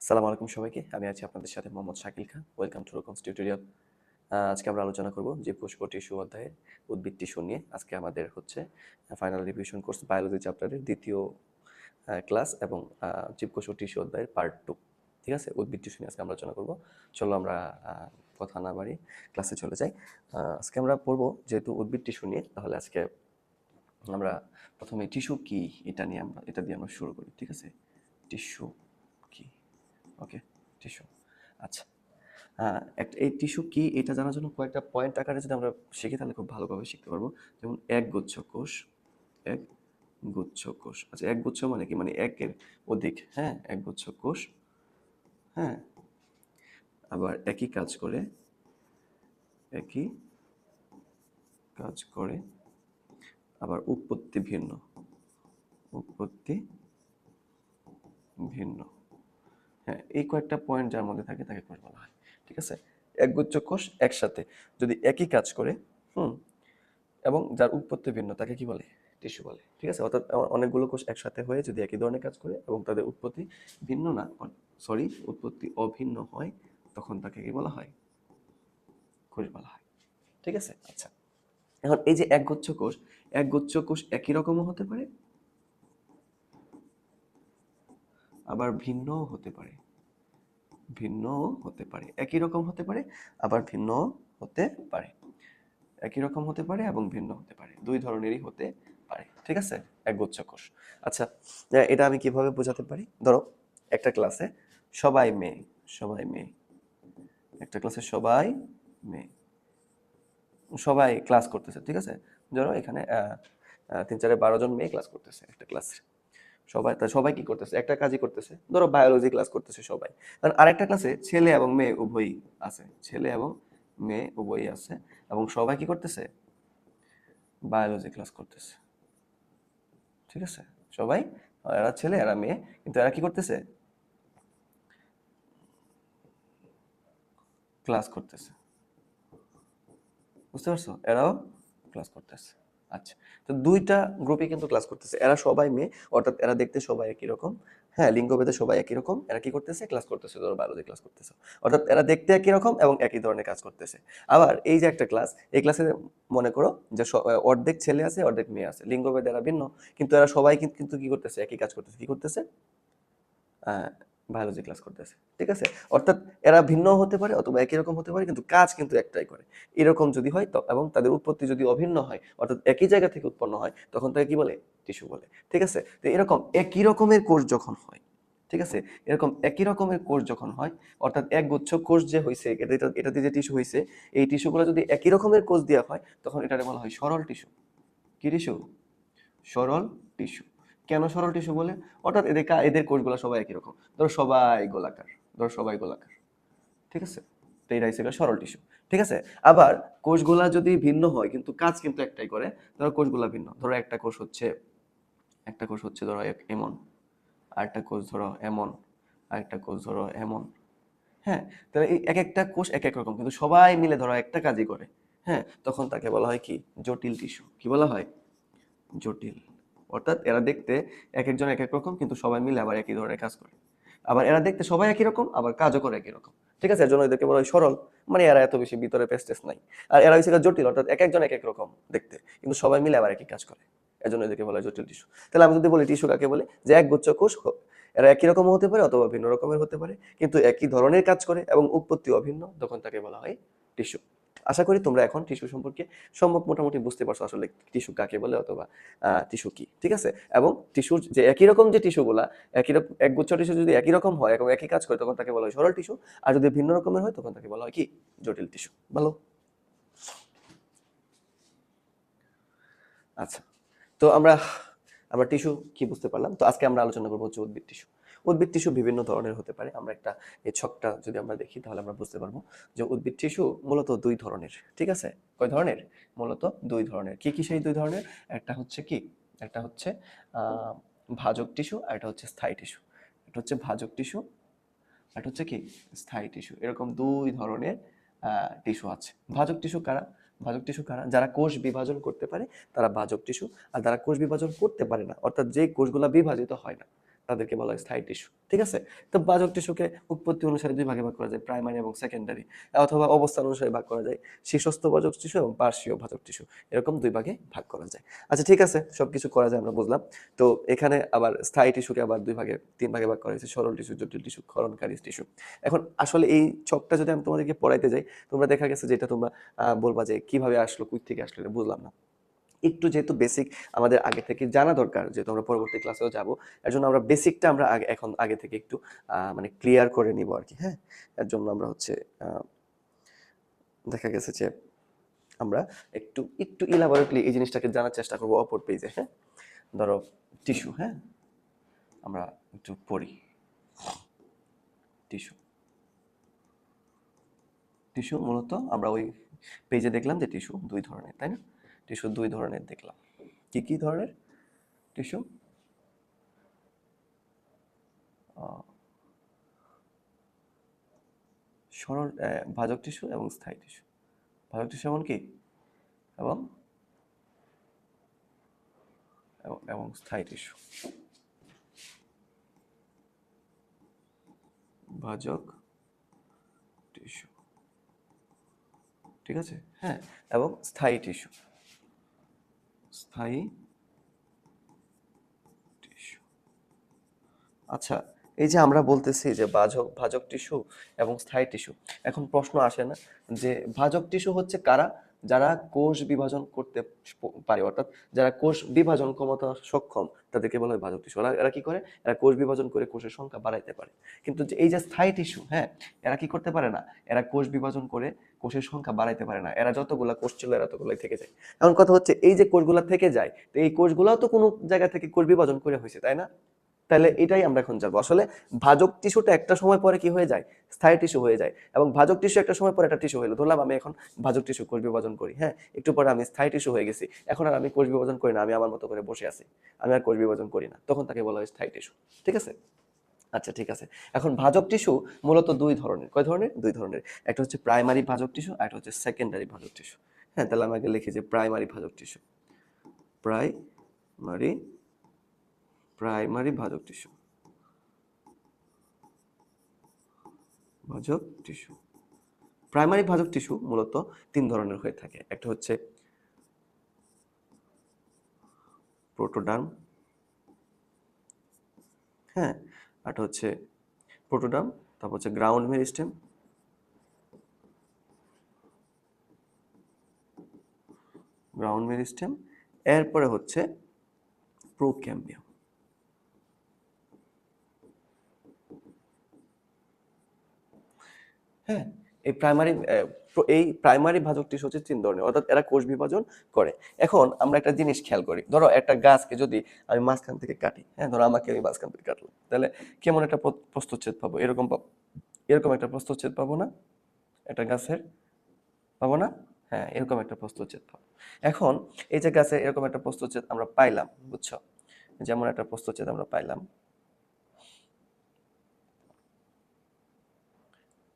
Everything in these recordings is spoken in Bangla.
আসসালামু আলাইকুম সবাইকে। আমি আছি আপনাদের সাথে মোহাম্মদ শাকিল খান। ওয়েলকাম টু রকমস টিউটোরিয়াল। আজকে আমরা আলোচনা করব জীবকোষ ও টিস্যু অধ্যায়ের উদ্ভিদ টিস্যু নিয়ে। আজকে আমাদের হচ্ছে ফাইনাল রিভিশন কোর্স বায়োলজি চ্যাপ্টারের দ্বিতীয় ক্লাস এবং জীবকোষ ও টিস্যু অধ্যায়ের পার্ট 2। ঠিক আছে? উদ্ভিদ টিস্যু নিয়ে আজকে আমরা আলোচনা করব। চলো আমরা কথা না বাড়িয়ে ক্লাসে চলে যাই। আজকে আমরা পড়ব যেহেতু উদ্ভিদ টিস্যু নিয়ে, তাহলে আজকে আমরা প্রথমে টিস্যু কি এটা দিয়ে আমরা শুরু করি। ঠিক আছে? টিস্যু কি? ওকে, টিস্যু। আচ্ছা, এই টিস্যু কি এটা জানার জন্য কয়েকটা পয়েন্ট আকারে যদি আমরা শিখি তাহলে খুব ভালোভাবে শিখতে পারবো। যেমন একগুচ্ছ কোষ, একগুচ্ছ কোষ। আচ্ছা, একগুচ্ছ মানে কি? মানে একের অধিক। হ্যাঁ, একগুচ্ছ কোষ। হ্যাঁ, আবার একই কাজ করে, একই কাজ করে, আবার উৎপত্তি ভিন্ন, উৎপত্তি ভিন্ন। হ্যাঁ, এই কয়েকটা পয়েন্ট যার মধ্যে থাকে তাকে কোষ বলা হয়। ঠিক আছে? একগুচ্ছ কোষ একসাথে যদি একই কাজ করে, হুম, এবং যার উৎপত্তি ভিন্ন তাকে কি বলে? টিস্যু বলে। ঠিক আছে? অর্থাৎ অনেকগুলো কোষ একসাথে হয়ে যদি একই ধরনের কাজ করে এবং তাদের উৎপত্তি ভিন্ন না, উৎপত্তি অভিন্ন হয়, তখন তাকে কি বলা হয়? কোষ বলা হয়। ঠিক আছে? আচ্ছা, এখন এই যে একগুচ্ছ কোষ একই রকমও হতে পারে, আবার ভিন্নও হতে পারে। ভিন্নও হতে পারে, একই রকম হতে পারে, আবার ভিন্নও হতে পারে। একই রকম হতে পারে এবং ভিন্ন হতে পারে, দুই ধরনেরই হতে পারে। ঠিক আছে? একগুচ্ছ কোষ। আচ্ছা, এটা আমি কিভাবে বোঝাতে পারি? ধরো একটা ক্লাসে সবাই মেয়ে, সবাই মেয়ে, একটা ক্লাসে সবাই মেয়ে, সবাই ক্লাস করতেছে। ঠিক আছে? ধরো এখানে 3 4 12 জন মেয়ে ক্লাস করতেছে একটা ক্লাসে। সবাই কি করতেছে? একটা কাজই করতেছে। ধরো বায়োলজি ক্লাস করতেছে সবাই। কারণ আরেকটা ক্লাসে ছেলে এবং মেয়ে উভয়ই আছে, ছেলে এবং মেয়ে উভয়ই আছে, এবং সবাই কি করতেছে? বায়োলজি ক্লাস করতেছে। ঠিক আছে? সবাই, এরা ছেলে এরা মেয়ে, কিন্তু এরা কি করতেছে? ক্লাস করতেছে। বুঝতে পারছো? এরাও ক্লাস করতেছে। আচ্ছা, তো দুইটা গ্রুপে কিন্তু ক্লাস করতেছে। এরা সবাই মেয়ে, অর্থাৎ এরা দেখতে সবাই একই রকম। হ্যাঁ, লিঙ্গভেদে সবাই একই রকম। এরা কি করতেছে? ক্লাস করতেছে। ধরো বায়োলজি ক্লাস করতেছে, অর্থাৎ এরা দেখতে একই রকম এবং একই ধরনের কাজ করতেছে। আবার এই যে একটা ক্লাস, এই ক্লাসে মনে করো যে অর্ধেক ছেলে আছে, অর্ধেক মেয়ে আছে, লিঙ্গভেদে এরা ভিন্ন, কিন্তু এরা সবাই কিন্তু কি করতেছে? একই কাজ করতেছে। কি করতেছে? বায়োলজি ক্লাস করতেছে। ঠিক আছে? অর্থাৎ এরা ভিন্ন হতে পারে অথবা একই রকম হতে পারে, কিন্তু কাজ কিন্তু একটাই করে। এরকম যদি হয় এবং তাদের উৎপত্তি যদি অভিন্ন হয়, অর্থাৎ একই জায়গা থেকে উৎপন্ন হয়, তখন তাকে কি বলে? টিস্যু বলে। ঠিক আছে? তো এরকম একই রকমের কোষ যখন হয়, ঠিক আছে, এরকম একই রকমের কোষ যখন হয়, অর্থাৎ এক গুচ্ছ কোষ যে হয়েছে, এটাতে যে টিস্যু হয়েছে, এই টিস্যুগুলো যদি একই রকমের কোষ দেওয়া হয়, তখন এটাকে বলা হয় সরল টিস্যু। কি টিস্যু? সরল টিস্যু। কেন সরল টিস্যু বলে? অর্থাৎ এদের কোষগুলো সবাই একই রকম। ধরো সবাই গোলাকার। ঠিক আছে? তো এটা হচ্ছে সরল টিস্যু। ঠিক আছে? আবার কোষগুলা যদি ভিন্ন হয় কিন্তু কাজ কিন্তু একটাই করে, ধরো কোষগুলা ভিন্ন, ধরো একটা কোষ হচ্ছে ধরো এমন, আরেকটা কোষ ধরো এমন, আরেকটা কোষ ধরো এমন। হ্যাঁ, তাহলে এই এক একটা কোষ এক এক রকম, কিন্তু সবাই মিলে ধরো একটা কাজই করে। হ্যাঁ, তখন তাকে বলা হয় কি? জটিল টিস্যু। কি বলা হয়? জটিল। অর্থাৎ এরা দেখতে এক একজন এক এক রকম, কিন্তু সবাই মিলে আবার একই ধরনের কাজ করে। আবার এরা দেখতে সবাই একই রকম, আবার কাজও করে একই রকম। ঠিক আছে? এর জন্য এদেরকে বলা হয় সরল। মানে এরা এত বেশি ভিতরে পেস্টেস নাই। আর এরা হচ্ছে জটিল, অর্থাৎ এক একজন এক এক রকম দেখতে, কিন্তু সবাই মিলে আবার একই কাজ করে। এজন্য এদেরকে বলা হয় জটিল টিস্যু। তাহলে আমি যদি বলি টিস্যু কাকে বলে? যে এক গুচ্ছ কোষ এরা একই রকম হতে পারে অথবা ভিন্ন রকমের হতে পারে, কিন্তু একই ধরনের কাজ করে এবং উৎপত্তি অভিন্ন, তখন তাকে বলা হয় টিস্যু। আশা করি তোমরা এখন টিস্যু সম্পর্কে সম্ভব মোটামুটি বুঝতে পারছো আসলে টিস্যু কাকে বলে অথবা টিস্যু কি। ঠিক আছে? এবং টিস্যুর যে একই রকম যে টিস্যুগুলা, একই রকম একগুচ্ছ টিস্যু যদি একই রকম হয় এবং একই কাজ করে, তখন তাকে বলা হয় সরল টিস্যু। আর যদি ভিন্ন রকমের হয়, তখন তাকে বলা হয় কি? জটিল টিস্যু। ভালো। আচ্ছা, তো আমরা আমরা টিস্যু কি বুঝতে পারলাম। তো আজকে আমরা আলোচনা করবো হচ্ছে উদ্ভিদ টিস্যু। উদ্ভিদ টিস্যু বিভিন্ন ধরনের হতে পারে। আমরা একটা এই ছকটা যদি আমরা দেখি তাহলে আমরা বুঝতে পারবো যে উদ্ভিদ টিস্যু মূলত দুই ধরনের। ঠিক আছে? কয় ধরনের? মূলত দুই ধরনের। কি কি সেই দুই ধরনের? একটা হচ্ছে কি? একটা হচ্ছে আহ ভাজক টিস্যু, আর এটা হচ্ছে স্থায়ী টিস্যু। এটা হচ্ছে ভাজক টিস্যু, আর এটা হচ্ছে কি? স্থায়ী টিস্যু। এরকম দুই ধরনের টিস্যু আছে। ভাজক টিস্যু কারা? ভাজক টিস্যু কারা? যারা কোষ বিভাজন করতে পারে তারা ভাজক টিস্যু। আর যারা কোষ বিভাজন করতে পারে না, অর্থাৎ যে কোষগুলা বিভাজিত হয় না, তাদেরকে বলা হয় স্থায়ী টিস্যু। ঠিক আছে? তো ভাজক টিস্যুকে উৎপত্তি অনুসারে দুই ভাগে ভাগ করা যায়, প্রাইমারি এবং সেকেন্ডারি, অথবা অবস্থান অনুসারে ভাগ করা যায় শীর্ষস্থ ভাজক টিস্যু এবং পার্শ্বীয় ভাজক টিস্যু, এরকম দুই ভাগে ভাগ করা যায়। আচ্ছা ঠিক আছে, সবকিছু করা যায় আমরা বুঝলাম। তো এখানে আবার স্থায়ী টিস্যুকে আবার তিন ভাগে ভাগ করা হয়েছে, সরল টিস্যু, জটিল টিস্যু, ক্ষরণকারী টিস্যু। এখন আসলে এই ছকটা যদি আমি তোমাদেরকে পড়াইতে যাই, তোমরা দেখা গেছে যে এটা তোমরা বলবা যে কিভাবে আসলো, কই থেকে আসলো, এটা বুঝলাম না। একটু যেহেতু বেসিক আমাদের আগে থেকে জানা দরকার, যেহেতু আমরা পরবর্তী ক্লাসেও যাব, এর জন্য আমরা বেসিকটা আমরা এখন আগে থেকে একটু মানে ক্লিয়ার করে নিব আর কি। হ্যাঁ, এর জন্য আমরা হচ্ছে দেখা গেছে যে আমরা একটু একটু ইলাবোরেটলি এই জিনিসটাকে জানার চেষ্টা করবো অপর পেজে। হ্যাঁ, ধরো টিস্যু, হ্যাঁ আমরা একটু পড়ি। টিস্যু, টিস্যু মূলত আমরা ওই পেজে দেখলাম যে টিস্যু দুই ধরনের, তাই না? টিস্যু দুই ধরনের দেখলাম। কি কি ধরনের টিস্যু? সরল ভাজক টিস্যু এবং স্থায়ী টিস্যু। ভাজক টিস্যু এমন কি এবং এবং স্থায়ী টিস্যু। ভাজক টিস্যু, ঠিক আছে? হ্যাঁ, এবং স্থায়ী টিস্যু। স্থায়ী টিস্যু। আচ্ছা, এই যে আমরা বলতেছি যে ভাজক টিস্যু এবং স্থায়ী টিস্যু, এখন প্রশ্ন আসে না যে ভাজক টিস্যু হচ্ছে কারা? যারা কোষ বিভাজন করতে পারে, অর্থাৎ যারা কোষ বিভাজন ক্ষমতা সক্ষম, তাদেরকে বলা হয় ভাজক টিস্যু। এরা কি করে? এরা কোষ বিভাজন করে কোষের সংখ্যা বাড়াইতে পারে। কিন্তু এই যে স্থায়ী টিস্যু, হ্যাঁ, এরা কি করতে পারে না? এরা কোষ বিভাজন করে কোষের সংখ্যা বাড়াইতে পারে না। এরা যতগুলা কোষ ছিল এরা ততগুলাই থেকে যায়। এখন কথা হচ্ছে, এই যে কোষগুলা থেকে যায়, তো এই কোষগুলাও তো কোনো জায়গা থেকে কোষ বিভাজন করে হয়েছে, তাই না? তাহলে এটাই আমরা এখন যাবো। আসলে ভাজক টিস্যুটা একটা সময় পরে কি হয়ে যায়? স্থায়ী টিস্যু হয়ে যায়। এবং ভাজক টিস্যু একটা সময় পরে একটা টিস্যু হলো। ধরলাম আমি এখন ভাজক টিস্যু কোষ বিভাজন করি, হ্যাঁ, একটু পরে আমি স্থায়ী টিস্যু হয়ে গেছি। এখন আর আমি কোষ বিভাজন করি না, আমি আমার মতো করে বসে আছি, আমি আর কোষ বিভাজন করি না, তখন তাকে বলা হয় স্থায়ী টিস্যু। ঠিক আছে? আচ্ছা ঠিক আছে। এখন ভাজক টিস্যু মূলত দুই ধরনের। কয় ধরনের? দুই ধরনের। একটা হচ্ছে প্রাইমারি ভাজক টিস্যু, আর একটা হচ্ছে সেকেন্ডারি ভাজক টিস্যু। হ্যাঁ, তাহলে আমি আগে লিখি যে প্রাইমারি ভাজক টিস্যু। প্রাইমারি প্রাইমারি ভাজক টিস্যু। ভাজক টিস্যু, প্রাইমারি ভাজক টিস্যু মূলত তিন ধরনের হয়ে থাকে। একটা হচ্ছে প্রোটোডার্ম, হ্যাঁ, একটা হচ্ছে প্রোটোডার্ম, তারপর হচ্ছে গ্রাউন্ড মেরিস্টেম, গ্রাউন্ড মেরিস্টেম, এরপরে হচ্ছে প্রোক্যাম্বিয়াম। হ্যাঁ, এই প্রাইমারি ভাজক টিস্যু হচ্ছে তিন ধরনের, অর্থাৎ এরা কোষ বিভাজন করে। এখন আমরা একটা জিনিস খেয়াল করি, ধরো একটা গাছকে যদি আমি মাঝখান থেকে কাটি, হ্যাঁ, ধরো আমাকে আমি মাঝখান থেকে কাটলাম, তাহলে কেমন একটা প্রস্থচ্ছেদ পাবো? এরকম পাবো, এরকম একটা প্রস্থচ্ছেদ পাবো না? একটা গাছের পাবো না? হ্যাঁ, এরকম একটা প্রস্থচ্ছেদ পাবো। এখন এই যে গাছে এরকম একটা প্রস্থচ্ছেদ আমরা পাইলাম, বুঝছো? যেমন একটা প্রস্থচ্ছেদ আমরা পাইলাম,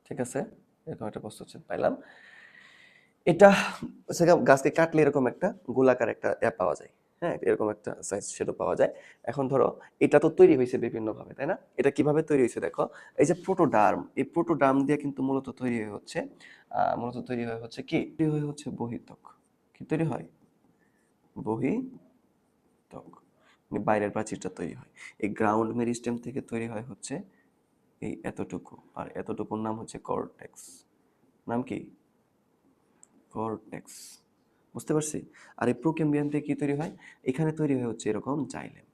ঠিক আছে, এরকম একটা প্রস্থচ্ছেদ পাইলাম। এটা গাছকে কাটলে এরকম একটা গোলাকার একটা পাওয়া যায়, হ্যাঁ, এরকম একটা সাইজ শেডও পাওয়া যায়। এখন ধরো এটা তো তৈরি হয়েছে বিভিন্ন ভাবে, তাই না? এটা কিভাবে তৈরি হয়েছে দেখো, এই যে প্রোটোডার্ম, এই প্রোটোডার্ম দিয়ে কিন্তু মূলত তৈরি হয়ে হচ্ছে কি তৈরি হয়ে হচ্ছে বহিত্বক। কি তৈরি হয়? বহিত্বক, মানে বাইরের প্রাচীরটা তৈরি হয়। এই গ্রাউন্ড মেরিস্টেম থেকে তৈরি হয় হচ্ছে এই এতটুকু, আর এতটুকুর নাম হচ্ছে কর্টেক্স। নাম কি? কর্টেক্স। বুঝতে পারছি? আর এই প্রোক্যাম্বিয়াম থেকে কি তৈরি হয়? এখানে তৈরি হয় হচ্ছে এরকম জাইলেম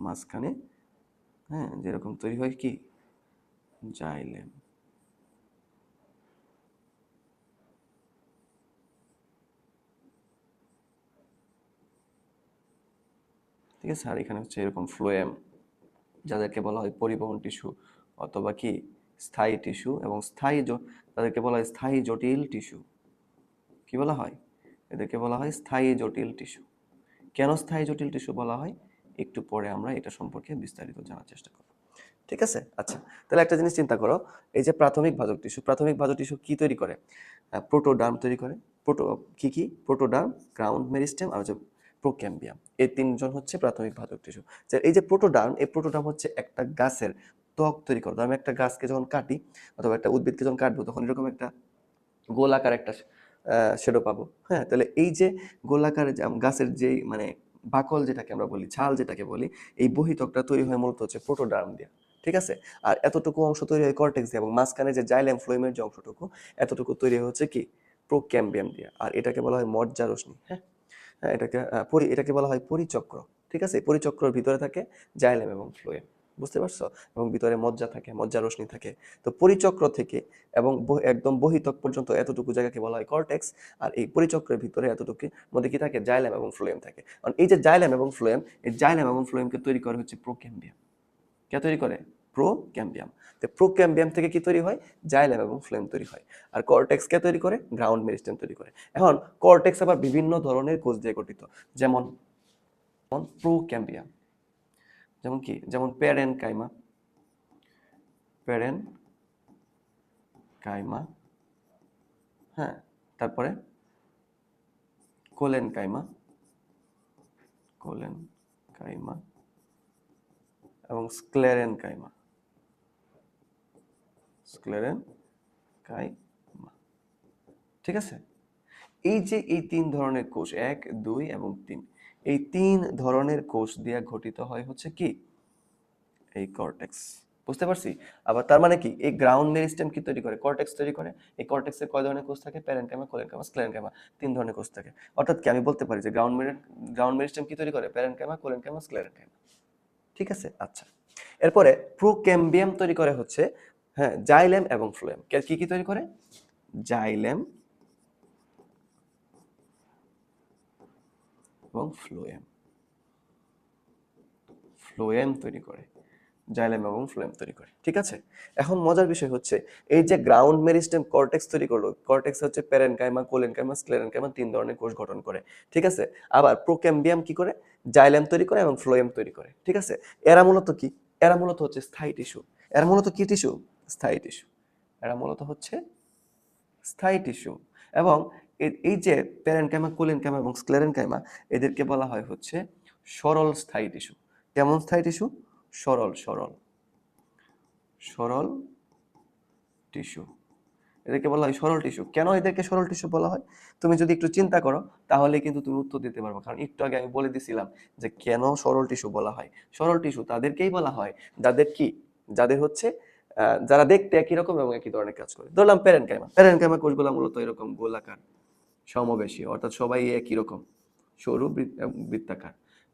মাঝখানে, হ্যাঁ, যেরকম তৈরি হয় কি জাইলেম। ঠিক আছে, আর এখানে হচ্ছে এরকম ফ্লোয়েম, যাদেরকে বলা হয় পরিবহন টিস্যু অথবা কি স্থায়ী টিস্যু, এবং তাদেরকে বলা হয় স্থায়ী জটিল টিস্যু। কি বলা হয়? এদেরকে বলা হয় স্থায়ী জটিল টিস্যু। কেন স্থায়ী জটিল টিস্যু বলা হয়, একটু পরে আমরা এটা সম্পর্কে বিস্তারিত জানার চেষ্টা করব। ঠিক আছে? আচ্ছা, তাহলে একটা জিনিস চিন্তা করো, এই যে প্রাথমিক ভাজক টিস্যু কি তৈরি করে? প্রোটোডার্ম তৈরি করে। প্রোটো কি কি? প্রোটোডার্ম, গ্রাউন্ড মেরিস্টেম, আর হচ্ছে প্রোক্যাম্বিয়াম। এই তিনজন হচ্ছে প্রাথমিক ভাজক টিস্যু। যে এই যে প্রোটোডার্ম, এই প্রোটোডার্ম হচ্ছে একটা গাছের ত্বক তৈরি করে। আমি একটা গাছকে যখন কাটি অথবা একটা উদ্ভিদকে যখন কাটবো তখন এরকম একটা গোলাকার একটা শ্যাডো পাবো। হ্যাঁ, তাহলে এই যে গোলাকার গাছের যেই মানে বাকল যেটাকে আমরা বলি, ছাল যেটাকে বলি, এই বহিত্বকটা তৈরি হয় মূলত হচ্ছে প্রোটোডার্ম দিয়ে। ঠিক আছে? আর এতটুকু অংশ তৈরি হয় কর্টেক্স দিয়ে এবং মাঝখানে যে জাইলেম ফ্লোয়েমের যে অংশটুকু এতটুকু তৈরি হচ্ছে কি প্রোক্যাম্বিয়াম দিয়ে। আর এটাকে বলা হয় মজ্জা রশ্মি। হ্যাঁ, হ্যাঁ, এটাকে বলা হয় পরিচক্র। ঠিক আছে? পরিচক্রর ভিতরে থাকে জাইলেম এবং ফ্লোয়েম। বুঝতে পারছো? এবং ভিতরে মজ্জা থাকে, মজ্জা রশ্মি থাকে। তো পরিচক্র থেকে এবং একদম বহিত্বক পর্যন্ত এতটুকু জায়গাকে বলা হয় কর্টেক্স। আর এই পরিচক্রের ভিতরে এতটুকু মধ্যে কি থাকে জাইলেম এবং ফ্লোয়েম থাকে। কারণ এই যে জাইলেম এবং ফ্লোয়েম, এই জাইলেম এবং ফ্লোয়েমকে তৈরি করে হচ্ছে প্রোক্যাম্বিয়াম। কে তৈরি করে? প্রোক্যাম্বিয়াম। তো প্রোক্যাম্বিয়াম থেকে কি তৈরি হয়? জাইলেম এবং ফ্লোয়েম তৈরি হয়। আর কর্টেক্স কে তৈরি করে? গ্রাউন্ড মেরিস্টেম তৈরি করে। এখন কর্টেক্স আবার বিভিন্ন ধরনের কোষ দিয়ে গঠিত। যেমন প্রোক্যাম্বিয়াম, যেমন কি? যেমন প্যারেনকাইমা, প্যারেনকাইমা, হ্যাঁ, তারপরে কোলেনকাইমা, কোলেনকাইমা এবং স্ক্লেরেনকাইমা, স্ক্লেরেনকাইমা। ঠিক আছে? এই যে এই তিন ধরনের কোষ, 1, 2 এবং 3, এই তিন ধরনের কোষ দিয়ে গঠিত হয় হচ্ছে কি এই কর্টেক্স। বুঝতে পারছি? আবার তার মানে কি এই গ্রাউন্ড মেরিস্টেম কি তৈরি করে? কর্টেক্স তৈরি করে। এই কর্টেক্সে কয় ধরনের কোষ থাকে? প্যারেনকাইমা, কোলেনকাইমা, স্ক্লেরেনকাইমা, তিন ধরনের কোষ থাকে। অর্থাৎ কি আমি বলতে পারি যে গ্রাউন্ড মেরিস্টেম কি তৈরি করে? Parenchyma, collenchyma, sclerenchyma. ঠিক আছে? আচ্ছা, এরপরে প্রোক্যাম্বিয়াম তৈরি করে হচ্ছে হ্যাঁ জাইলেম এবং ফ্লোয়েম। কি কি তৈরি করে? জাইলেম এবং ফ্লোয়েম, ফ্লোয়েম তৈরি করে, জাইলেম এবং ফ্লোয়েম তৈরি করে। ঠিক আছে? এখন মজার বিষয় হচ্ছে এই যে গ্রাউন্ড মেরিস্টেম কর্টেক্স তৈরি করলো, কর্টেক্স হচ্ছে প্যারেনকাইমা, কোলেনকাইমা, স্ক্লেরেনকাইমা, তিন ধরনের কোষ গঠন করে। ঠিক আছে? আবার প্রোক্যাম্বিয়াম কি করে? জাইলেম তৈরি করে এবং ফ্লোয়েম তৈরি করে। ঠিক আছে? এরা মূলত কি? এরা মূলত হচ্ছে স্থায়ী টিস্যু। এরা মূলত কি টিস্যু? স্থায়ী টিস্যু। এরা মূলত হচ্ছে স্থায়ী টিস্যু। এবং এই যে প্যারেনকাইমা, কোলেনকাইমা এবং স্ক্লেরেনকাইমা, এদেরকে বলা হয় হচ্ছে সরল স্থায়ী টিস্যু। কেমন স্থায়ী টিস্যু? সরল, সরল, সরল টিস্যু। এদেরকে বলা হয় সরল টিস্যু। কেন এদেরকে সরল টিস্যু বলা হয়? তুমি যদি একটু চিন্তা করো তাহলে কিন্তু তুমি উত্তর দিতে পারবে। কারণ একটু আগে আমি বলে দিছিলাম যে কেন সরল টিস্যু বলা হয়। সরল টিস্যু তাদেরকেই বলা হয় যাদের কি? যাদের হচ্ছে যারা দেখতে একই রকম এবং একই ধরনের কাজ করে। ধরলাম প্যারেনকাইমা। প্যারেনকাইমা কোষগুলো মূলত এরকম গোলাকার, সমবেশী, অর্থাৎ সবাই একই রকম, সরু বৃত্তাকার,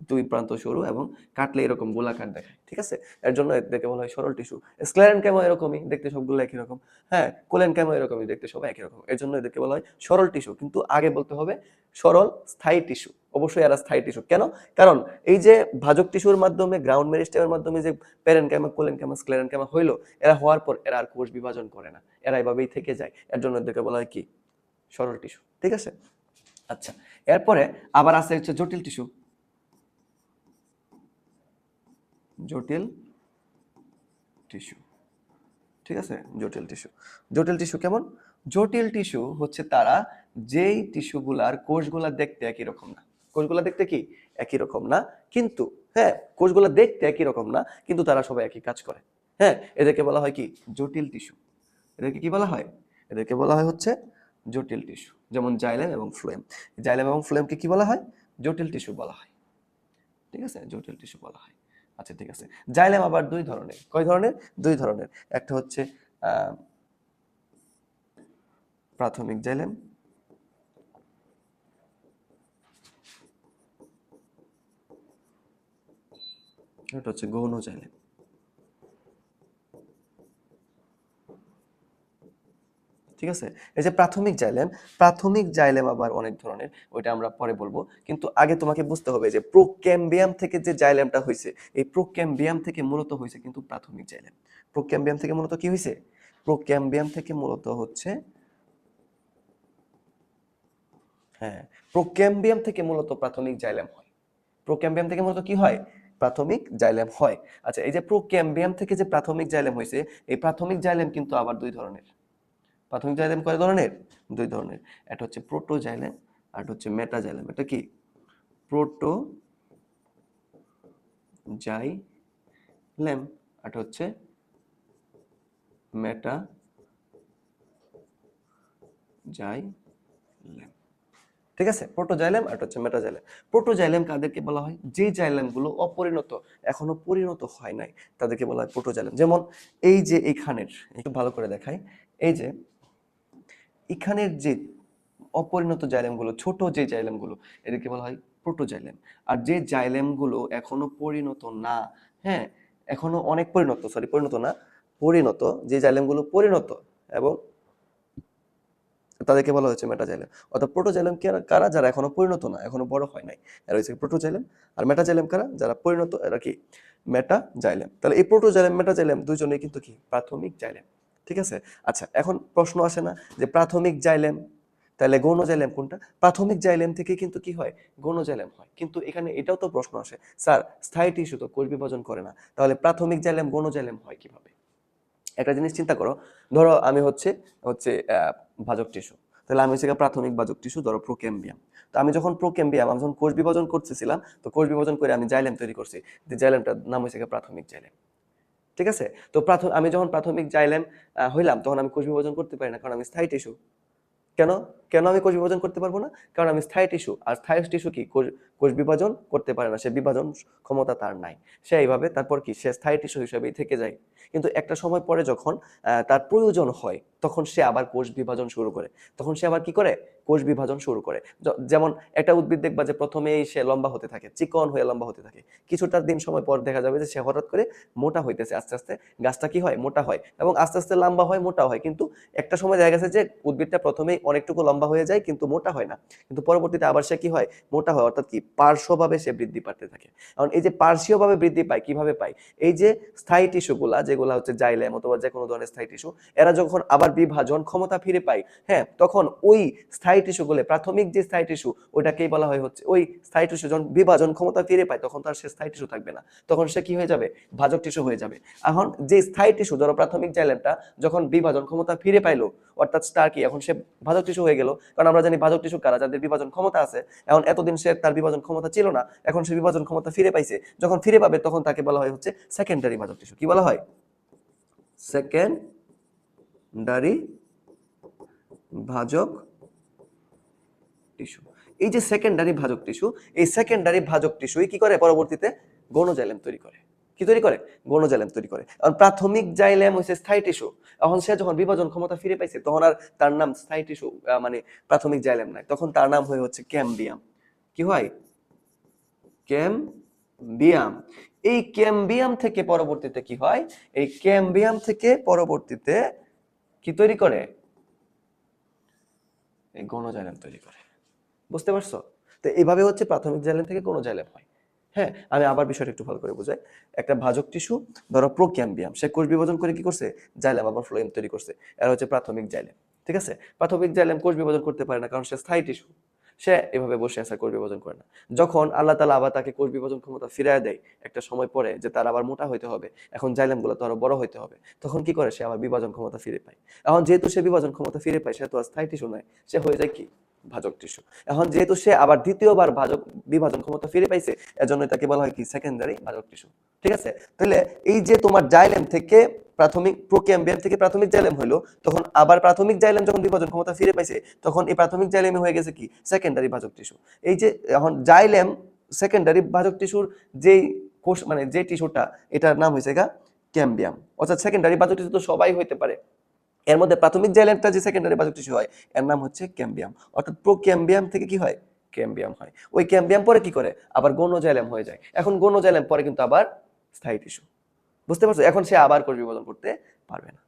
দুই প্রান্ত সরু এবং কাটলে এরকম গোলাকার দেখায়। ঠিক আছে? এর জন্য এদেরকে বলা হয় সরল টিস্যু। স্ক্লেরেনকাইমা এরকমই, দেখতে সবগুলো একই রকম। হ্যাঁ, কোলেনকাইমা এরকমই, দেখতে সবাই একই রকম। এর জন্য এদেরকে বলা হয় সরল টিস্যু। কিন্তু আগে বলতে হবে সরল স্থায়ী টিস্যু। অবশ্যই এরা স্থায়ী টিস্যু। কেন? কারণ এই যে ভাজক টিস্যুর মাধ্যমে, গ্রাউন্ড মেরিস্টেমের মাধ্যমে যে প্যারেনকাইমা, কোলেনকাইমা, স্ক্লেরেনকাইমা হইলো, এরা হওয়ার পর এরা আর কোষ বিভাজন করে না। এরা এভাবেই থেকে যায়। এর জন্য এদেরকে বলা হয় কি সরল টিস্যু। ঠিক আছে? আচ্ছা, এরপরে আবার আছে হচ্ছে জটিল টিস্যু। জটিল টিস্যু। ঠিক আছে? জটিল টিস্যু। জটিল টিস্যু কেমন? জটিল টিস্যু হচ্ছে তারা যেই টিস্যুগুলার কোষগুলা দেখতে একই রকম না। কোষগুলা দেখতে কি একই রকম না, কিন্তু হ্যাঁ কোষগুলা দেখতে একই রকম না, কিন্তু তারা সবাই একই কাজ করে। হ্যাঁ, এদেরকে বলা হয় কি জটিল টিস্যু। এদেরকে কি বলা হয়? এদেরকে বলা হয় হচ্ছে জটিল টিস্যু। যেমন জাইলেম এবং ফ্লোয়েম। জাইলেম এবং ফ্লোয়েমকে কি বলা হয়? জটিল টিস্যু বলা হয়। ঠিক আছে? জটিল টিস্যু বলা হয়। আচ্ছা, ঠিক আছে। জাইলেম আবার দুই ধরনের। কয় ধরনের? দুই ধরনের। একটা হচ্ছে আহ, প্রাথমিক জাইলেম, এটা হচ্ছে গৌণ জাইলেম। ঠিক আছে? এই যে প্রাথমিক জাইলেম, প্রাথমিক জাইলেম আবার অনেক ধরনের, ওইটা আমরা পরে বলবো। কিন্তু আগে তোমাকে বুঝতে হবে যে প্রোক্যাম্বিয়াম থেকে যে জাইলেমটা হয়েছে, এই প্রোক্যাম্বিয়াম থেকে মূলত হয়েছে কিন্তু প্রাথমিক জাইলেম। প্রোক্যাম্বিয়াম থেকে মূলত কি হয়েছে? প্রোক্যাম্বিয়াম থেকে মূলত হচ্ছে হ্যাঁ, প্রোক্যাম্বিয়াম থেকে মূলত প্রাথমিক জাইলেম হয়। প্রোক্যাম্বিয়াম থেকে মূলত কি হয়? প্রাথমিক জাইলেম হয়। আচ্ছা, এই যে প্রোক্যাম্বিয়াম থেকে যে প্রাথমিক জাইলেম হয়েছে, এই প্রাথমিক জাইলেম কিন্তু আবার দুই ধরনের। প্রাথমিক জাইলেম কয় ধরনের? দুই ধরনের। একটা হচ্ছে প্রোটোজাইলেম আর একটা হচ্ছে মেটাজাইলেম। এটা কি? প্রোটো জাইলেম, এটা হচ্ছে মেটা জাইলেম। ঠিক আছে, প্রোটোজাইলেম আর এটা হচ্ছে মেটাজাইলেম। প্রোটোজাইলেম কাদেরকে বলা হয়? যে জাইলেমগুলো অপরিণত, এখনো পরিণত হয় নাই, তাদেরকে বলা হয় প্রোটোজাইলেম। যেমন এই যে এখানের, একটু ভালো করে দেখাই, এই যে এখানের যে অপরিণত জাইলেমগুলো, ছোট যে জাইলেমগুলো, এদেরকে বলা হয় প্রোটোজাইলেম। আর যে জাইলেমগুলো এখনো পরিণত না, হ্যাঁ, এখনো অনেক পরিণত, সরি পরিণত না, পরিণত, যে জাইলেমগুলো পরিণত এবং তাদেরকে বলা হচ্ছে মেটাজাইলেম। অর্থাৎ প্রোটোজাইলেম কারা? যারা এখনো পরিণত না, এখনো বড় হয় নাই, এরা হচ্ছে প্রোটোজাইলেম। আর মেটাজাইলেম কারা? যারা পরিণত, এরা কি মেটাজাইলেম। তাহলে এই প্রোটোজাইলেম মেটাজাইলেম দুজনেই কিন্তু কি প্রাথমিক জাইলেম। ঠিক আছে। আচ্ছা, এখন প্রশ্ন আসে না যে প্রাথমিক জাইলেম, তাহলে গৌণ জাইলেম কোনটা? প্রাথমিক জাইলেম থেকে কিন্তু কি হয়? গৌণ জাইলেম হয়। কিন্তু এখানে এটাও তো প্রশ্ন আসে, স্যার স্থায়ী টিস্যু তো কোষ বিভাজন করে না, তাহলে প্রাথমিক জাইলেম গৌণ জাইলেম হয় কিভাবে? একটা জিনিস চিন্তা করো, ধরো আমি হচ্ছে হচ্ছে ভাজক টিস্যু, তাহলে আমি হচ্ছে প্রাথমিক ভাজক টিস্যু, ধরো প্রোক্যাম্বিয়াম। তো আমি যখন প্রোক্যাম্বিয়াম, আমি যখন কোষ বিভাজন করতেছিলাম, তো কোষ বিভাজন করে আমি জাইলেম তৈরি করছি, যে জাইলেমটার নাম হচ্ছে প্রাথমিক জাইলেম। ঠিক আছে। তো আমি যখন প্রাথমিক জাইলেম হইলাম, তখন আমি কোষ বিভাজন করতে পারি না, কারণ আমি স্থায়ী টিস্যু। কেন? কেন আমি কোষ বিভাজন করতে পারবো না? কারণ আমি স্থায়ী টিস্যু, আর স্থায়ী টিস্যু কি কোষ বিভাজন করতে পারে না, সে বিভাজন ক্ষমতা তার নাই। সে এইভাবে তারপর কি সে স্থায়ী টিস্যু হিসেবেই থেকে যায়। কিন্তু একটা সময় পরে যখন তার প্রয়োজন হয়, তখন সে আবার কোষ বিভাজন শুরু করে। তখন সে আবার কি করে? কোষ বিভাজন শুরু করে। যেমন একটা উদ্ভিদ দেখবা যে প্রথমেই সে লম্বা হতে থাকে, চিকন হয়ে লম্বা হতে থাকে, কিছুটা দিন সময় পর দেখা যাবে যে সে হঠাৎ করে মোটা হইতেছে, আস্তে আস্তে গাছটা কি হয়? মোটা হয়, এবং আস্তে আস্তে লম্বা হয়, মোটা হয়। কিন্তু একটা সময় দেখা গেছে যে উদ্ভিদটা প্রথমেই অনেকটুকু লম্বা হয়ে যায়, কিন্তু মোটা হয় না, কিন্তু পরবর্তীতে আবার সে কি হয়? মোটা হয়, অর্থাৎ কি পার্শ্বভাবে সে বৃদ্ধি পাতে থাকে। কারণ এই যে পার্শ্বভাবে বৃদ্ধি পায়, কিভাবে পায়? এই যে স্থায়ী টিস্যুগুলা, যেগুলা হচ্ছে জাইলেম অথবা যে কোনো ধরনের স্থায়ী টিস্যু, এরা যখন আবার বিভাজন ক্ষমতা ফিরে পায়, হ্যাঁ, তখন ওই স্থায়ী টিস্যুগুলো, প্রাথমিক যে স্থায়ী টিস্যু, ওইটাকেই বলা হয় হচ্ছে, ওই স্থায়ী টিস্যু যখন বিভাজন ক্ষমতা ফিরে পায়, তখন তার সে স্থায়ী টিস্যু থাকবে না, তখন সে কি হয়ে যাবে? ভাজক টিস্যু হয়ে যাবে। এখন যে স্থায়ী টিস্যু, ধরো প্রাথমিক জাইলেমটা যখন বিভাজন ক্ষমতা ফিরে পাইলো, অর্থাৎ স্টার কি এখন সে ভাজক টিস্যু হয়ে গেল। কারণ আমরা জানি ভাজক টিস্যু কারা? যাদের বিভাজন ক্ষমতা আছে। এখন এতদিন সে তার বিভাজন ক্ষমতা ছিল না, এখন সে বিভাজন ক্ষমতা ফিরে পাইছে, যখন ফিরে পাবে তখন তাকে বলা হয় হচ্ছে সেকেন্ডারি ভাজক টিস্যু। কি বলা হয়? সেকেন্ডারি ভাজক টিস্যু। এই যে সেকেন্ডারি ভাজক টিস্যু, এই সেকেন্ডারি ভাজক টিস্যুই কি করে? পরবর্তীতে গৌণ জাইলেম তৈরি করে। কি তৈরি করে? গৌণ জাইলেম তৈরি করে। আর প্রাথমিক জাইলেম হচ্ছে স্থায়ী টিস্যু। এখন সে যখন বিভাজন ক্ষমতা ফিরে পাইছে, তখন আর তার নাম স্থায়ী টিস্যু মানে প্রাথমিক জাইলেম নাই, তখন তার নাম হয়ে হচ্ছে ক্যাম্বিয়াম। কি হয়? ক্যাম্বিয়াম। এই ক্যাম্বিয়াম থেকে পরবর্তীতে কি হয়? এই ক্যাম্বিয়াম থেকে পরবর্তীতে কি তৈরি করে? এই গৌণ জাইলেম তৈরি করে। বুঝতে পারছো? তো এইভাবে হচ্ছে প্রাথমিক জাইলেম থেকে গৌণ জাইলেম হয়। হ্যাঁ, আমি আবার বিষয়টা একটু ভালো করে বুঝাই। একটা ভাজক টিস্যু, ধরো প্রোক্যাম্বিয়াম, সে কোষ বিভাজন করে কি করছে? জাইলেম আবার ফ্লোয়েম তৈরি করছে। এরা হচ্ছে প্রাথমিক জাইলেম। ঠিক আছে। প্রাথমিক জাইলেম কোষ বিভাজন করতে পারে না, কারণ সে স্থায়ী টিস্যু। সে এভাবে বসে আছে, কোষ বিভাজন করে না। যখন আল্লাহ তাআলা আবার তাকে কোষ বিভাজন ক্ষমতা ফিরিয়ে দেয় একটা সময় পরে, যে তার আবার মোটা হইতে হবে, এখন জাইলেম গুলো তো আরো বড় হইতে হবে, তখন কি করে? সে আবার বিভাজন ক্ষমতা ফিরে পায়। এখন যেহেতু সে বিভাজন ক্ষমতা ফিরে পায়, সে তো আর স্থায়ী টিস্যু নয়, সে হয়ে যায় কি? ভাজক টিস্যু। এখন যেহেতু সে আবার দ্বিতীয়বার বিভাজন ক্ষমতা ফিরে পাইছে, এজন্য তাকে বলা হয় কি? সেকেন্ডারি ভাজক টিস্যু। ঠিক আছে। তাহলে এই যে তোমার জাইলেম থেকে প্রাথমিক প্রোক্যাম্বিয়াম থেকে প্রাথমিক জাইলেম হলো, তখন আবার প্রাথমিক জাইলেম যখন বিভাজন ক্ষমতা ফিরে পাইছে, তখন এই প্রাথমিক জাইলেম হয়ে গেছে কি? সেকেন্ডারি ভাজক টিস্যু। এই যে এখন জাইলেম সেকেন্ডারি ভাজক টিস্যুর যেই কোষ, মানে যে টিস্যুটা, এটার নাম হয়েছে ক্যাম্বিয়াম। অর্থাৎ সেকেন্ডারি ভাজক টিস্যু তো সবাই হইতে পারে, এর মধ্যে প্রাথমিক জাইলেমটা যে সেকেন্ডারি ভাজক টিস্যু হয়, এর নাম হচ্ছে ক্যাম্বিয়াম। অর্থাৎ প্রোক্যাম্বিয়াম থেকে কি হয়? ক্যাম্বিয়াম হয়। ওই ক্যাম্বিয়াম পরে কি করে? আবার গৌণ জাইলেম হয়ে যায়। এখন গৌণ জাইলেম পরে কিন্তু আবার স্থায়ী টিস্যু। বুঝতে পারছো? এখন সে আবার কোষ বিভাজন করতে পারবে না।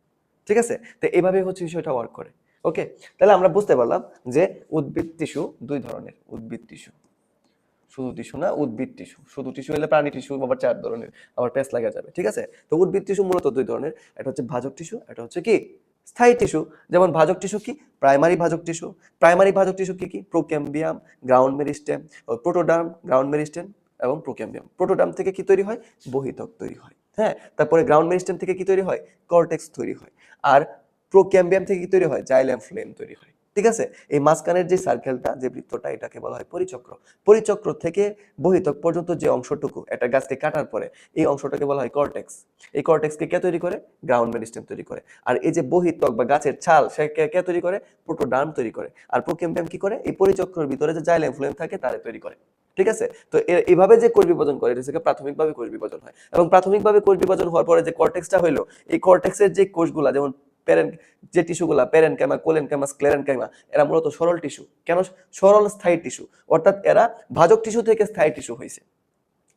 ঠিক আছে। তো এইভাবে হচ্ছে বিষয়টা ওয়ার্ক করে। ওকে, তাহলে আমরা বুঝতে পারলাম যে উদ্ভিদ টিস্যু দুই ধরনের। উদ্ভিদ টিস্যু, শুধু টিস্যু না, উদ্ভিদ টিস্যু। শুধু টিস্যু হলে প্রাণী টিস্যু আবার চার ধরনের, আবার পেঁচ লাগা যাবে। ঠিক আছে। তো উদ্ভিদ টিস্যু মূলত দুই ধরনের, একটা হচ্ছে ভাজক টিস্যু, এটা হচ্ছে কি? স্থায়ী টিস্যু। যেমন ভাজক টিস্যু কি? প্রাইমারি ভাজক টিস্যু। প্রাইমারি ভাজক টিস্যু কি কি? Procambium, ground meristem, protoderm, ground meristem এবং প্রোক্যাম্বিয়াম। প্রোটোডার্ম থেকে কি তৈরি হয়? বহিত্বক তৈরি হয়। হ্যাঁ, তারপরে গ্রাউন্ড মেরিস্টেম থেকে কি তৈরি হয়? কর্টেক্স তৈরি হয়। আর প্রোক্যাম্বিয়াম থেকে কি তৈরি হয়? জাইলেম ফ্লোয়েম তৈরি হয়। ঠিক আছে, এই মাঝখানের যে সার্কেলটা, যে বৃত্তটা, এটাকে বলা হয় পরিচক্র। পরিচক্র থেকে বহিত্বক পর্যন্ত যে অংশটুকু একটা গাছকে কাটার পরে, এই অংশটাকে বলা হয় কর্টেক্স। এই কর্টেক্সকে কে তৈরি করে? গ্রাউন্ড মেরিস্টেম তৈরি করে। আর এই যে বহিত্বক বা গাছের ছাল, সে কে তৈরি করে? প্রোটোডার্ম তৈরি করে। আর প্রোকেম্বিয়াম কি করে? এই পরিচক্রের ভিতরে যে জাইলেম ফ্লোয়েম থাকে তারে তৈরি করে। ঠিক আছে, তো এইভাবে যে কোষ বিভাজন করে, এটা থেকে প্রাথমিকভাবে কোষ বিভাজন হয়। এবং প্রাথমিকভাবে কোষ বিভাজন হওয়ার পরে যে কর্টেক্সটা হইলো, এই কর্টেক্সের যে কোষগুলা, যেমন প্যারেন যে টিস্যুগুলা, প্যারেনকাইমা, কোলেনকাইমা, স্ক্লেরেনকাইমা, এরা মূলত সরল টিস্যু। কেন সরল? স্থায়ী টিস্যু, অর্থাৎ এরা ভাজক টিস্যু থেকে স্থায়ী টিস্যু হয়েছে।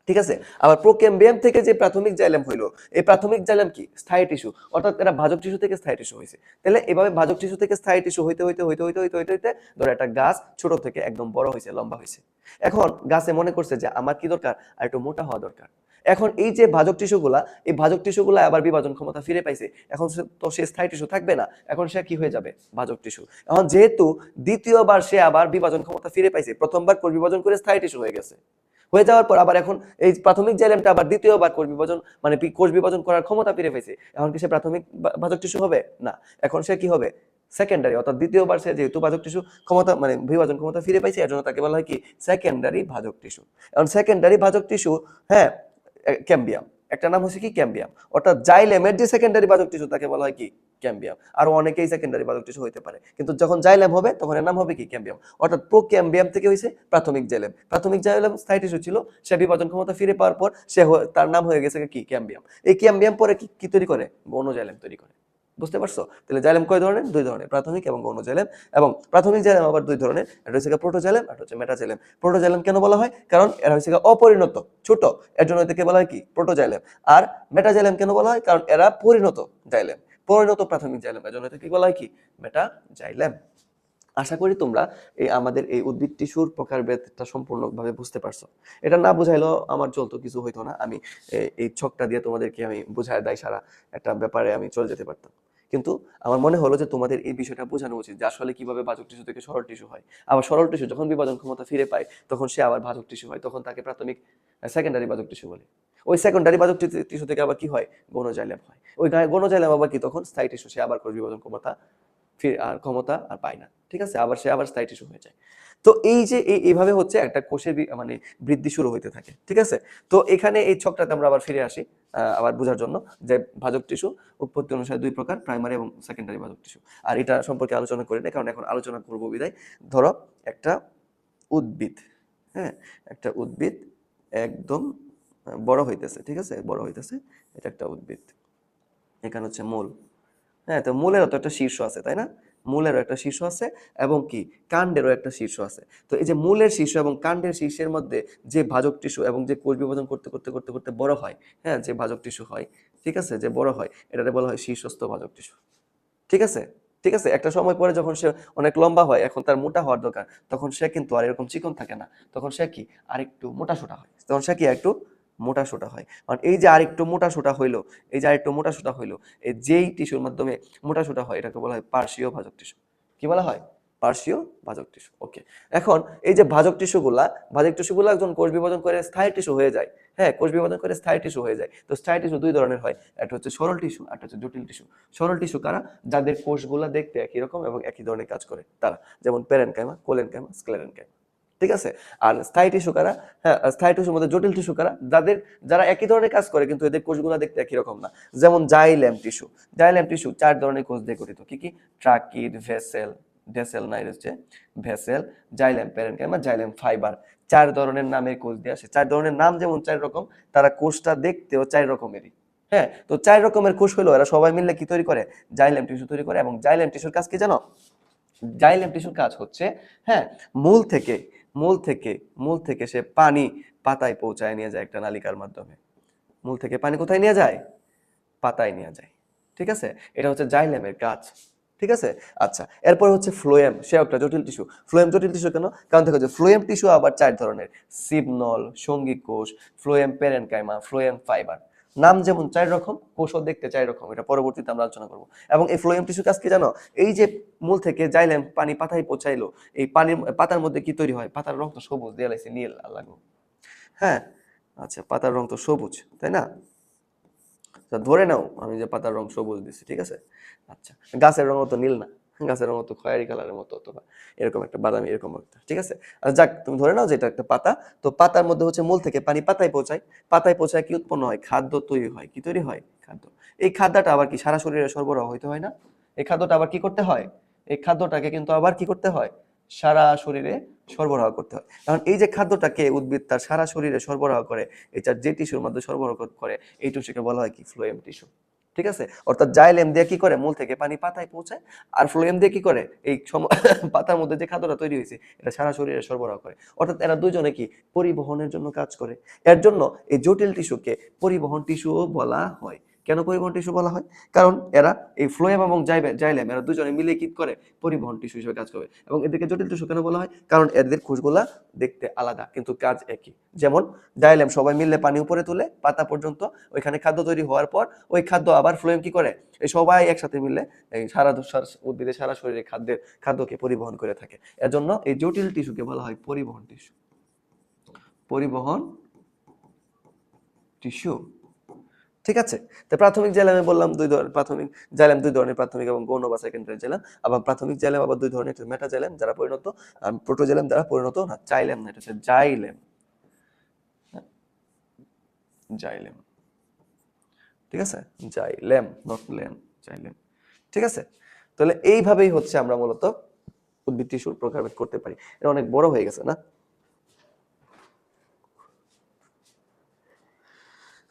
ঠিক আছে, আবার প্রোকেম্বিয়াম থেকে যে প্রাথমিক জাইলেম হইলো, এই প্রাথমিক জাইলেম কি? স্থায়ী টিস্যু, অর্থাৎ এরা ভাজক টিস্যু থেকে স্থায়ী টিস্যু হয়েছে। তাহলে এভাবে ভাজক টিস্যু থেকে স্থায়ী টিস্যু হইতে হইতে হইতে হইতে হইতে হইতে হইতে ধরো একটা গাছ ছোট থেকে একদম বড় হয়েছে, লম্বা হয়েছে। এখন গাছে মনে করছে যে আমার কি দরকার? আর একটু মোটা হওয়া দরকার। এখন এই যে ভাজক টিস্যুগুলা, এই ভাজক টিস্যুগুলা আবার বিভাজন ক্ষমতা ফিরে পাইছে। এখন তো সে স্থায়ী টিস্যু থাকবে না, এখন সে কি হয়ে যাবে? ভাজক টিস্যু। এখন যেহেতু দ্বিতীয়বার সে আবার বিভাজন ক্ষমতা ফিরে পাইছে, প্রথমবার কোষ বিভাজন করে স্থায়ী টিস্যু হয়ে গেছে, হয়ে যাওয়ার পর আবার এখন এই প্রাথমিক জাইলেমটা আবার দ্বিতীয়বার কোষ বিভাজন, মানে কোষ বিভাজন করার ক্ষমতা ফিরে পেয়েছে। এখন কি সে প্রাথমিক ভাজক টিস্যু হবে? না, এখন সে কি হবে? সেকেন্ডারি, অর্থাৎ দ্বিতীয়বার সে যেহেতু ভাজক টিস্যু ক্ষমতা, মানে বিভাজন ক্ষমতা ফিরে পাইছে, এর জন্য তাকে বলা হয় কি? সেকেন্ডারি ভাজক টিস্যু। এখন সেকেন্ডারি ভাজক টিস্যু, হ্যাঁ, ক্যাম্বিয়াম, একটা নাম হচ্ছে কি? ক্যাম্বিয়াম। অর্থাৎ জাইলেমের যে সেকেন্ডারি ভাজক টিস্যু তাকে বলা হয় কি? ক্যাম্বিয়াম। আরো অনেকেই সেকেন্ডারি ভাজক টিস্যু হইতে পারে, কিন্তু যখন জাইলেম হবে তখন এর নাম হবে কি? ক্যাম্বিয়াম। অর্থাৎ প্রোক্যাম্বিয়াম থেকে হয়েছে প্রাথমিক জাইলেম। প্রাথমিক জাইলেম স্থায়ী টিস্যু ছিল, সে বিভাজন ক্ষমতা ফিরে পাওয়ার পর তার নাম হয়ে গেছে কি? ক্যাম্বিয়াম। এই ক্যাম্বিয়াম পরে কি তৈরি করে? গৌণ জাইলেম তৈরি করে। বুঝতে পারছো? তাহলে জাইলেম কয় ধরনের? দুই ধরনের, প্রাথমিক এবং গৌণ জাইলেম। এবং প্রাথমিক জাইলেম আবার দুই ধরনের, একটা হচ্ছে প্রোটোজাইলেম, আর হচ্ছে মেটাজাইলেম। প্রোটোজাইলেম কেন বলা হয়? কারণ এরা হচ্ছে অপরিণত, ছোট, এর জন্য এদেরকে বলা হয় কি? প্রোটোজাইলেম। আর মেটাজাইলেম কেন বলা হয়? কারণ এরা পরিণত জাইলেম, পরিণত প্রাথমিক জাইলেম, এর জন্য এদেরকে বলা হয় কি? মেটাজাইলেম। আশা করি তোমরা এই আমাদের এই উদ্ভিদ টিস্যুর প্রকারভেদটা সম্পূর্ণভাবে বুঝতে পারছো। এটা না বুঝাইলেও আমার চলতো, কিছু হইতো না, আমি এই ছকটা দিয়ে তোমাদেরকে আমি বুঝায় দেয় সারা একটা ব্যাপারে আমি চলে যেতে পারতাম। কিন্তু আমার মনে হলো যে তোমাদের এই বিষয়টা বোঝানো উচিত যে আসলে কিভাবে ভাজক টিস্যু থেকে সরল টিস্যু হয়। আবার সরল টিস্যু যখন বিভাজন ক্ষমতা ফিরে পায় তখন সে আবার ভাজক টিস্যু হয়, তখন তাকে প্রাথমিক সেকেন্ডারি ভাজক টিস্যু বলে। ওই সেকেন্ডারি ভাজক টিস্যু থেকে আবার কি হয়? গৌণ জাইলেম হয়। ওই গৌণ জাইলেম আবার কি? তখন স্থায়ী টিস্যু, সে আবার কোষ বিভাজন আর ক্ষমতা আর পায় না। ঠিক আছে, আবার সে আবার স্থায়ী টিস্যু হয়ে যায়। তো এই যে এইভাবে হচ্ছে একটা কোষের মানে বৃদ্ধি শুরু হইতে থাকে। ঠিক আছে, তো এখানে এই ছকটাতে আমরা আবার ফিরে আসি আবার বোঝার জন্য যে ভাজক টিস্যু উৎপত্তি অনুসারে দুই প্রকার, প্রাইমারি এবং সেকেন্ডারি ভাজক টিস্যু। আর এটা সম্পর্কে আলোচনা করি না, কারণ এখন আলোচনা করব বিদায়। ধরো একটা উদ্ভিদ, হ্যাঁ, একটা উদ্ভিদ একদম বড় হইতেছে। ঠিক আছে, বড় হইতেছে, এটা একটা উদ্ভিদ। এখানে হচ্ছে মূল। হ্যাঁ, তো মূলেরও তো একটা শীর্ষ আছে, তাই না? মূলেরও একটা শীর্ষ আছে এবং কি কাণ্ডেরও একটা শীর্ষ আছে। তো এই যে মূলের শীর্ষ এবং কাণ্ডের শীর্ষের মধ্যে যে ভাজক টিস্যু এবং যে কোষ বিভাজন করতে করতে করতে করতে বড় হয়, হ্যাঁ, যে ভাজক টিস্যু হয়, ঠিক আছে, যে বড় হয়, এটাকে বলা হয় শীর্ষস্থ ভাজক টিস্যু। ঠিক আছে, ঠিক আছে, একটা সময় পরে যখন সে অনেক লম্বা হয়, এখন তার মোটা হওয়ার দরকার, তখন সে কিন্তু আর এরকম চিকন থাকে না, তখন সে কি আরেকটু মোটাসোটা হয়, তখন সে কি একটু মোটাসোটা হয়। কারণ এই যে আরেকটু মোটাসোটা হইলো, এই যে আরেকটু মোটাসোটা হইলো, এই যেই টিস্যুর মাধ্যমে মোটাসোটা হয়, এটাকে বলা হয় পার্শ্বীয় ভাজক টিস্যু। কি বলা হয়? পার্শ্বীয় ভাজক টিস্যু। ওকে, এখন এই যে ভাজক টিস্যুগুলা একজন কোষ বিভাজন করে স্থায়ী টিস্যু হয়ে যায়। হ্যাঁ, কোষ বিভাজন করে স্থায়ী টিস্যু হয়ে যায়। তো স্থায়ী টিস্যু দুই ধরনের হয়, একটা হচ্ছে সরল টিস্যু, একটা হচ্ছে জটিল টিস্যু। সরল টিস্যু কারা? যাদের কোষগুলা দেখতে একই রকম এবং একই ধরনের কাজ করে তারা, যেমন প্যারেনকাইমা, কোলেনকাইমা, স্ক্লেরেনকাইমা। ঠিক আছে, আর স্থায়ী টিস্যু কারা? হ্যাঁ, স্থায়ী টিস্যুর মধ্যে জটিল টিস্যু কারা? যারা একই ধরনের কাজ করে কিন্তু এদের কোষগুলা দেখতে একই রকম না, যেমন জাইলেম টিস্যু। জাইলেম টিস্যু চার ধরনের কোষ দিয়ে গঠিত। কি কি? ট্রাকিড, ভেসেল, ডেসেল নাই হচ্ছে vessel, xylem parenchyma, xylem fibre. চার ধরনের নামের কোষ দিয়ে আসে। চার ধরনের নাম যেমন চার রকম, তারা কোষটা দেখতেও চার রকমেরই। হ্যাঁ, তো চার রকমের কোষ হলো, এরা সবাই মিললে কি তৈরি করে? জাইলেম টিস্যু তৈরি করে। এবং জাইলেম টিস্যুর কাজ কি জানো? জাইলেম টিস্যুর কাজ হচ্ছে, হ্যাঁ, মূল থেকে মূল থেকে মূল থেকে সে পানি পাতায় পৌঁছায় নিয়ে যায় একটা নালিকার মাধ্যমে। মূল থেকে পানি কোথায় নিয়ে যায়? পাতায় নিয়ে যায়। ঠিক আছে, এটা হচ্ছে জাইলেমের কাজ। ঠিক আছে, আচ্ছা, এরপর হচ্ছে ফ্লোয়েম, সে একটা জটিল টিস্যু। ফ্লোয়েম জটিল টিস্যু কেন? কারণ দেখো যে ফ্লোয়েম টিস্যু আবার চার ধরনের: সিবনল, সঙ্গী কোষ, ফ্লোয়েম প্যারেনকাইমা, ফ্লোয়েম ফাইবার। নাম যেমন চার রকম, কোষও দেখতে চার রকম, এটা পরবর্তীতে আমরা আলোচনা করব। এবং এই ফ্লোয়েম টিস্যুর কাজ কি জানো? এই যে মূল থেকে জাইলেম পানি পাতায় পৌঁছাইলো, এই পানির পাতার মধ্যে কি তৈরি হয়? পাতার রং তো সবুজ, দেয়াল আছে নীল, আল্লাহ গো। হ্যাঁ, আচ্ছা, পাতার রং তো সবুজ, তাই না? ধরে নাও আমি যে পাতার রং সবুজ দিচ্ছি, ঠিক আছে? আচ্ছা, গাছের রঙও তো নীল না। গাছের মতো খয়েরি কালারের মতো অথবা এরকম একটা বাদামি এরকম একটা, ঠিক আছে। আর যাক তুমি ধরে নাও যে এটা একটা পাতা, তো পাতার মধ্যে হচ্ছে মূল থেকে পানি পাতায় পৌঁছায়, পাতায় পৌঁছায় কি উৎপন্ন হয়, খাদ্য তৈরি হয়। কি তৈরি হয়, খাদ্য। এই খাদ্যটা আবার কি সারা শরীরে সরবরাহ হইতে হয় না? এই খাদ্যটা আবার কি করতে হয়, এই খাদ্যটাকে কিন্তু আবার কি করতে হয়, সারা শরীরে সরবরাহ করতে হয়। কারণ এই যে খাদ্যটাকে উদ্ভিদ তার সারা শরীরে সরবরাহ করে, এটা যে টিস্যুর মধ্যে সরবরাহ করে এই টিস্যুকে বলা হয় কি, ফ্লোয়েম টিস্যু। ঠিক আছে, অর্থাৎ জাইলেম দিয়ে কি করে, মূল থেকে পানি পাতায় পৌঁছায়, আর ফ্লোয়েম দিয়ে কি করে, এই পাতার মধ্যে যে খাদ্যটা তৈরি হয়েছে এটা সারা শরীরে সরবরাহ করে। অর্থাৎ এরা দুজনে কি পরিবহনের জন্য কাজ করে। এর জন্য এই জটিল টিস্যুকে পরিবহন টিস্যুও বলা হয়। কেন পরিবহন টিস্যু বলা হয়? কারণ এরা এই ফ্লোয়েম এবং জাইলেম এরা দুজনে মিলে কি করে, পরিবহন টিস্যু হিসেবে কাজ করবে। এবং এদেরকে জটিল টিস্যু কেন বলা হয়? কারণ এদের কোষগুলা দেখতে আলাদা কিন্তু কাজ একই। যেমন জাইলেম সবাই মিলে পানি উপরে তুলে পাতা পর্যন্ত, ওইখানে খাদ্য তৈরি হওয়ার পর ওই খাদ্য আবার ফ্লোয়েম কি করে, এই সবাই একসাথে মিলে এই উদ্ভিদের সারা শরীরে খাদ্যকে পরিবহন করে থাকে। এজন্য এই জটিল টিস্যুকে বলা হয় পরিবহন টিস্যু। পরিবহন টিস্যু, ঠিক আছে। তো প্রাথমিক জাইলেমে বললাম দুই ধরনের, প্রাথমিক জাইলেম দুই ধরনের, প্রাথমিক এবং গৌণ বা সেকেন্ডারি জাইলেম। আবার প্রাথমিক জাইলেম আবার দুই ধরনের, একটা মেটা জাইলেম যারা পরিণত, আর প্রোটোজাইলেম দ্বারা পরিণত না, জাইলেম না, এটা হচ্ছে জাইলেম। জাইলেম, ঠিক আছে, জাইলেম নট লেম, জাইলেম, ঠিক আছে। তাহলে এইভাবেই হচ্ছে আমরা মূলত উদ্ভিদ টিস্যুর প্রকারভেদ করতে পারি। এটা অনেক বড় হয়ে গেছে না?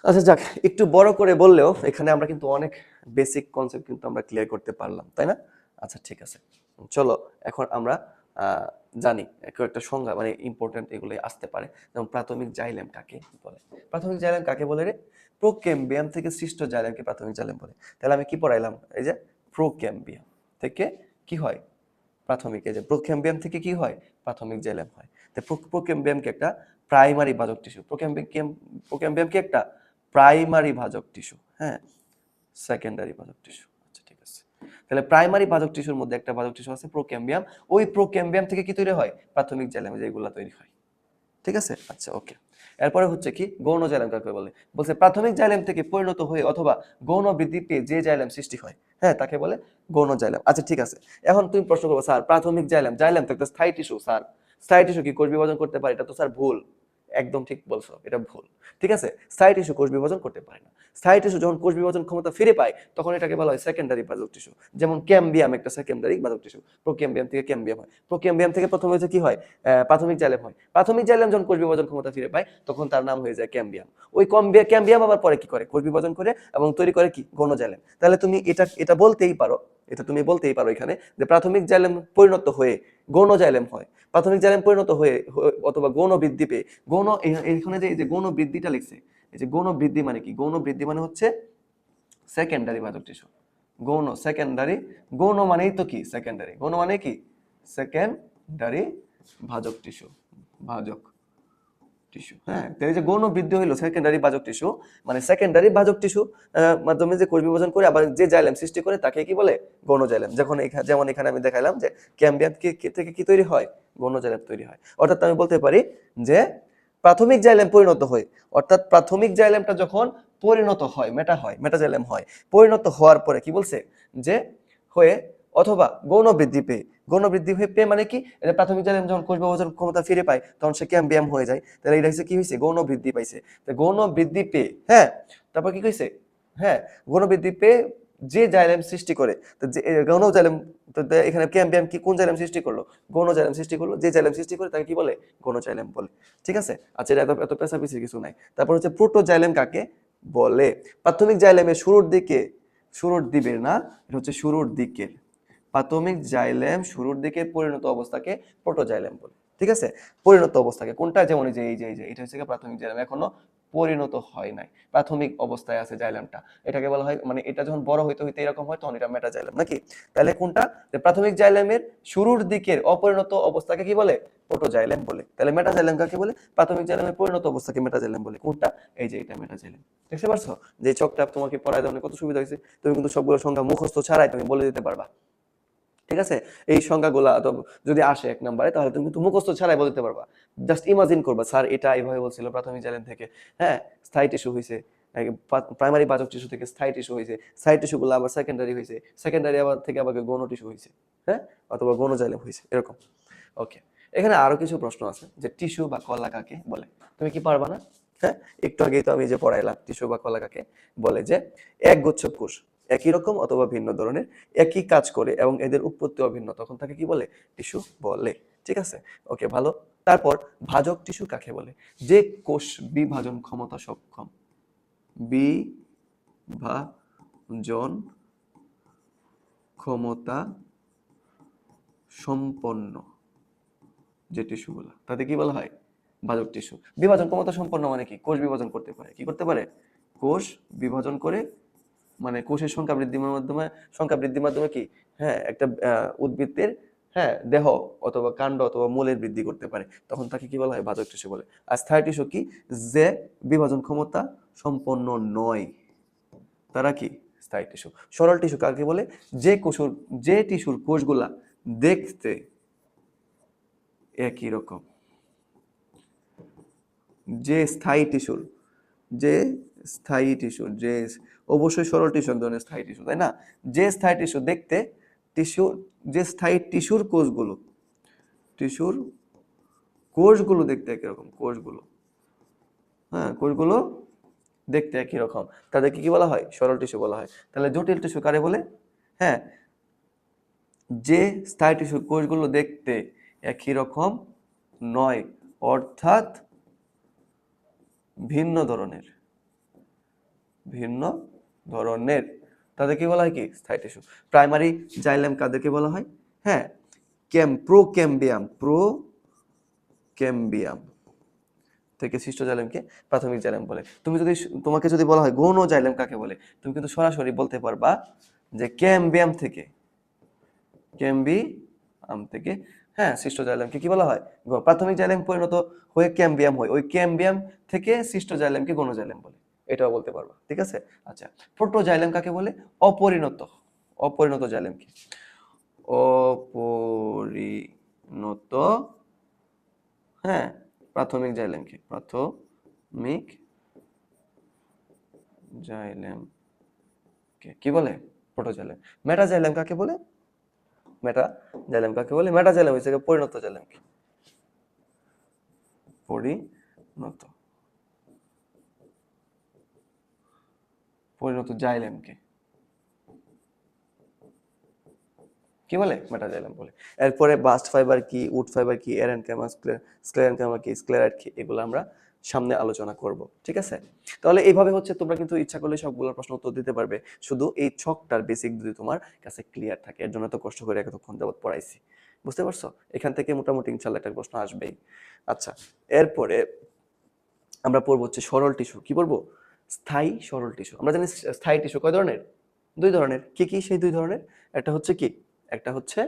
আচ্ছা যাক, একটু বড় করে বললেও এখানে আমরা কিন্তু অনেক বেসিক কনসেপ্ট কিন্তু আমরা ক্লিয়ার করতে পারলাম, তাই না? আচ্ছা ঠিক আছে, চলো এখন আমরা জানি একটা সংজ্ঞা, মানে ইম্পর্টেন্ট এগুলো আসতে পারে। যেমন প্রাথমিক জাইলেম কাকে বলে? প্রাথমিক জাইলেম কাকে বলে রে? প্রোক্যাম্বিয়াম থেকে সৃষ্ট জাইলেমকে প্রাথমিক জাইলেম বলে। তাহলে আমি কি পড়াইলাম, এই যে প্রোক্যাম্বিয়াম থেকে কি হয়, প্রাথমিক, এই যে প্রোক্যাম্বিয়াম থেকে কি হয়, প্রাথমিক জাইলেম হয়। তো প্রোক্যাম্বিয়ামকে একটা প্রাইমারি ভাজক টিস্যু, প্রোক্যাম্বিয়াম কি একটা প্রাইমারি ভাজক টিস্যু, হ্যাঁ, সেকেন্ডারি ভাজক টিস্যু। আচ্ছা ঠিক আছে, তাহলে প্রাইমারি ভাজক টিস্যুর মধ্যে একটা ভাজক টিস্যু আছে প্রোক্যাম্বিয়াম, ওই প্রোক্যাম্বিয়াম থেকে কি তৈরি হয়, প্রাথমিক জাইলেম যেগুলো তৈরি হয়, ঠিক আছে। আচ্ছা ওকে, এরপরে হচ্ছে কি গৌণ জাইলেম কাকে বলে? বলছে প্রাথমিক জাইলেম থেকে পরিণত হয়ে অথবা গৌণ বৃদ্ধি পেয়ে যে জাইলেম সৃষ্টি হয়, হ্যাঁ, তাকে বলে গৌণ জাইলেম। আচ্ছা ঠিক আছে, এখন তুমি প্রশ্ন করবো, স্যার প্রাথমিক জাইলেম, জাইলেম তো একটা স্থায়ী টিস্যু, স্যার স্থায়ী টিস্যু কি কোষ বিভাজন করতে পারে? এটা তো স্যার ভুল। একদম ঠিক বলছো, এটা ভুল। ঠিক আছে, স্থায়ী টিস্যু কোষ বিভাজন করতে পারে না। স্থায়ী টিস্যু যখন কোষ বিভাজন ক্ষমতা ফিরে পায় তখন এটাকে বলা হয় সেকেন্ডারি ভাজক টিস্যু। যেমন ক্যাম্বিয়াম একটা সেকেন্ডারি ভাজক টিস্যু, প্রোক্যাম্বিয়াম থেকে ক্যাম্বিয়াম হয়, প্রোক্যাম্বিয়াম থেকে প্রথমে হচ্ছে কি হয়, প্রাথমিক জাইলেম হয়। প্রাথমিক জাইলেম যখন কোষ বিভাজন ক্ষমতা ফিরে পায় তখন তার নাম হয়ে যায় ক্যাম্বিয়াম। ওই ক্যাম্বিয়াম আবার পরে কি করে, কোষ বিভাজন করে এবং তৈরি করে কি, গৌণ জাইলেম। তাহলে তুমি এটা এটা বলতেই পারো, এটা তুমি বলতেই পারো এখানে যে প্রাথমিক জাইলেম পরিণত হয়ে গৌণ জাইলেম হয়, প্রাথমিক জাইলেম পরিণত হয়ে অথবা গৌণ বৃদ্ধি পেয়ে গৌণ, এখানে যে এই যে গৌণ বৃদ্ধিটা লিখছে, এই যে গৌণ বৃদ্ধি মানে কি, গৌণ বৃদ্ধি মানে হচ্ছে সেকেন্ডারি ভাজক টিস্যু। গৌণ সেকেন্ডারি, গৌণ মানেই তো কি সেকেন্ডারি, গৌণ মানে কি সেকেন্ডারি ভাজক টিস্যু, ভাজক টিস্যু, হ্যাঁ। তো এই যে গৌণ বৃদ্ধি হইলো সেকেন্ডারি ভাজক টিস্যু, মানে সেকেন্ডারি ভাজক টিস্যু মাধ্যমে যে কোষ বিভাজন করে আবার যে জাইলেম সৃষ্টি করে তাকে কি বলে, গৌণ জাইলেম। যেমন এখানে আমি দেখাইলাম যে ক্যাম্বিয়াম থেকে কি তৈরি হয়, গৌণ জাইলেম তৈরি হয়। অর্থাৎ আমি বলতে পারি যে প্রাথমিক জাইলেম পরিণত হয়, অর্থাৎ প্রাথমিক জাইলেমটা যখন পরিণত হয়, মেটা জাইলেম হয়, পরিণত হওয়ার পরে কি বলছে যে হয়ে অথবা গৌণ বৃদ্ধি পেয়ে, গৌণ বৃদ্ধি হয়ে পেয়ে মানে কি, এটা প্রাথমিক জাইলেম যখন কোষ বিভাজন ক্ষমতা ফিরে পায় তখন সে ক্যাম্বিয়াম হয়ে যায়। তাহলে এটা হচ্ছে কি হয়েছে, গৌণ বৃদ্ধি পাইছে। তো গৌণ বৃদ্ধি পেয়ে, হ্যাঁ, তারপর কি কইছে, হ্যাঁ, গৌণ বৃদ্ধি পেয়ে যে জাইলেম সৃষ্টি করে, তো যে গৌণ জাইলেম, তো এখানে ক্যাম্বিয়াম কি কোন জাইলেম সৃষ্টি করলো, গৌণ জাইলেম সৃষ্টি করলো, যে জাইলেম সৃষ্টি করে তাকে কি বলে, গৌণ জাইলেম বলে। ঠিক আছে, আচ্ছা এটা এত পেশাপিসির কিছু নাই। তারপর হচ্ছে প্রোটোজাইলেম কাকে বলে? প্রাথমিক জাইলেমের শুরুর দিকে, শুরুর দিকের না, এটা হচ্ছে শুরুর দিকের, প্রাথমিক জাইলেম শুরুর দিকে পরিণত অবস্থাকে প্রোটোজাইলেম বলে। ঠিক আছে, পরিণত অবস্থাকে কোনটা, যেমন এই যে এটা হচ্ছে প্রাথমিক জাইলেম, এখনো পরিণত হয় নাই, প্রাথমিক অবস্থায় আছে জাইলেমটা, এটাকে বলা হয়, মানে এটা যখন বড় হইতে হইতে এরকম হয় তখন এটা মেটাজাইলেম নাকি। তাহলে কোনটা, যে প্রাথমিক জাইলেমের শুরুর দিকের অপরিণত অবস্থাকে কি বলে, প্রোটোজাইলেম বলে। তাহলে মেটাজাইলেম কাকে বলে, প্রাথমিক জাইলেমের পরিণত অবস্থাকে মেটাজাইলেম বলে। কোনটা, এই যে এটা মেটাজাইলেম। দেখতে পারছো যে চকটা তোমাকে পড়ায় দেওয়া কত সুবিধা হয়েছে, তুমি কিন্তু সবগুলো সংখ্যা মুখস্থ ছাড়াই তুমি বলে দিতে পারবা। ঠিক আছে, এই সংখ্যাগুলা তো যদি আসে এক নম্বরে তাহলে তুমি কিন্তু মুখস্থ ছাড়াই বলতে পারবা। জাস্ট ইমাজিন করবা, স্যার এটা এইভাবে বলছিল প্রাথমিক জাইলেম থেকে, হ্যাঁ, স্থায়ী টিস্যু হয়েছে, প্রাইমারি বাজক টিস্যু থেকে স্থায়ী টিস্যু হয়েছে, স্থায়ী টিস্যুগুলো আবার সেকেন্ডারি হয়েছে, সেকেন্ডারি আবার থেকে আবার গৌণ টিস্যু হয়েছে, হ্যাঁ, অথবা গৌণ জাইলেম হয়েছে, এরকম। ওকে, এখানে আরো কিছু প্রশ্ন আছে যে টিস্যু বা কলা কাকে বলে, তুমি কি পারবা না? হ্যাঁ, একটু আগেই তো আমি যে পড়াইলাম টিস্যু বা কলা কাকে বলে, যে এক গুচ্ছ কোষ একই রকম অথবা ভিন্ন ধরনের, একই কাজ করে এবং এদের উৎপত্তি অভিন্ন, তখন তাকে কি বলে? টিস্যু বলে। ঠিক আছে, ওকে, ভালো। তারপর ভাজক টিস্যু কাকে বলে? যে কোষ বিভাজন ক্ষমতা সক্ষম, বিভাজন ক্ষমতা সম্পন্ন যে টিস্যুগুলো, তাতে কি বলা হয়? ভাজক টিস্যু। বিভাজন ক্ষমতা সম্পন্ন মানে কি? কোষ বিভাজন করতে পারে। কি করতে পারে? কোষ বিভাজন করে, মানে কোষের সংখ্যা বৃদ্ধির মাধ্যমে কি, হ্যাঁ, একটা উদ্ভিদের, হ্যাঁ, দেহ অথবা কাণ্ড অথবা মূলের বৃদ্ধি করতে পারে, তখন তাকে কি বলা হয়? ভাজক টিস্যু বলে। আর স্থায়ী টিস্যু কি? যে বিভাজন ক্ষমতা সম্পন্ন নয়, তারা কি? স্থায়ী টিস্যু। সরল টিস্যু কাকে বলে? যে টিস্যুর কোষগুলা দেখতে একই রকম, যে স্থায়ী টিস্যুর যে স্থায়ী টিস্যু, যে অবশ্যই সরল টিস্যু এক ধরনের স্থায়ী টিস্যু, তাই না? যে স্থায়ী টিস্যু দেখতে টিস্যু, যে স্থায়ী টিস্যুর কোষগুলো দেখতে একই রকম, কোষগুলো, হ্যাঁ, কোষগুলো দেখতে একই রকম, তাদেরকে কি বলা হয়? সরল টিস্যু বলা হয়। তাহলে জটিল টিস্যু কারে বলে? হ্যাঁ, যে স্থায়ী টিস্যুর কোষগুলো দেখতে একই রকম নয়, অর্থাৎ ভিন্ন ধরনের, ভিন্ন ধরনের, তাদের কি বলা হয়? কি? স্থায়ী টিস্যু। প্রাইমারি জাইলেম কাদেরকে বলা হয়? হ্যাঁ, প্রোক্যাম্বিয়াম থেকে সৃষ্ট জাইলেমকে প্রাথমিক জাইলেম বলে। তোমাকে যদি বলা হয় গৌণ জাইলেম কাকে বলে, তুমি কিন্তু সরাসরি বলতে পারবা যে ক্যাম্বিয়াম থেকে, হ্যাঁ, সৃষ্ট জাইলেমকে কি বলা হয়? প্রাথমিক জাইলেম পরিণত হয়ে ক্যাম্বিয়াম হয়, ওই ক্যাম্বিয়াম থেকে সৃষ্ট জাইলেমকে গৌণ জাইলেম বলে, এটাও বলতে পারবা। ঠিক আছে, আচ্ছা। প্রোটোজাইলেম কাকে বলে? অপরিণত অপরিণত জাইলেমকে, অপরিণত, হ্যাঁ, প্রাথমিক জাইলেমকে কি বলে? প্রোটোজাইলেম। মেটাজাইলেম কাকে বলে? মেটাজাইলেম হচ্ছে পরিণত জাইলেমকে, পরিণত পরিণত জাইলেমকে কি বলে? মেটাজাইলেম বলে। এরপরে বাস্ট ফাইবার কি, উড ফাইবার কি, এরেনকাইমা, স্ক্লেরেনকাইমা কি, স্ক্লেরাইড কি, এগুলো আমরা সামনে আলোচনা করব। ঠিক আছে, তাহলে এইভাবে হচ্ছে তোমরা কিন্তু ইচ্ছা করলে সবগুলো প্রশ্ন উত্তর দিতে পারবে, শুধু এই ছকটার বেসিক যদি তোমার কাছে ক্লিয়ার থাকে। এর জন্য তো কষ্ট করে এতক্ষণ যাবত পড়াইছি, বুঝতে পারছো? এখান থেকে মোটামুটি ইনশাল্লাহ একটা প্রশ্ন আসবেই। আচ্ছা, এরপরে আমরা পড়বো হচ্ছে সরল টিস্যু। কি পড়বো? স্থায়ী সরল টিস্যু। আমরা জানি স্থায়ী টিস্যু কয় ধরনের? দুই ধরনের। কি কি সেই দুই ধরনের? একটা হচ্ছে কি, একটা হচ্ছে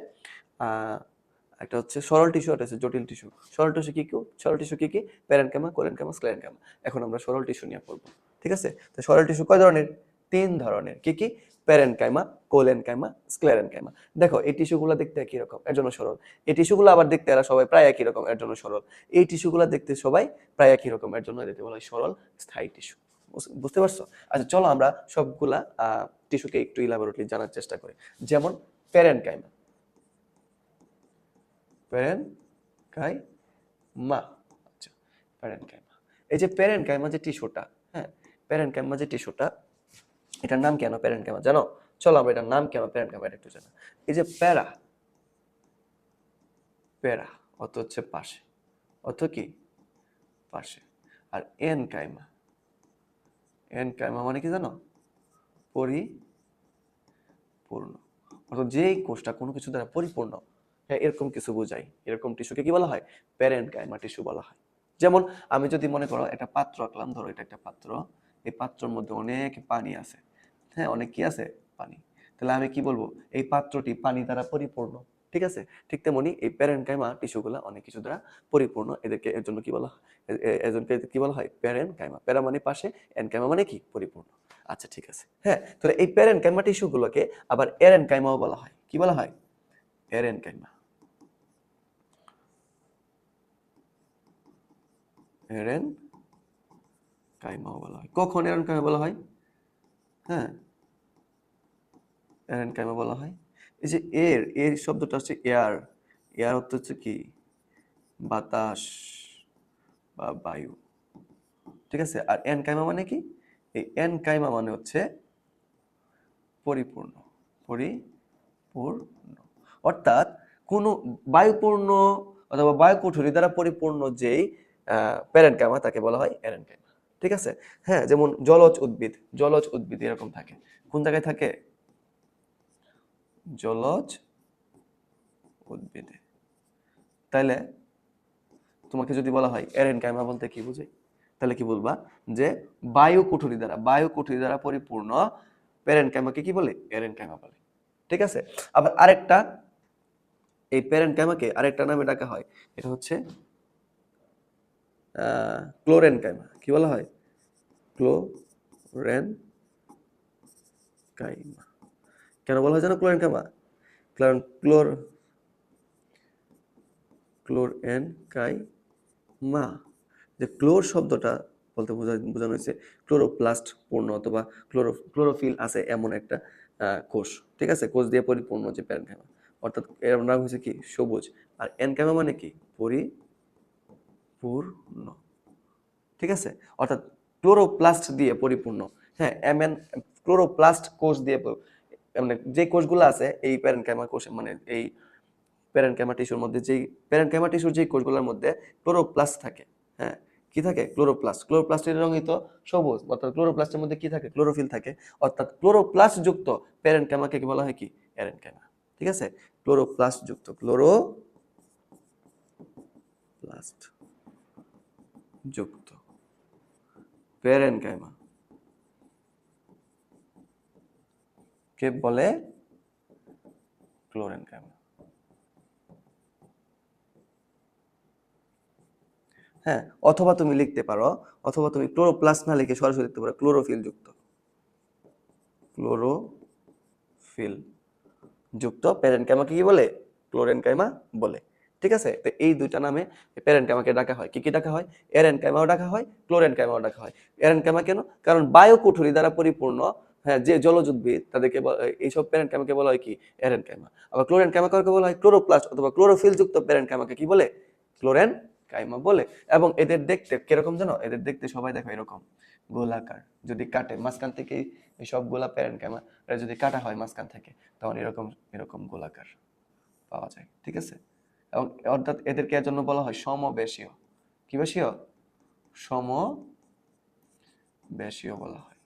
আহ একটা হচ্ছে সরল টিস্যু, একটা হচ্ছে জটিল টিস্যু। সরল টিস্যু কি কি? Parenchyma, collenchyma, sclerenchyma. এখন আমরা সরল টিস্যু নিয়ে পড়বো। ঠিক আছে, তো সরল টিস্যু কয় ধরনের? তিন ধরনের। কি কি? Parenchyma, collenchyma, sclerenchyma. দেখো, এই টিস্যুগুলো দেখতে একই রকম, এর জন্য সরল। এই টিস্যুগুলো আবার দেখতে এরা সবাই প্রায় একই রকম, এর জন্য সরল। এই টিস্যুগুলো দেখতে সবাই প্রায় একই রকম, এর জন্য এদেরকে বলা হয় সরল স্থায়ী টিস্যু। বুঝতে পারছো? আচ্ছা, চলো আমরা সবগুলা টিস্যুকে একটু ইলাবোরেটলি জানার চেষ্টা করি। যেমন প্যারেনকাইমা, প্যারেনকাইমা, আচ্ছা, প্যারেনকাইমা। এই যে প্যারেনকাইমা যে টিস্যুটা, হ্যাঁ, প্যারেনকাইমা যে টিস্যুটা, এটার নাম কেন প্যারেনকাইমা জানো? চলো আমরা এটার নাম কেন প্যারেনকাইমা এটা একটু জানো। এই যে প্যারা, প্যারা অত হচ্ছে পাশে, অত কি? পাশে। আর এন কাইমা, এন কাইমা মানে কি জানো? পরিপূর্ণ। অর্থাৎ যেই কোষটা কোনো কিছু দ্বারা পরিপূর্ণ, হ্যাঁ, এরকম কিছু বোঝাই, এরকম টিস্যুকে কি বলা হয়? প্যারেনকাইমা টিস্যু বলা হয়। যেমন আমি যদি মনে করো একটা পাত্র আঁকলাম, ধরো এটা একটা পাত্র, এই পাত্রের মধ্যে অনেক পানি আছে, হ্যাঁ, অনেক কি আছে? পানি। তাহলে আমি কি বলবো? এই পাত্রটি পানি দ্বারা পরিপূর্ণ। ঠিক আছে, ঠিক তেমনি এই প্যারেনকাইমা টিস্যুগুলা অনেক কিছু দ্বারা পরিপূর্ণ, এদেরকে এর জন্য কি বলা হয়? এজনকে কি বলা হয়? প্যারেনকাইমা। প্যারা মানে পাশে, এনকাইমা মানে কি? পরিপূর্ণ। আচ্ছা, ঠিক আছে, হ্যাঁ। তাহলে এই প্যারেনকাইমা টিস্যুগুলোকে আবার এরেনকাইমাও বলা হয়। কি বলা হয়? এরেনকাইমা, এরেনকাইমা। কাইমাও বলা হয়। কখন এরেন কাইমা বলা হয়? হ্যাঁ, এরেন কাইমা বলা হয় এই যে এর শব্দটা হচ্ছে এয়ার। এয়ার অর্থ হচ্ছে কি? বাতাস বা বায়ু। ঠিক আছে, আর এন কাইমা মানে কি? এই এন কাইমা মানে হচ্ছে পরিপূর্ণ। পরিপূর্ণ অর্থাৎ কোনো বায়ুপূর্ণ অথবা বায়ুকুঠুরি দ্বারা পরিপূর্ণ যেই প্যারেনকাইমা তাকে বলা হয় এরেনকাইমা। ঠিক আছে, হ্যাঁ, যেমন জলজ উদ্ভিদ এরকম থাকে। কোন জায়গায় থাকে? জলজ উদ্ভিদে। তাইলে তোমাকে যদি বলা হয় এরেনকাইমা বলতে কি বুঝায়, তাহলে কি বলবা? যে বায়ু কুঠুরি দ্বারা পরিপূর্ণ প্যারেনকাইমাকে কি বলে? এরেনকাইমা বলে। ঠিক আছে, আবার আরেকটা এই প্যারেনকাইমাকে আরেকটা নামে ডাকা হয়, এটা হচ্ছে ক্লোরেনকাইমা। কি বলা হয়? ক্লোরেনকাইমা। কেন বলা হয় জানো ক্লোরেনকাইমা? কারণ ক্লোরেনকাইমা যে ক্লোর শব্দটা বলতে বোঝানো হয়েছে ক্লোরোপ্লাস্ট পূর্ণ অথবা ক্লোরোফিল আছে এমন একটা কোষ। ঠিক আছে, কোষ দিয়ে পরিপূর্ণ যে প্যারেনকাইমা, অর্থাৎ এর নাম হচ্ছে কি? সবুজ। আর এনকাইমা মানে কি? পরিপূর্ণ। ঠিক আছে, অর্থাৎ ক্লোরোপ্লাস্ট দিয়ে পরিপূর্ণ। হ্যাঁ, ক্লোরোপ্লাস্ট কোষ দিয়ে মানে যে কোষগুলো আছে এই প্যারেনকাইমা কোষ, মানে এই প্যারেনকাইমা টিস্যুর মধ্যে যেই প্যারেনকাইমা টিস্যুর যেই কোষগুলোর মধ্যে ক্লোরোপ্লাস্ট থাকে। হ্যাঁ, কি থাকে? ক্লোরোপ্লাস্টের রঙই তো সবুজ, অর্থাৎ ক্লোরোপ্লাস্টের মধ্যে কি থাকে? ক্লোরোফিল থাকে। অর্থাৎ ক্লোরোপ্লাস্ট যুক্ত প্যারেনকাইমাকে কি বলা হয়? কি? এরেনকাইমা। ঠিক আছে, ক্লোরোপ্লাস্ট যুক্ত প্যারেনকাইমা কে বলে ক্লোরেনকাইমা। হ্যাঁ, অথবা তুমি লিখতে পারো, অথবা তুমি ক্লোরোপ্লাস্ট না লিখে সরাসরি লিখতে পারো ক্লোরোফিল যুক্ত প্যারেনকাইমাকে কি বলে? ক্লোরেনকাইমা বলে। ঠিক আছে, তো এই দুইটা নামে প্যারেনকাইমাকে ডাকা হয়। কি কি ডাকা হয়? এরেনকাইমাও ডাকা হয়, ক্লোরেনকাইমাও ডাকা হয়। এরেনকাইমা কেন? কারণ বায়ুকুঠুরি দ্বারা পরিপূর্ণ, হ্যাঁ, যে জলজ উদ্ভিদ তাদেরকে এইসব প্যারেনকাইমাকে বলা হয় কি? এরেনকাইমা। আবার ক্লোরেনকাইমা কাকে বলা হয়? ক্লোরোপ্লাস্ট অথবা ক্লোরোফিল যুক্ত প্যারেনকাইমাকে কি বলে? ক্লোরেনকাইমা বলে। এবং এদের দেখতে কিরকম জানো? এদের দেখতে সবাই দেখো এরকম গোলাকার। যদি কাটে মাঝখান থেকে এই সবগুলা প্যারেনকাইমা যদি কাটা হয় মাঝখান থেকে, তখন এরকম এরকম গোলাকার পাওয়া যায়। ঠিক আছে, এবং অর্থাৎ এদেরকে এর জন্য বলা হয় সমবেশীয়। কি বেশীয়? সমবেশীয় বলা হয়।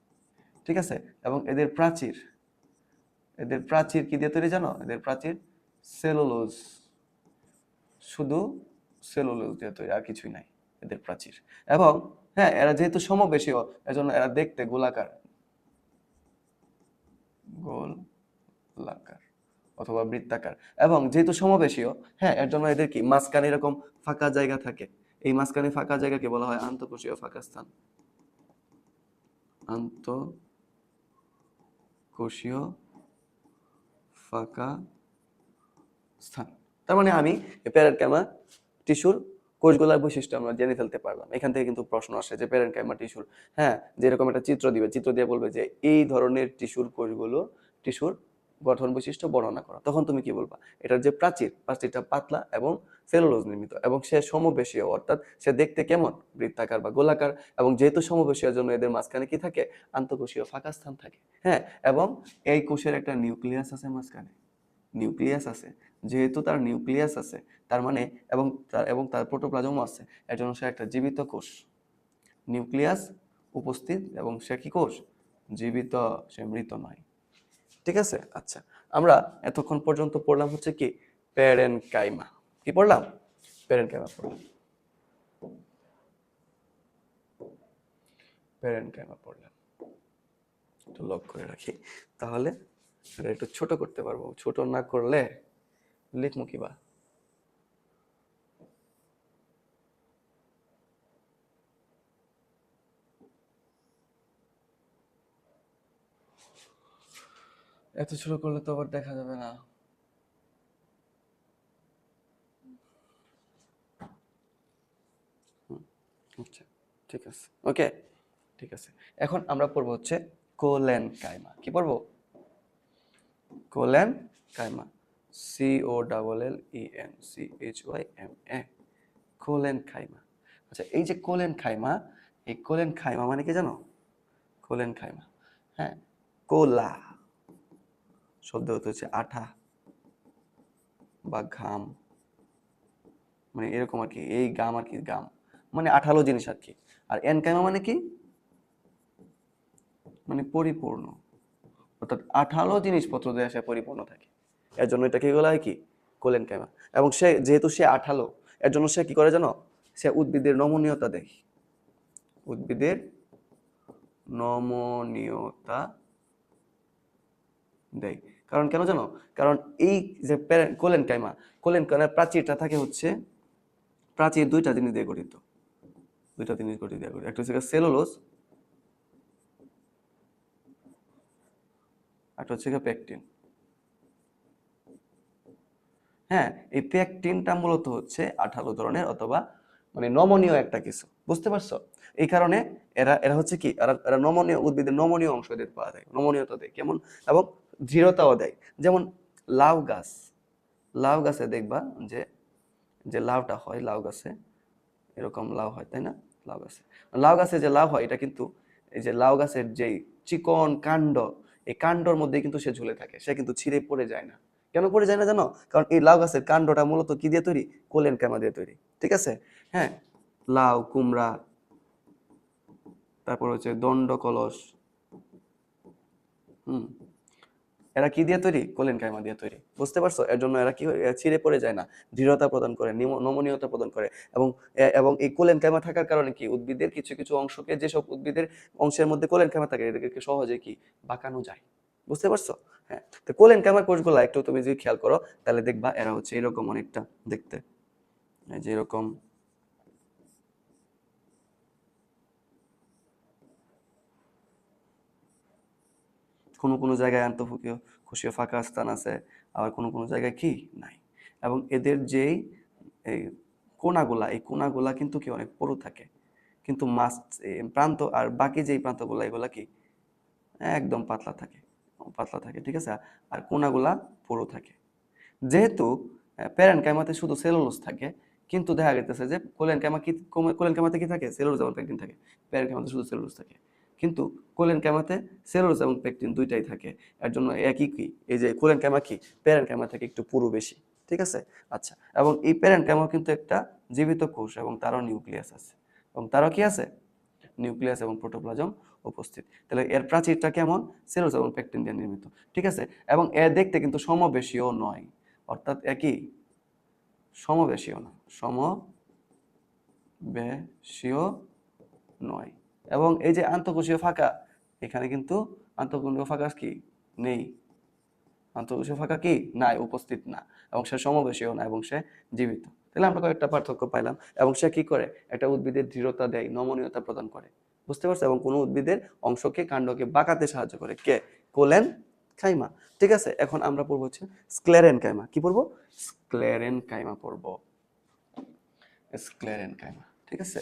ঠিক আছে, এবং এদের প্রাচীর কি দিয়ে তৈরি জানো? এদের প্রাচীর সেলুলোজ, শুধু সেলুলোজ দিয়ে তৈরি, আর কিছুই নাই এদের প্রাচীর। এবং হ্যাঁ, এরা যেহেতু সমবেশীয় এজন্য এরা দেখতে গোলাকার অথবা বৃত্তাকার। এবং যেহেতু সমবেশীয়, হ্যাঁ, এর জন্য এদের কি মাঝখানে এরকম ফাঁকা জায়গা থাকে। এই মাঝখানে ফাঁকা জায়গাকে বলা হয় আন্তঃকোষীয় ফাঁকা স্থান। আন্তঃকোষীয় ফাঁকা স্থান। তার মানে আমি প্যারেনকাইমা টিস্যুর কোষগুলোর বৈশিষ্ট্য আমরা জেনে ফেলতে পারলাম। এখান থেকে কিন্তু প্রশ্ন আসে যে প্যারেনকাইমা টিস্যুর, হ্যাঁ, যেরকম একটা চিত্র দিয়ে বলবে যে এই ধরনের টিস্যুর কোষগুলো, টিস্যুর গঠন বৈশিষ্ট্য বর্ণনা করা। তখন তুমি কি বলবা? এটার যে প্রাচীরটা পাতলা এবং সেলুলোজ নির্মিত, এবং সে সমবেশীয়, অর্থাৎ সে দেখতে কেমন? বৃত্তাকার বা গোলাকার। এবং যেহেতু সমবেশীয় জন্য এদের মাঝখানে কি থাকে? আন্তঃকোষীয় ফাঁকা স্থান থাকে। হ্যাঁ, এবং এই কোষের একটা নিউক্লিয়াস আছে মাঝখানে। নিউক্লিয়াস আছে, যেহেতু তার নিউক্লিয়াস আছে, তার মানে এবং তার প্রোটোপ্লাজম আছে, এর জন্য সে একটা জীবিত কোষ। নিউক্লিয়াস উপস্থিত এবং সে কি কোষ? জীবিত, সে মৃত নয়। ঠিক আছে, আচ্ছা, আমরা এতক্ষণ পর্যন্ত পড়লাম হচ্ছে কি? প্যারেনকাইমা। কি পড়লাম? প্যারেনকাইমা পড়লাম। প্যারেনকাইমা পড়লাম, একটু লক করে রাখি, তাহলে এটা একটু ছোট করতে পারবো। ছোট না করলে লিখবো কিবা? এত ছোট করলে তো আবার দেখা যাবে না। আচ্ছা, ঠিক আছে, ওকে। ঠিক আছে, এখন আমরা পড়বো হচ্ছে কোলেন কাইমা। কি পড়বো? কোলেন কাইমা, COLLENCHYMA, কোলেন কাইমা। আচ্ছা, এই যে কোলেন কাইমা, এই কোলেন কাইমা মানে কি জানো? কোলেন কাইমা, হ্যাঁ, কোলা শব্দ হচ্ছে আঠা বা ঘাম, মানে এরকম আর কি। এই গাম আর কি, গাম মানে আঠালো জিনিস আর কি। আর এনকাইমা মানে কি? মানে পরিপূর্ণ, অর্থাৎ আঠালো জিনিসপত্র দিয়ে সে পরিপূর্ণ থাকে। এর জন্য এটাকে বলা হয় কি? কোলেন কাইমা। এবং সে যেহেতু সে আঠালো, এর জন্য সে কি করে জানো? সে উদ্ভিদের নমনীয়তা দেয়, উদ্ভিদের নমনীয়তা দেয়। কারণ কেন জানো? কারণ এই যে কোলেন কাইমা, কোলেন কাইমার প্রাচীরটা থাকে হচ্ছে, প্রাচীর দুইটা জিনিস দিয়ে গঠিত, দুইটা জিনিস গঠিত দিয়ে গঠিত। একটা হচ্ছে সেলুলোজ, একটা হচ্ছে পেকটিন। হ্যাঁ, এই পেকটিনটা মূলত হচ্ছে আঠালো ধরনের অথবা মানে নমনীয় একটা কিছু, বুঝতে পারছো? এই কারণে এরা এরা হচ্ছে কি, এরা এরা নমনীয়, উদ্ভিদের নমনীয় অংশ এদের পাওয়া যায়, নমনীয়তা দেয় কেমন, এবং দৃঢ়তাও দেয়। যেমন লাউ গাছ, লাউ গাছে দেখবা যে যে লাউটা হয়, লাউ গাছে এরকম লাউ হয়, তাই না? লাউ গাছে, লাউ গাছে যে লাউ হয়, এটা কিন্তু এই যে লাউ গাছের যেই চিকন কাণ্ড, এই কাণ্ডর মধ্যে কিন্তু সে ঝুলে থাকে, সে কিন্তু ছিঁড়ে পড়ে যায় না। কেন পড়ে যায় না জানো? কারণ এই লাউ গাছের কাণ্ডটা মূলত কি দিয়ে তৈরি? কোলেন কাইমা দিয়ে তৈরি, ঠিক আছে? হ্যাঁ, লাউ, কুমড়া, তারপর হচ্ছে দণ্ড কলস, হুম, এরা কি দিয়ে তৈরি? কোলেন কাইমা দিয়ে তৈরি, বুঝতে পারছো? এর জন্য এরা কি হয়? এরা ছিঁড়ে পড়ে যায় না, দৃঢ়তা প্রদান করে, নমনীয়তা প্রদান করে। এবং এবং এই কোলেন কাইমা থাকার কারণে কি, উদ্ভিদের কিছু কিছু অংশকে, যেসব উদ্ভিদের অংশের মধ্যে কোলেন কাইমা থাকে, এদেরকে সহজে কি বাঁকানো যায়, বুঝতে পারছো? হ্যাঁ, তো কোলেন কাইমার কোষগুলা একটু তুমি যদি খেয়াল করো, তাহলে দেখবা এরা হচ্ছে এরকম অনেকটা দেখতে, এই যে এরকম, কোনো কোনো জায়গায় আন্তঃফুকীয় কোষীয় ফাঁকা স্থান আছে, আবার কোনো কোনো জায়গায় কি নাই। এবং এদের যেই এই কোনাগুলা, এই কোনাগুলা কিন্তু কি অনেক পুরু থাকে, কিন্তু মাছ প্রান্ত আর বাকি যেই প্রান্তগুলা, এগুলা কি একদম পাতলা থাকে, পাতলা থাকে, ঠিক আছে? আর কোনাগুলা পুরু থাকে। যেহেতু প্যারেন্ট কাইমাতে শুধু সেলুলোজ থাকে, কিন্তু দেখা গেছে যে কোলেন কাইমা কি, কোলেন কাইমাতে কি থাকে? সেলুলোজ এবং পেকটিন থাকে। প্যারেন্ট কাইমাতে শুধু সেলুলোজ থাকে, কিন্তু কোলেন কাইমাতে সেলুলোজ এবং পেকটিন দুইটাই থাকে। এর জন্য একই কি, এই যে কোলেন কাইমা কি, প্যারেন্ট কাইমা থেকে একটু পুরু বেশি, ঠিক আছে? আচ্ছা, এবং এই প্যারেন্ট কাইমা কিন্তু একটা জীবিত কোষ, এবং তারও নিউক্লিয়াস আছে, এবং তারও কি আছে? নিউক্লিয়াস এবং প্রোটোপ্লাজম উপস্থিত। তাহলে এর প্রাচীরটা কেমন? সেলুলোজ এবং পেকটিন দিয়ে নির্মিত, ঠিক আছে? এবং এ দেখতে কিন্তু সমবেশীয় নয়, অর্থাৎ একই, সমবেশীয় না, সমবেশীয় নয়। এবং এই যে আন্তঃকোষীয় ফাঁকা, এখানে কিন্তু আন্তঃকোষীয় ফাঁকা কি নেই, আন্তঃকোষীয় ফাঁকা কি নাই, উপস্থিত না। এবং সে সমবেশীয় না, এবং সে জীবিত। তাহলে আমরা কয়েকটা পার্থক্য পাইলাম। এবং সে কি করে? একটা উদ্ভিদের দৃঢ়তা দেয়, নমনীয়তা প্রদান করে, বুঝতে পারছো? এবং কোনো উদ্ভিদের অংশকে, কাণ্ডকে বাঁকাতে সাহায্য করে কে? কোলেন কাইমা, ঠিক আছে? এখন আমরা পড়বো হচ্ছে স্ক্লেরেন কাইমা। কি পড়বো? স্ক্লেরেন কাইমা পড়বো, স্ক্লেরেন কাইমা, ঠিক আছে?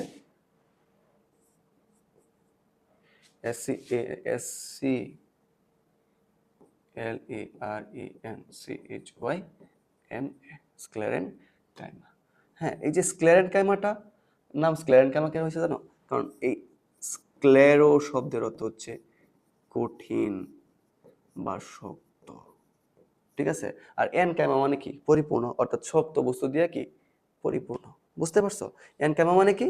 SCLERENCHYMA, sclerenchyma. হ্যাঁ, এই যে স্ক্লেরেন কাইমাটা নাম স্ক্লেরেন কাইমা কেন হয়েছে জানো? কারণ এই স্ক্লেরো শব্দের অর্থ হচ্ছে কঠিন বা শক্ত, ঠিক আছে? আর এন কাইমা মানে কি? পরিপূর্ণ, অর্থাৎ শক্ত বস্তু দিয়ে কি পরিপূর্ণ, বুঝতে পারছো? এন কাইমা মানে কি?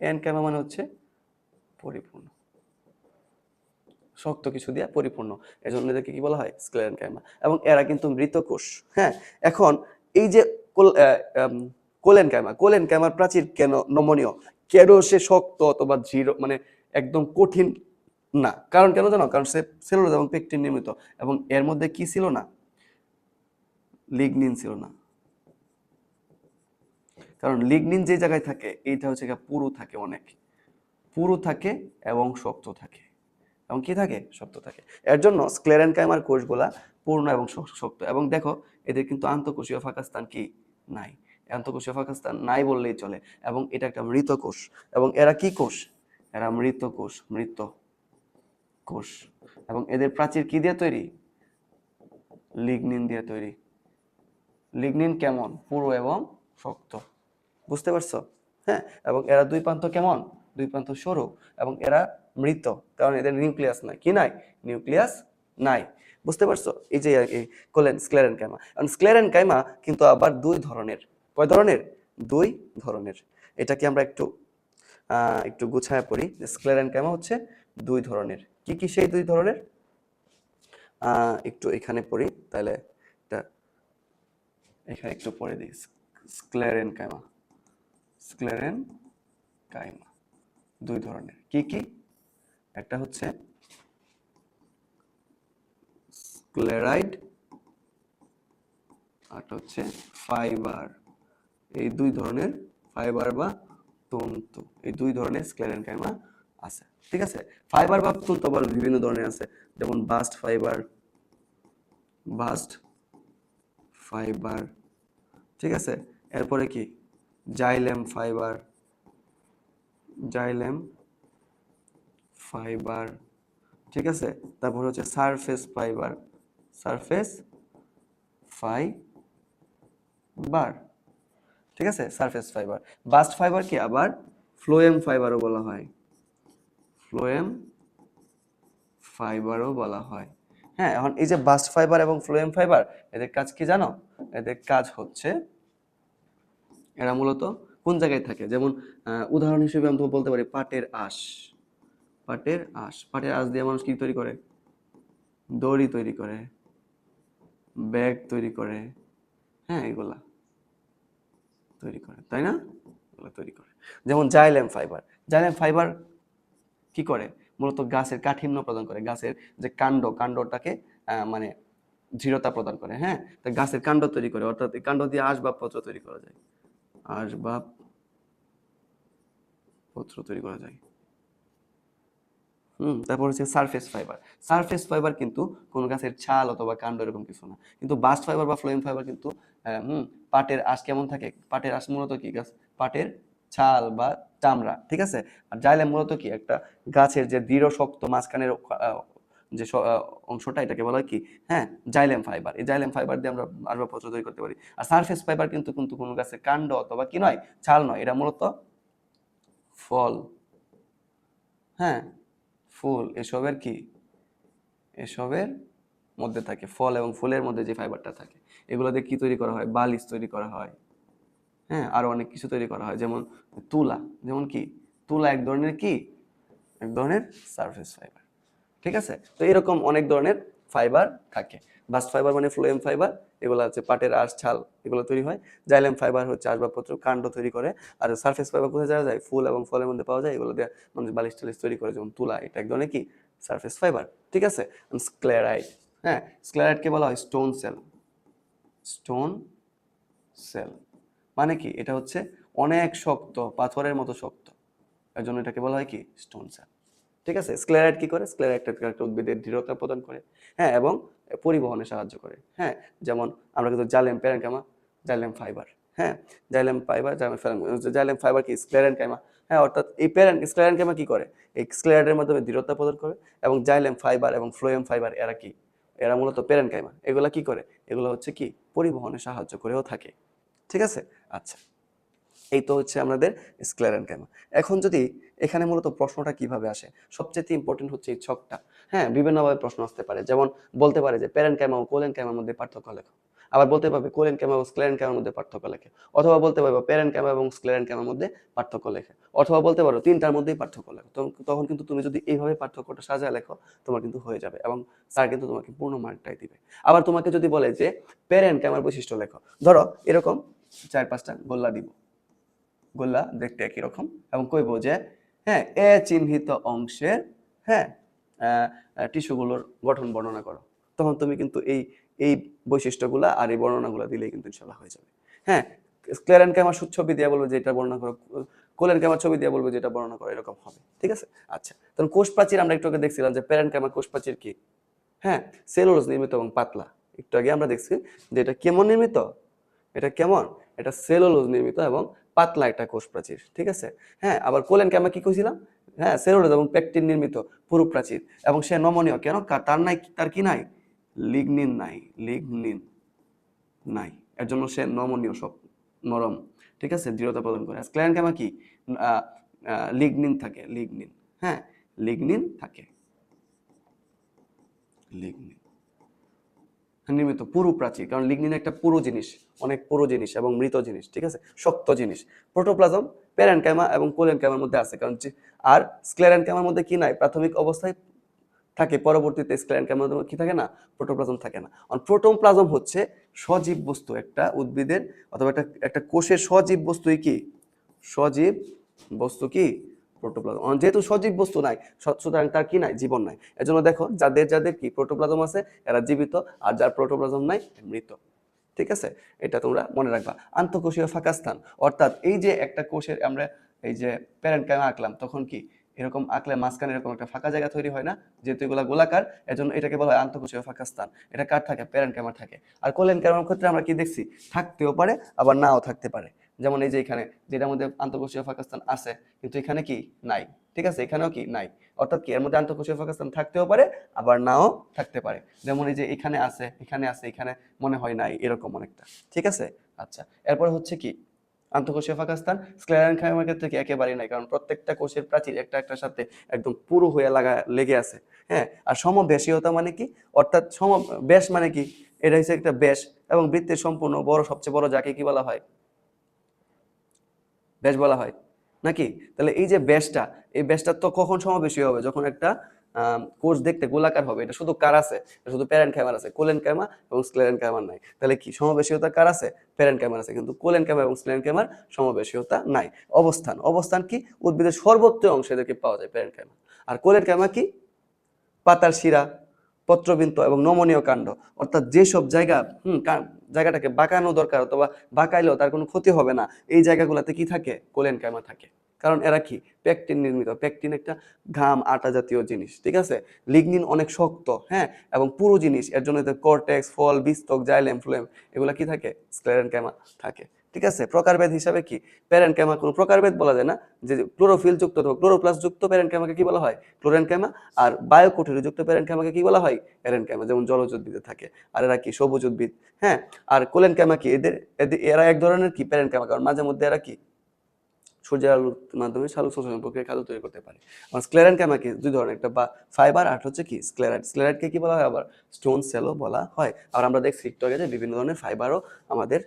এন কাইমা মানে হচ্ছে পরিপূর্ণ, শক্ত কিছু দিয়ে পরিপূর্ণ। এজন্য এদেরকে কি বলা হয়? স্ক্লেরেন কাইমা। এবং এরা কিন্তু মৃত কোষ। হ্যাঁ, এখন এই যে কোলেন কাইমা, কোলেন কাইমার প্রাচীর কেন নমনীয়, কেন সে শক্ত অথবা দৃঢ়, মানে একদম কঠিন না? কারণ কেন জানো? কারণ সে সেলুলোজ এবং পেকটিন নির্মিত, এবং এর মধ্যে কি ছিল না? লিগনিন ছিল না। কারণ লিগনিন যে জায়গায় থাকে, এইটা হচ্ছে পুরু থাকে, অনেক পুরু থাকে এবং শক্ত থাকে, এবং কি থাকে? শক্ত থাকে। এর জন্য স্ক্লেরেন কাইমার কোষগুলা পূর্ণ এবং শক্ত। এবং দেখো, এদের কিন্তু আন্তঃকোষীয় ফাঁকা স্থান কি নাই, আন্তঃকোষীয় ফাঁকা স্থান নাই বললেই চলে। এবং এটা একটা মৃত কোষ। এবং এরা কি কোষ? এরা মৃত কোষ, মৃত কোষ। এবং এদের প্রাচীর কি দিয়ে তৈরি? লিগনিন দিয়ে তৈরি। লিগনিন কেমন? পুরু এবং শক্ত। বুঝতে পারছো? হ্যাঁ, এবং এরা দুই প্রান্ত কেমন? দুই প্রান্ত সরু। এবং এরা মৃত, কারণ এদের নিউক্লিয়াস নাই। কি নাই? নিউক্লিয়াস নাই। বুঝতে পারছো? এই যে স্ক্লেরেনকাইমা। কারণ স্ক্লেরেনকাইমা কিন্তু আবার দুই ধরনের। কয় ধরনের? দুই ধরনের। এটাকে আমরা একটু গুছায় পড়ি। স্ক্লেরেনকাইমা হচ্ছে দুই ধরনের। কি কি সেই দুই ধরনের? একটু এখানে পড়ি, তাহলে এটা এখানে একটু পড়ে দিই। স্ক্লেরেনকাইমা, স্ক্লেরেনকাইমা দুই ধরনের। কি কি? একটা হচ্ছে স্ক্লেরাইড, আর হচ্ছে ফাইবার। এই দুই ধরনের ফাইবার বা তন্তু, এই দুই ধরনের স্ক্লেরেনকাইমা আছে। ঠিক আছে? ফাইবার বা তন্তু আবার বিভিন্ন ধরনের আছে, যেমন বাস্ট ফাইবার, বাস্ট ফাইবার। ঠিক আছে? এরপরে কি? Xylem fibre, xylem fibre. ঠিক আছে? তারপর হচ্ছে সারফেস ফাইবার, সারফেস ফাইবার। ঠিক আছে? Surface fibre. বাস্ট ফাইবার কি আবার ফ্লোয়েম ফাইবারও বলা হয়, ফ্লোয়েম ফাইবারও বলা হয়। হ্যাঁ, এখন এই যে বাস্ট ফাইবার এবং ফ্লোয়েম ফাইবার, এদের কাজ কি জানো? এদের কাজ হচ্ছে এরা মূলত কোন জায়গায় থাকে, যেমন উদাহরণ হিসেবে আমরা বলতে পারি পাটের আঁশ। পাটের আঁশ, পাটের আঁশ দিয়ে মানুষ কি তৈরি করে? দড়ি তৈরি করে, ব্যাগ তৈরি করে। হ্যাঁ, এগুলা তৈরি করে, তাই না? এগুলা তৈরি করে। যেমন জাইলেম ফাইবার, জাইলেম ফাইবার কি করে? মূলত গাছের কাঠিন্য প্রদান করে, গাছের যে কাণ্ডটাকে মানে দৃঢ়তা প্রদান করে। হ্যাঁ, তো গাছের কাণ্ড তৈরি করে, অর্থাৎ এই কাণ্ড দিয়ে আসবাবপত্র তৈরি করা যায়, আসবাবপত্র তৈরি করা যায়। তারপর হচ্ছে সারফেস ফাইবার। সারফেস ফাইবার কিন্তু কোন গাছের ছাল অথবা কাণ্ড এরকম কিছু না, কিন্তু বাস্ট ফাইবার বা ফ্লোয়েম ফাইবার কিন্তু পাটের আঁশ কেমন থাকে? পাটের আঁশ মূলত কি? গাছ পাটের ছাল বা চামড়া। ঠিক আছে? আর জাইলেম মূলত কি? একটা গাছের যে দৃঢ় শক্ত মাঝখানের যে অংশটা, এটাকে বলা হয় কি? হ্যাঁ, জাইলেম ফাইবার। এই জাইলেম ফাইবার দিয়ে আমরা আসবাবপত্র তৈরি করতে পারি। আর সারফেস ফাইবার কিন্তু কিন্তু কোনো গাছের কাণ্ড অথবা কি নয়, ছাল নয়, এটা মূলত ফল। হ্যাঁ, ফুল, এসবের কি? এসবের মধ্যে থাকে। ফল এবং ফুলের মধ্যে যে ফাইবারটা থাকে, এগুলো দিয়ে কি তৈরি করা হয়? বালিশ তৈরি করা হয়। হ্যাঁ, আরো অনেক কিছু তৈরি করা হয়, যেমন তুলা। যেমন কি? তুলা এক ধরনের কি? এক ধরনের সারফেস ফাইবার। ঠিক আছে? তো এরকম অনেক ধরনের ফাইবার থাকে। বাস্ট ফাইবার মানে ফ্লোয়েম ফাইবার, এগুলো হচ্ছে পাটের আঁশ, ছাল, এগুলো তৈরি হয়। জাইলেম ফাইবার হচ্ছে আসবাবপত্র, কাণ্ড তৈরি করে। আর সারফেস ফাইবার কোথায় যাওয়া যায়? ফুল এবং ফলের মধ্যে পাওয়া যায়, এগুলো দিয়ে মানুষ বালিশ টালিশ তৈরি করে, যেমন তুলা, এটা এক ধরনের কি? Surface fibre. ঠিক আছে? স্ক্লেরাইড। হ্যাঁ, স্ক্লেরাইডকে বলা হয় স্টোন সেল। স্টোন সেল মানে কি? এটা হচ্ছে অনেক শক্ত, পাথরের মতো শক্ত, এর জন্য এটাকে বলা হয় কি? Stone cell. ঠিক আছে? স্ক্লেরাইড কি করে? স্ক্লেরাইড একটা উদ্ভিদের দৃঢ়তা প্রদান করে। হ্যাঁ, এবং পরিবহনে সাহায্য করে। হ্যাঁ, যেমন আমরা কিন্তু জাইলেম প্যারেনকাইমা, জাইলেম ফাইবার। হ্যাঁ, জাইলেম ফাইবার, জাইলেম ফাইবার কি? স্ক্লেরেনকাইমা। হ্যাঁ, অর্থাৎ এই স্ক্লেরেনকাইমা কি করে? এই স্ক্লেরাইডের মাধ্যমে দৃঢ়তা প্রদান করে। এবং জাইলেম ফাইবার এবং ফ্লোয়েম ফাইবার এরা কি? এরা মূলত প্যারেনকাইমা। এগুলা কি করে? এগুলো হচ্ছে কি? পরিবহনে সাহায্য করেও থাকে। ঠিক আছে? আচ্ছা, এই তো হচ্ছে আমাদের স্ক্লেরেনকাইমা। এখন যদি এখানে মূলত প্রশ্নটা কিভাবে আসে, সবচেয়ে ইম্পর্টেন্ট হচ্ছে এই ছকটা। হ্যাঁ, বিভিন্নভাবে প্রশ্ন আসতে পারে, যেমন বলতে পারে যে প্যারেনকাইমা ও কোলেনকাইমার মধ্যে পার্থক্য লেখো। আবার বলতে পারবে কোলেনকাইমা ও স্ক্লেরেনকাইমার মধ্যে পার্থক্য লেখে। অথবা বলতে পারবে প্যারেনকাইমা এবং স্ক্লেরেনকাইমার মধ্যে পার্থক্য লেখে। অথবা বলতে পারো তিনটার মধ্যেই পার্থক্য লেখো। তখন কিন্তু তুমি যদি এইভাবে পার্থক্যটা সাজায় লেখো, তোমার কিন্তু হয়ে যাবে, এবং স্যার কিন্তু তোমাকে পূর্ণ মার্কটাই দিবে। আবার তোমাকে যদি বলে যে প্যারেনকাইমার বৈশিষ্ট্য লেখো, ধরো এরকম 4-5টা গোল্লা দিব, গোল্লা দেখতে একই রকম, এবং কইবো যে হ্যাঁ, এ চিহ্নিত অংশের, হ্যাঁ, টিস্যুগুলোর গঠন বর্ণনা করো। তখন তুমি কিন্তু এই এই বৈশিষ্ট্যগুলা আর এই বর্ণনাগুলো দিলেই কিন্তু ইনশাল্লাহ হয়ে যাবে। হ্যাঁ, স্ক্লেরেনকাইমার ছবি দিয়ে বলবো যে এটা বর্ণনা করো, কোলেনকাইমার ছবি দিয়ে বলবো যে এটা বর্ণনা করো, এরকম হবে। ঠিক আছে? আচ্ছা, তখন কোষ প্রাচীর আমরা একটু আগে দেখছিলাম যে প্যারেনকাইমার কোষ প্রাচীর কি? হ্যাঁ, সেলুলোজ নির্মিত এবং পাতলা। একটু আগে আমরা দেখছি যে এটা কেমন নির্মিত? এটা কেমন? এটা সেলুলোজ নির্মিত এবং পাতলা একটা কোষ প্রাচীর। ঠিক আছে? হ্যাঁ, আবার কোলেনকাইমা কি কইছিলাম? হ্যাঁ সেলুলোজ এবং পেকটিন নির্মিত পুরু প্রাচীর, এবং সে নমনীয় কেন? তার কি নাই? লিগনিন নাই, লিগনিন নাই, এর জন্য সে নমনীয়, সব নরম, ঠিক আছে, দৃঢ়তা প্রদান করে। স্ক্লেরেনকাইমা কি? লিগনিন থাকে, লিগনিন, হ্যাঁ লিগনিন থাকে, লিগনিন নির্মিত পুরু প্রাচীর, কারণ লিগনিন একটা পুরু জিনিস, অনেক পুরু জিনিস এবং মৃত জিনিস, ঠিক আছে, শক্ত জিনিস। প্রোটোপ্লাজম প্যারেনকাইমা এবং কোলেনকাইমার মধ্যে আছে, কারণ আর স্ক্লেরেনকাইমার মধ্যে কি নাই? প্রাথমিক অবস্থায় থাকে, পরবর্তীতে স্ক্লেরেনকাইমার মধ্যে কি থাকে না? প্রোটোপ্লাজম থাকে না। আর প্রোটোপ্লাজম হচ্ছে সজীব বস্তু, একটা উদ্ভিদের অথবা একটা কোষের সজীব বস্তুই কি? সজীব বস্তু কি? প্রোটোপ্লাজম। যেহেতু সজীব বস্তু নাই, সুতরাং তার কি নাই? জীবন নাই। এজন্য দেখো যাদের যাদের কি প্রোটোপ্লাজম আছে এরা জীবিত, আর যার প্রোটোপ্লাজম নাই মৃত, ঠিক আছে, এটা তোমরা মনে রাখবা। আন্তঃকোষীয় ফাঁকা স্থান, অর্থাৎ এই যে একটা কোষের আমরা এই যে প্যারেনকাইমা আঁকলাম, তখন কি এরকম আঁকলে মাঝখানে এরকম একটা ফাঁকা জায়গা তৈরি হয় না? যেহেতু এগুলা গোলাকার, এজন্য এটাকে বলা হয় আন্তঃকোষীয় ফাঁকা স্থান। এটা কার থাকে? প্যারেনকাইমার থাকে। আর কোলেনকাইমার ক্ষেত্রে আমরা কি দেখছি? থাকতেও পারে আবার নাও থাকতে পারে। যেমন এই যে এখানে যেটার মধ্যে আন্তঃকোষীয় ফাঁকা স্থান আছে, কিন্তু এখানে কি নাই, ঠিক আছে, এখানেও কি নাই, অর্থাৎ কি এর মধ্যে আন্তঃকোষীয় ফাঁকা স্থান থাকতেও পারে আবার নাও থাকতে পারে। যেমন এই যে এখানে আছে, এখানে আছে, এখানে মনে হয় নাই, এরকম অনেকটা, ঠিক আছে। আচ্ছা, এরপর হচ্ছে কি আন্তঃকোষীয় ফাঁকা স্থান। স্ক্লেরেনকাইমার ক্ষেত্রে কি? একেবারেই নাই, কারণ প্রত্যেকটা কোষের প্রাচীর একটা একটার সাথে একদম পুরো হয়ে লেগে আছে, হ্যাঁ। আর সমবেশীয়তা মানে কি? অর্থাৎ ব্যাস মানে কি? এটা হচ্ছে একটা ব্যাস, এবং বৃত্তের সম্পূর্ণ বড়, সবচেয়ে বড় যাকে কি বলা হয়? ব্যাস বলা হয় নাকি? তাহলে এই যে ব্যাসটা, এই ব্যাসটা তো কখন সমাবেশী হবে? যখন একটা কোষ দেখতে গোলাকার হবে। এটা শুধু কার আছে? এটা শুধু প্যারেনকাইমার আছে, কোলেনকাইমা এবং স্ক্লেরেনকাইমার নাই। তাহলে কি সমাবেশীয়তা কার আছে? প্যারেনকাইমার আছে, কিন্তু কোলেনকাইমা এবং স্ক্লেরেনকাইমার সমাবেশীয়তা নাই। অবস্থান, অবস্থান কি? উদ্ভিদের সর্বোচ্চ অংশে এদেরকে পাওয়া যায় প্যারেনকাইমা। আর কোলেনকাইমা কি? পাতার শিরা, পত্রবৃন্ত এবং নমনীয় কাণ্ড, অর্থাৎ যেসব জায়গা জায়গাটাকে বাঁকানো দরকার অথবা বাঁকাইলেও তার কোনো ক্ষতি হবে না, এই জায়গাগুলোতে কি থাকে? কোলেনকাইমা থাকে। কারণ এরা কি? পেকটিন নির্মিত। পেকটিন একটা ঘাম, আটা জাতীয় জিনিস, ঠিক আছে। লিগনিন অনেক শক্ত, হ্যাঁ, এবং পুরো জিনিস, এর জন্য কর্টেক্স, ফল, বীজতক, জাইলেম, ফ্লোয়েম এগুলা কি থাকে? স্ক্লেরেনকাইমা থাকে, ঠিক আছে। প্রকারভেদ হিসাবে কি? প্যারেনকাইমা কোনো প্রকারভেদ বলা যায় না। যে ক্লোরোফিল যুক্ত অথবা ক্লোরোপ্লাস্ট যুক্ত প্যারেনকাইমাকে কি বলা হয়? ক্লোরেনকাইমা। আর বায়োকুঠির যুক্ত প্যারেনকাইমাকে কি বলা হয়? এরেনকাইমা। যেমন জলজ উদ্ভিদে থাকে, আর এরা কি? সবুজ উদ্ভিদ, হ্যাঁ। আর কোলেনকাইমা কি? এরা এক ধরনের কি? প্যারেনকাইমা, কারণ মাঝে মধ্যে এরা কি? সূর্যের আলোর মাধ্যমে সালোক সংশ্লেষণ প্রক্রিয়ায় খাদ্য তৈরি করতে পারে। আর স্ক্লেরেনকাইমা কি? দুই ধরনের, একটা ফাইবার, আর হচ্ছে কি? স্ক্লেরাইড। স্ক্লেরাইডকে কি বলা হয়? আবার স্টোন সেলও বলা হয়। আর আমরা দেখছি একটু আগে যে বিভিন্ন ধরনের ফাইবারও আমাদের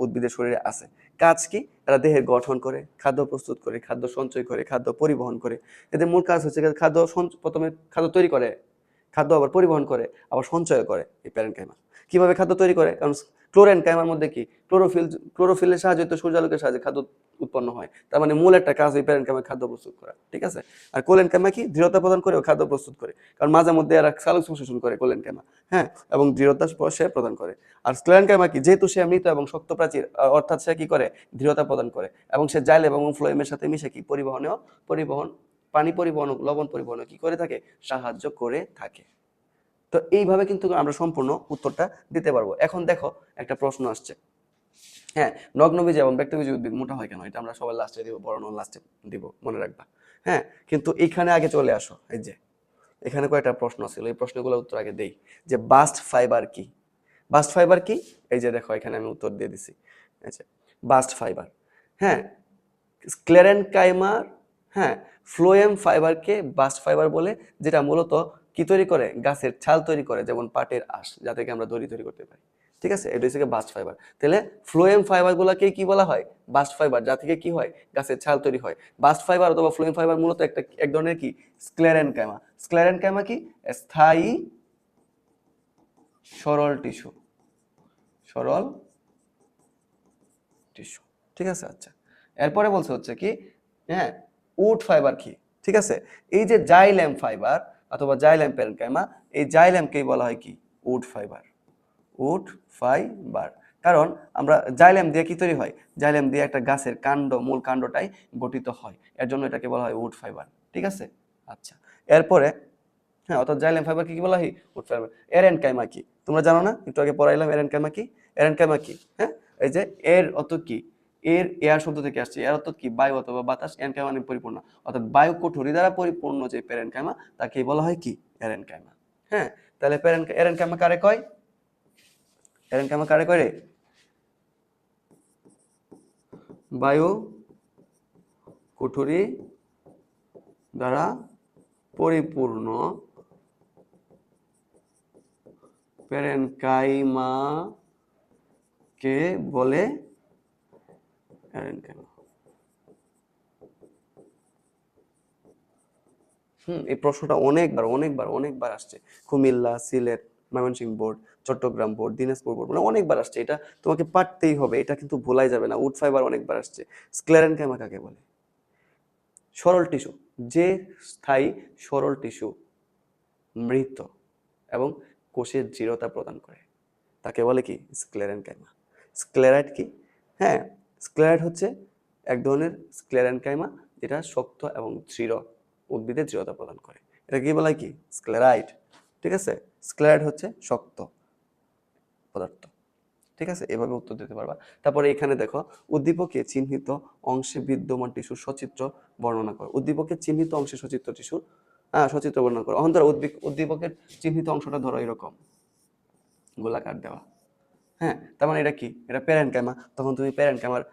উদ্ভিদের শরীরে আছে। কাজ কি? এরা দেহের গঠন করে, খাদ্য প্রস্তুত করে, খাদ্য সঞ্চয় করে, খাদ্য পরিবহন করে। এদের মূল কাজ হচ্ছে প্রথমে খাদ্য তৈরি করে, খাদ্য আবার পরিবহন করে, আবার সঞ্চয় করে এই প্যারেনকাইমা। কিভাবে খাদ্য তৈরি করে? কারণ ক্লোরেনকাইমার মধ্যে কি? ক্লোরোফিলের সাহায্যে, তো সূর্যালোকের সাহায্যে খাদ্য উৎপন্ন হয়। তার মানে মূল একটা কাজ এই প্যারেনকাইমা খাদ্য প্রস্তুত করা, ঠিক আছে। আর কোলেনকাইমা কি? দৃঢ়তা প্রদান করে ও খাদ্য প্রস্তুত করে, কারণ মাঝে মধ্যে এরা সালোক সংশ্লেষণ করে কোলেনকাইমা, হ্যাঁ, এবং দৃঢ়তা সে প্রদান করে। আর স্ক্লেরেনকাইমা কি? যেহেতু সে মৃত এবং শক্ত প্রাচীর, অর্থাৎ সে কি করে? দৃঢ়তা প্রদান করে, এবং সে জাইলেম এবং ফ্লোয়েমের সাথে মিশে কি? পরিবহন, পানি পরিবহন, লবণ পরিবহন কি করে থাকে? সাহায্য করে থাকে। তো এইভাবে কিন্তু আমরা সম্পূর্ণ উত্তরটা দিতে পারবো। এখন দেখো একটা প্রশ্ন আসছে, হ্যাঁ, নগ্নবীজ এবং ব্যক্তবীজ উদ্ভিদ মোটা হয় কেন? এটা আমরা সবাই লাস্টে দিব, বর্ণ লাস্টে দিব, মনে রাখবা, হ্যাঁ। কিন্তু এখানে আগে চলে আসো, এই যে এখানে কয়েকটা প্রশ্ন ছিল, এই প্রশ্নগুলোর উত্তর আগে দেই। যে বাস্ট ফাইবার কি? বাস্ট ফাইবার কি? এই যে দেখো এখানে আমি উত্তর দিয়ে দিছি। আচ্ছা, বাস্ট ফাইবার, হ্যাঁ, স্ক্লেরেনকাইমার, হ্যাঁ, ফ্লোয়েম ফাইবারকে বাস্ট ফাইবার বলে, যেটা মূলত কি তৈরি করে? গাছের ছাল তৈরি করে, যেমন পাটের আঁশ, যা থেকে আমরা দড়ি তৈরি করতে পারি, ঠিক আছে। এটা হচ্ছে বাস্ট ফাইবার। তাহলে ফ্লোয়েম ফাইবার গুলাকে কি বলা হয়? বাস্ট ফাইবার, যা থেকে কি হয়? গাছের ছাল তৈরি হয়। বাস্ট ফাইবার অথবা ফ্লোয়েম ফাইবার মূলত এক ধরনের কি? স্ক্লেরেনকাইমা। স্ক্লেরেনকাইমা কি? স্থায়ী সরল টিস্যু, সরল টিস্যু, ঠিক আছে। আচ্ছা, এরপরে বলছে হচ্ছে কি, হ্যাঁ, উড ফাইবার কি? ঠিক আছে, এই যে জাইলেম ফাইবার অথবা জাইলেম প্যারেনকাইমা, এই জাইলেমকেই বলা হয় কি? Wood fibre, wood fibre. কারণ আমরা জাইলেম দিয়ে কি তৈরি হয়? জাইলেম দিয়ে একটা গাছের কাণ্ড, মূল কাণ্ডটাই গঠিত হয়, এর জন্য এটাকে বলা হয় উড ফাইবার, ঠিক আছে। আচ্ছা, এরপরে, হ্যাঁ, অর্থাৎ জাইলেম ফাইবার কি বলা হয়? Would fibre. এরেনকাইমা কি? তোমরা জানো না? একটু আগে পড়াইলাম এরেনকাইমা কি। এরেনকাইমা কি? হ্যাঁ, এই যে এর অত কি? এয়ার শব্দ থেকে আসছে। এয়ার অর্থাৎ কি? বায়ু অথবা বাতাস, এনকাইমা মানে পরিপূর্ণ, অর্থাৎ বায়ু কোঠরি দ্বারা পরিপূর্ণ যে প্যারেনকাইমা তাকে বলা হয় কি? এরেনকাইমা। হ্যাঁ, তাহলে এরেনকাইমা কারে কয়? এরেনকাইমা কারে কয় রে? বায়ু কোঠরি দ্বারা পরিপূর্ণ প্যারেনকাইমাকে বলে এরেনকাইমা। এই প্রশ্নটা অনেকবার আসছে। Comilla, Sylhet, Mymensingh board, Chittagong board, Dinajpur board, মানে অনেকবার আসছে। এটা তোমাকে পারতেই হবে, এটা কিন্তু ভোলাই যাবে না। উড ফাইবার অনেকবার আসছে। স্ক্লেরেনকাইমা কাকে বলে? সরল টিস্যু, যে স্থায়ী সরল টিস্যু মৃত এবং কোষের দৃঢ়তা প্রদান করে তাকে বলে কি? স্ক্লেরেনকাইমা। স্ক্লেরাইড কি? হ্যাঁ, স্ক্লেরাইড হচ্ছে এক ধরনের স্ক্লেরেনকাইমা যেটা শক্ত এবং দৃঢ় উদ্ভিদের দৃঢ়তা প্রদান করে। এটা কি বলা হয়? কি? স্ক্লেরাইড। ঠিক আছে, স্ক্লেরাইড হচ্ছে শক্ত পদার্থ। ঠিক আছে, এভাবে উত্তর দিতে পারবা। তারপরে এখানে দেখো, উদ্দীপকে চিহ্নিত অংশে বিদ্যমান টিস্যুর সচিত্র বর্ণনা করো। উদ্দীপকের চিহ্নিত অংশে সচিত্র টিস্যুর সচিত্র বর্ণনা করো। অন্তর উদ্দীপকের চিহ্নিত অংশটা ধরো এরকম গোলাকার দেওয়া। হ্যাঁ, তার মানে এটা কি? এটা প্যারেনকাইমা। তখন তুমি প্যারেনকাইমার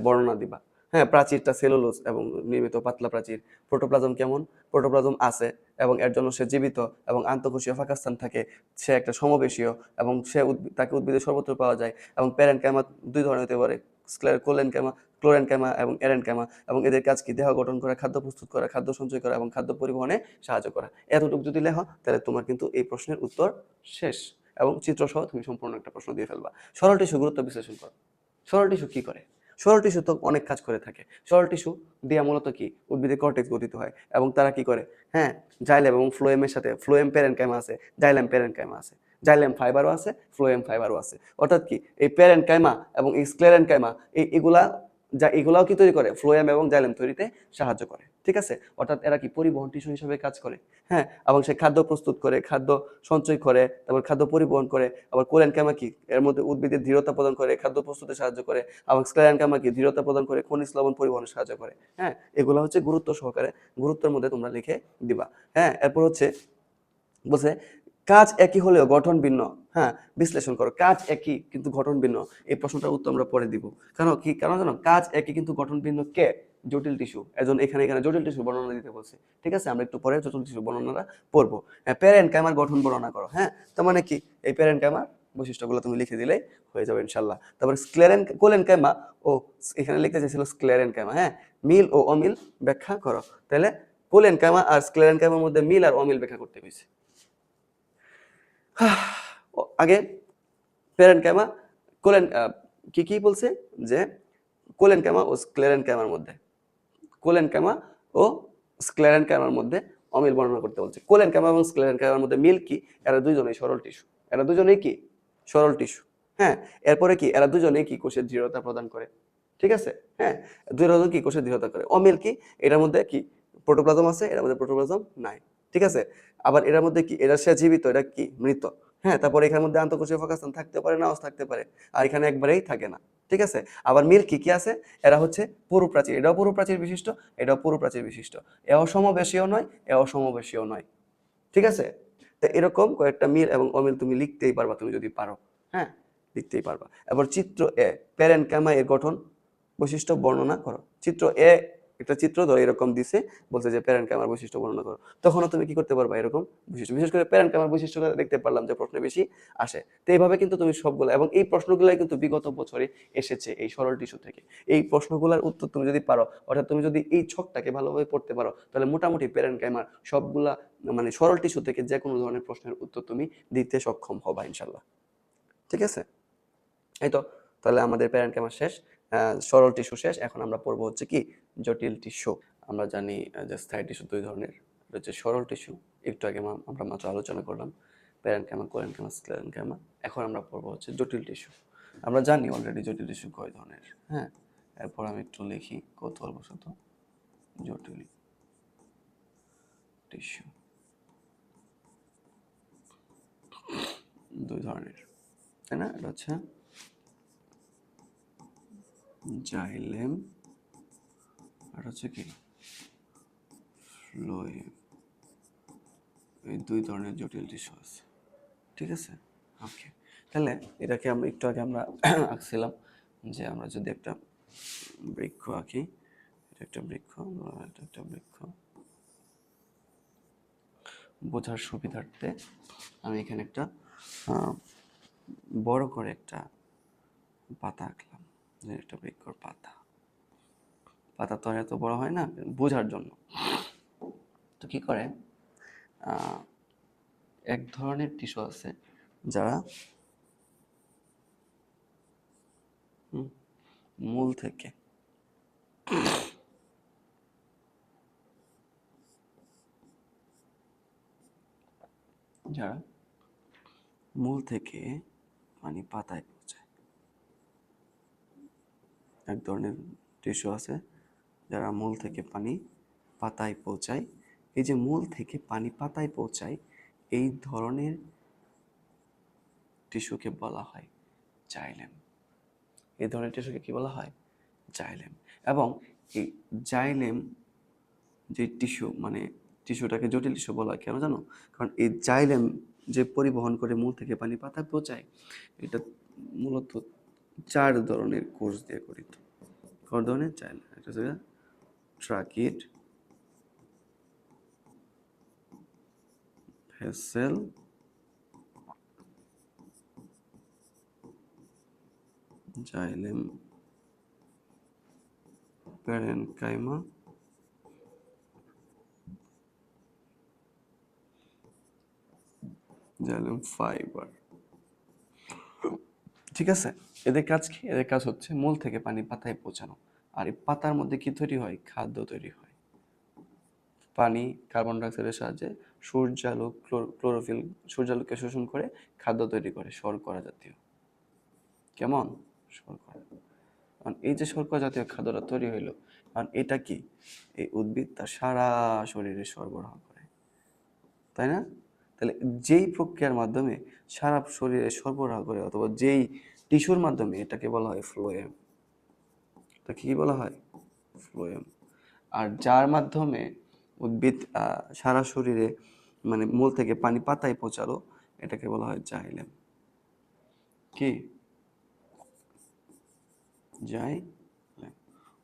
বর্ণনা দিবা। হ্যাঁ, প্রাচীরটা সেলুলোজ এবং নির্মিত পাতলা প্রাচীর। প্রোটোপ্লাজম কেমন? প্রোটোপ্লাজম আছে এবং এর জন্য সে জীবিত এবং আন্তঃকোষীয় ফাঁকাস্থান থাকে। সে একটা সমবেশীয় এবং তাকে উদ্ভিদের সর্বত্র পাওয়া যায়। এবং প্যারেনকাইমা দুই ধরনের হতে পারে, কোলেনকাইমা, ক্লোরেনকাইমা এবং এরেনকাইমা। এবং এদের কাজ কি? দেহ গঠন করা, খাদ্য প্রস্তুত করা, খাদ্য সঞ্চয় করা এবং খাদ্য পরিবহনে সাহায্য করা। এতটুকু যদি লেখো তাহলে তোমার কিন্তু এই প্রশ্নের উত্তর শেষ। এবং চিত্রসহ তুমি সম্পূর্ণ একটা প্রশ্ন দিয়ে ফেলবা। সরল টিস্যু গুরুত্ব বিশ্লেষণ করো। সরল টিস্যু কি করে? সরল টিস্যু তো অনেক কাজ করে থাকে। সরল টিস্যু দিয়া মূলত কি? উদ্ভিদের কর্টেক্স গঠিত হয় এবং তারা কি করে? হ্যাঁ, জাইলেম এবং ফ্লোয়েমের সাথে, ফ্লোয়েম প্যারেনকাইমা আছে, জাইলেম প্যারেনকাইমা আছে, জাইলেম ফাইবারও আছে, ফ্লোয়েম ফাইবারও আছে। অর্থাৎ কি? এই প্যারেনকাইমা এবং এই স্ক্লেরেনকাইমা এগুলা এগুলাও কি তৈরি করে? ফ্লোয়েম এবং জাইলেম তৈরিতে সাহায্য করে। ঠিক আছে, অর্থাৎ এরা কি? পরিবহন টিস্যু হিসেবে কাজ করে। হ্যাঁ, এবং সে খাদ্য প্রস্তুত করে, খাদ্য সঞ্চয় করে, তারপর খাদ্য পরিবহন করে। আবার কোলেনকাইমা কি? এর মধ্যে উদ্ভিদের দৃঢ়তা প্রদান করে, খাদ্য প্রস্তুতে সাহায্য করে। এবং স্ক্লেরেনকাইমা কি? দৃঢ়তা প্রদান করে, খনিজ লবণ পরিবহনে সাহায্য করে। হ্যাঁ, এগুলো হচ্ছে গুরুত্ব সহকারে, গুরুত্বের মধ্যে তোমরা লিখে দিবা। হ্যাঁ, এরপর হচ্ছে বলছে কাজ একই হলেও গঠন ভিন্ন। হ্যাঁ, বিশ্লেষণ করো। কাজ একই কিন্তু গঠন ভিন্ন। এই প্রশ্নটার উত্তর আমরা পরে দিব। কারণ জানো, কাজ একই কিন্তু গঠন ভিন্ন কে? জটিল টিস্যু। এজন এখানে জটিল টিস্যু বর্ণনা দিতে বলছে। ঠিক আছে, আমরা একটু পরে জটিল টিস্যু বর্ণনাটা পড়বো। হ্যাঁ, প্যারেনকাইমার গঠন বর্ণনা করো। হ্যাঁ, তার মানে কি? এই প্যারেনকাইমার বৈশিষ্ট্যগুলো তুমি লিখে দিলেই হয়ে যাবে ইনশাল্লাহ। তারপরে কোলেনকাইমা ও এখানে লিখতে চাইছিল স্ক্লেরেনকাইমা। হ্যাঁ, মিল ও অমিল ব্যাখ্যা করো। তাহলে কোলেনকাইমা আর স্ক্লেরেনকাইমার মধ্যে মিল আর অমিল ব্যাখ্যা করতে হয়েছে। আগে প্যারেনকাইমা কোলেন কি কি বলছে? যে কোলেনকাইমা ও স্ক্লেরেনকাইমার মধ্যে, কোলেনকাইমা ও স্ক্লেরেনকাইমার মধ্যে অমিল বর্ণনা করতে বলছে। কোলেনকাইমা এবং স্ক্লেরেনকাইমার মধ্যে মিল কি? এরা দুইজনেই সরল টিস্যু। এরা দুজনেই কি? সরল টিস্যু। হ্যাঁ, এরপরে কি? এরা দুজনেই কি? কোষের দৃঢ়তা প্রদান করে। ঠিক আছে, হ্যাঁ, দুইজন কি? কোষের দৃঢ়তা করে। অমিল কি? এটার মধ্যে কি? প্রোটোপ্লাজম আছে, এটার মধ্যে প্রোটোপ্লাজম নাই। ঠিক আছে, আবার এটার মধ্যে কি? এটা সে জীবিত, এটা কি? মৃত। হ্যাঁ, তারপর এখানের মধ্যে আন্তঃকোষীয় ফাঁকাস্থান থাকতে পারে, নাও থাকতে পারে। আর এখানে একবারেই থাকে না। ঠিক আছে, আবার মিল কি কি আছে? এরা হচ্ছে পুরু প্রাচীর, এটাও পুরু প্রাচীর বিশিষ্ট, এটাও পুরু প্রাচীর বিশিষ্ট। এও সমবেশীয় নয়, এও সমবেশীয় নয়। ঠিক আছে, তো এরকম কয়েকটা মিল এবং অমিল তুমি লিখতেই পারবা, তুমি যদি পারো। হ্যাঁ, লিখতেই পারবা। এবার চিত্র এ, প্যারেনকাইমা এর গঠন বৈশিষ্ট্য বর্ণনা করো। চিত্র এ একটা চিত্র ধরো এরকম দিছে, বলছে যে প্যারেনকাইমার বৈশিষ্ট্য বর্ণনা করো। তখনও তুমি কি করতে পারবা? এরকম বৈশিষ্ট্য, বিশেষ করে প্যারেনকাইমার বৈশিষ্ট্যটা দেখতে পারলাম যে প্রশ্নে বেশি আসে। তো এইভাবে কিন্তু তুমি সবগুলো, এবং এই প্রশ্নগুলাই কিন্তু বিগত বছরে এসেছে এই সরল টিস্যু থেকে। এই প্রশ্নগুলোর উত্তর তুমি যদি পারো, অর্থাৎ তুমি যদি এই ছকটাকে ভালোভাবে পড়তে পারো, তাহলে মোটামুটি প্যারেনকাইমার সবগুলা মানে সরল টিস্যু থেকে যে কোনো ধরনের প্রশ্নের উত্তর তুমি দিতে সক্ষম হবা ইনশাল্লাহ। ঠিক আছে, এই তো। তাহলে আমাদের প্যারেনকাইমা শেষ, সরল টিস্যু শেষ। এখন আমরা পড়বো হচ্ছে কি? জটিল টিস্যু। আমরা জানি যে স্থায়ী টিস্যু দুই ধরনের, এটা হচ্ছে সরল টিস্যু, একটু আগে আমরা মাত্র আলোচনা করলাম, প্যারেনকাইমা, কোলেনকাইমা, স্ক্লেরেনকাইমা। এখন আমরা পড়বো হচ্ছে জটিল টিস্যু। আমরা জানি অলরেডি জটিল টিস্যু কয় ধরনের। হ্যাঁ, এরপর আমি একটু লিখি কৌতূহলবশত, জটিল টিস্যু দুই ধরনের, তাই না? এটা হচ্ছে জাইলেম আর হচ্ছে কি ফ্লোয়েম, এই দুই ধরনের জটিল টিস্যু আছে। ঠিক আছে, ওকে। তাহলে এটাকে আমরা একটু আগে আমরা আঁকছিলাম যে আমরা যদি একটা বৃক্ষ আঁকি, এটা একটা বৃক্ষ, এটা একটা বৃক্ষ, বোঝার সুবিধার্থে আমি এখানে একটা বড় করে একটা পাতা আঁকলাম, যে একটা বৃক্ষর পাতা। পাতা তো আর এত বড় হয় না, বোঝার জন্য। তো কি করে, এক ধরনের টিস্যু আছে যারা মূল থেকে যারা মূল থেকে পানি পাতায় পৌঁছায়। এক ধরনের টিস্যু আছে যারা মূল থেকে পানি পাতায় পৌঁছায়। এই যে মূল থেকে পানি পাতায় পৌঁছায়, এই ধরনের টিস্যুকে বলা হয় জাইলেম। এই ধরনের টিস্যুকে কি বলা হয়? জাইলেম। এবং এই জাইলেম যে টিস্যু, মানে টিস্যুটাকে জটিল টিস্যু বলা হয় কেন জানো? কারণ এই জাইলেম যে পরিবহন করে মূল থেকে পানি পাতায় পৌঁছায়, এটা মূলত 4 ধরনের কোষ দিয়ে গঠিত। কত ধরনের? জাইলেম। এটা হচ্ছে tracheid, vessel, xylem parenchyma, xylem fibre. ঠিক আছে, এদের কাজ কি? এদের কাজ হচ্ছে মূল থেকে পানি পাতায় পৌঁছানো। আর এই পাতার মধ্যে কি তৈরি হয়? খাদ্য তৈরি হয়। পানি কার্বন ডাইঅক্সাইডের সাহায্যে সূর্যালোক, ক্লোরোফিল সূর্যালোককে শোষণ করে খাদ্য তৈরি করে, শর্করা জাতীয়। কেমন? শর্করা। কারণ এই যে শর্করা জাতীয় খাদ্যটা তৈরি হইলো, কারণ এটা কি, এই উদ্ভিদ তার সারা শরীরে সরবরাহ করে, তাই না? তাহলে যেই প্রক্রিয়ার মাধ্যমে সারা শরীরে সরবরাহ করে, অথবা যেই টিস্যুর মাধ্যমে, এটাকে বলা হয় ফ্লোয়েম। তা কি বলা হয়? ফ্লোয়েম। আর যার মাধ্যমে উদ্ভিদ সারা শরীরে, মানে মূল থেকে পানি পাতায় পৌঁছালো, এটাকে বলা হয় জাইলেম। কি? জাইলেম।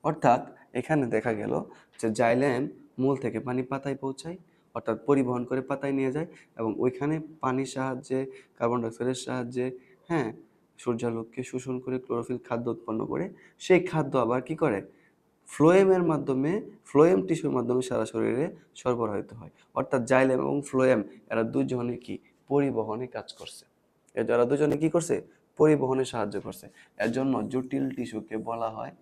অর্থাৎ এখানে দেখা গেল যে জাইলেম মূল থেকে পানি পাতায় পৌঁছায়, অর্থাৎ পরিবহন করে পাতায় নিয়ে যায়, এবং ওইখানে পানির সাহায্যে, কার্বন ডাইঅক্সাইডের সাহায্যে, হ্যাঁ, সূর্যালোককে শোষণ করে ক্লোরোফিল খাদ্য উৎপন্ন করে, সেই খাদ্য আবার কি করে, ফ্লোয়েমের মাধ্যমে, ফ্লোয়েম টিস্যুর মাধ্যমে সারা শরীরে সরবরাহিত হয়। অর্থাৎ জাইলেম এবং ফ্লোয়েম, এরা দুজনে কি পরিবহনে কাজ করছে। এরা দুজনে কি করছে? পরিবহনে সাহায্য করছে। এর জন্য জটিল টিস্যুকে বলা হয়,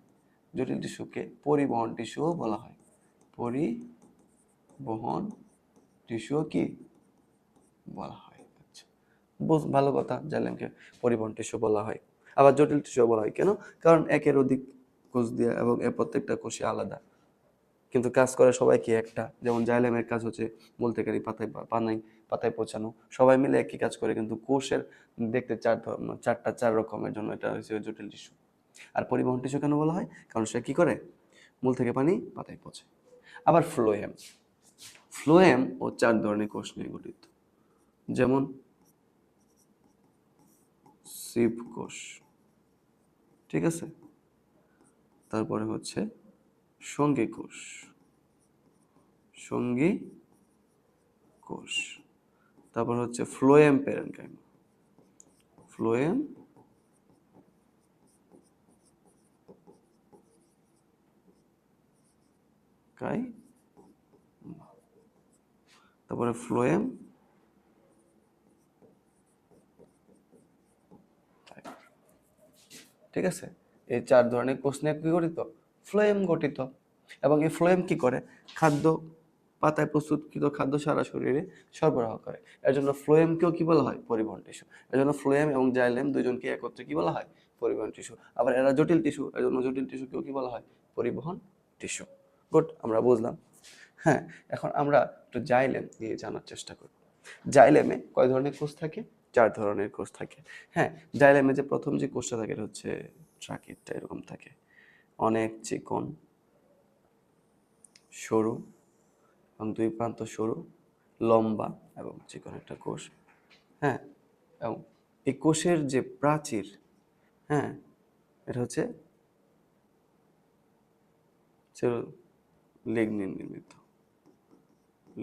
জটিল টিস্যুকে পরিবহন টিস্যুও বলা হয়। পরিবহন টিস্যুও কি বলা হয়? আচ্ছা, ভালো কথা, জাইলেমকে পরিবহন টিস্যু বলা হয়। আবার জটিল টিস্যু বলা হয় কেন? কারণ একের অধিক কোষ দিয়ে, এবং এর প্রত্যেকটা কোষই আলাদা, কিন্তু কাজ করে সবাই কি একটা। যেমন জাইলেমের কাজ হচ্ছে মূল থেকে পাতায় পাতায় পৌঁছানো, সবাই মিলে একই কাজ করে, কিন্তু কোষের দেখতে চার রকমের জন্য এটা হচ্ছে জটিল টিস্যু। আর পরিবহন টিস্যু কেন বলা হয়? কারণ সে কি করে, মূল থেকে পানি পাতায় পৌঁছায়। আবার ফ্লোয়েম, ফ্লোয়েম ও 4 ধরনের কোষ নিয়ে গঠিত। যেমন সিভ কোষ, ঠিক আছে, তারপরে হচ্ছে সঙ্গী কোষ, সঙ্গী কোষ, তারপর হচ্ছে ফ্লোয়েম প্যারেনকাইমা, ফ্লোয়েম কাই, তারপরে ফ্লোয়েম, ঠিক আছে। এই 4 ধরনের কোষ নিয়ে কি গঠিত? ফ্লোয়েম গঠিত। এবং এই ফ্লোয়েম কি করে? খাদ্য, পাতায় প্রস্তুতকৃত খাদ্য সারা শরীরে সরবরাহ করে। এর জন্য ফ্লোয়েমকেও কি বলা হয়? পরিবহন টিস্যু। এর জন্য ফ্লোয়েম এবং জাইলেম দুজনকে একত্রে কি বলা হয়? পরিবহন টিস্যু। আবার এরা জটিল টিস্যু, এর জন্য জটিল টিস্যুকেও কি বলা হয়? পরিবহন টিস্যু। গুড, আমরা বুঝলাম। হ্যাঁ, এখন আমরা একটু জাইলেম নিয়ে জানার চেষ্টা করব। জাইলেমে কয় ধরনের কোষ থাকে? 4 ধরনের কোষ থাকে। হ্যাঁ, জাইলেমে যে প্রথম যে কোষটা থাকে, এটা হচ্ছে ট্রাকিডটা, এরকম থাকে। অনেক চিকন, সরু এবং দুই প্রান্ত সরু, লম্বা এবং চিকন একটা কোষ। হ্যাঁ, এবং এই কোষের যে প্রাচীর, হ্যাঁ, এটা হচ্ছে লিগনিন নির্মিত।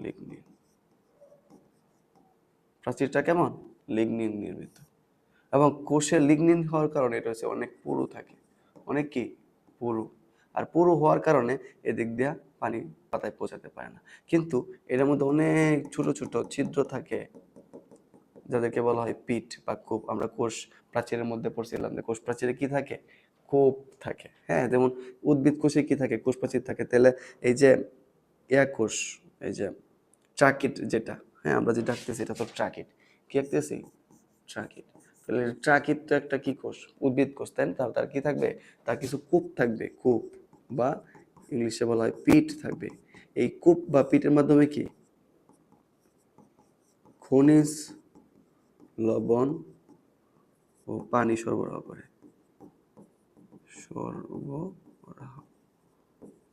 লিগনিন প্রাচীরটা কেমন? লিগনিন নির্মিত। এবং কোষে লিগনিন হওয়ার কারণে এটা হচ্ছে অনেক পুরু থাকে, অনেক কি পুরু। আর পুরু হওয়ার কারণে এদিক দিয়া পানি পাতায় পৌঁছাতে পারে না। কিন্তু এটার মধ্যে অনেক ছোট ছোট ছিদ্র থাকে, যাদেরকে বলা হয় পিট বা কূপ। আমরা কোষ প্রাচীরের মধ্যে পড়ছিলাম যে কোষ প্রাচীরে কি থাকে? কূপ থাকে। হ্যাঁ, যেমন উদ্ভিদ কোষে কি থাকে? কোষ প্রাচীর থাকে। তাহলে এই যে কোষ, এই যে ট্রাকিট যেটা, হ্যাঁ, আমরা যে ডাকতেছি এটা তো ট্রাকিট। কি ডাকতেছি? ট্রাকিট। তাহলে ট্রাকিট একটা কি কোষ? উদ্ভিদ কোষ, তাই না? তাহলে তার কি থাকবে? তার কিছু কূপ থাকবে, কূপ বা ইংলিশে বলা হয় পিট থাকবে। এই কূপ বা পিটের মাধ্যমে কি খনিজ লবণ ও পানি সরবরাহ করে। সরবরাহ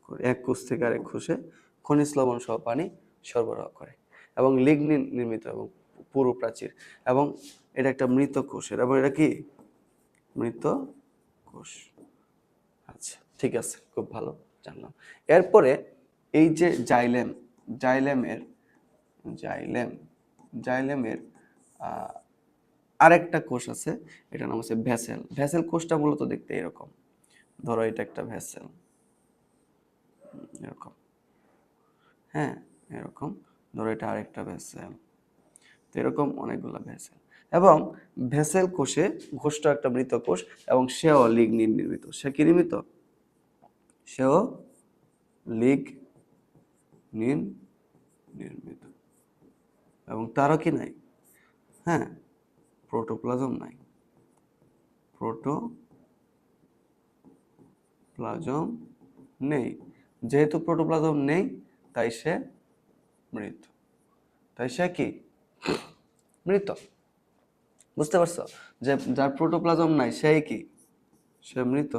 করে এক কোষ থেকে আরেক কোষে খনিজ লবণ সহ পানি সরবরাহ করে। এবং লিগনিন নির্মিত এবং পুরু প্রাচীর। এবং এটা একটা মৃত কোষ। এবং এটা কি মৃত কোষ। আচ্ছা, ঠিক আছে, খুব ভালো জানলাম। এরপরে এই যে জাইলেম, জাইলেমের জাইলেম জাইলেমের আরেকটা কোষ আছে, এটার নাম হচ্ছে ভেসেল। ভেসেল কোষটা মূলত দেখতে এরকম। ধরো এটা একটা ভেসেল, এরকম। হ্যাঁ, এরকম। ধরো এটা আরেকটা ভেসেল। তো এরকম অনেকগুলো ভেসেল। এবং ভেসেল কোষে, কোষটা একটা মৃত কোষ এবং সেও লিগনিন নির্মিত। সে কি নির্মিত? সেও লিগনিন নির্মিত। এবং তারও কি নাই? হ্যাঁ, প্রোটোপ্লাজম নাই। প্রোটোপ্লাজম নেই। যেহেতু প্রোটোপ্লাজম নেই, তাই সে মৃত। তাই সে কি মৃত। বুঝতে পারছো? যে যার প্রোটোপ্লাজম নাই সেই কি, সে মৃত।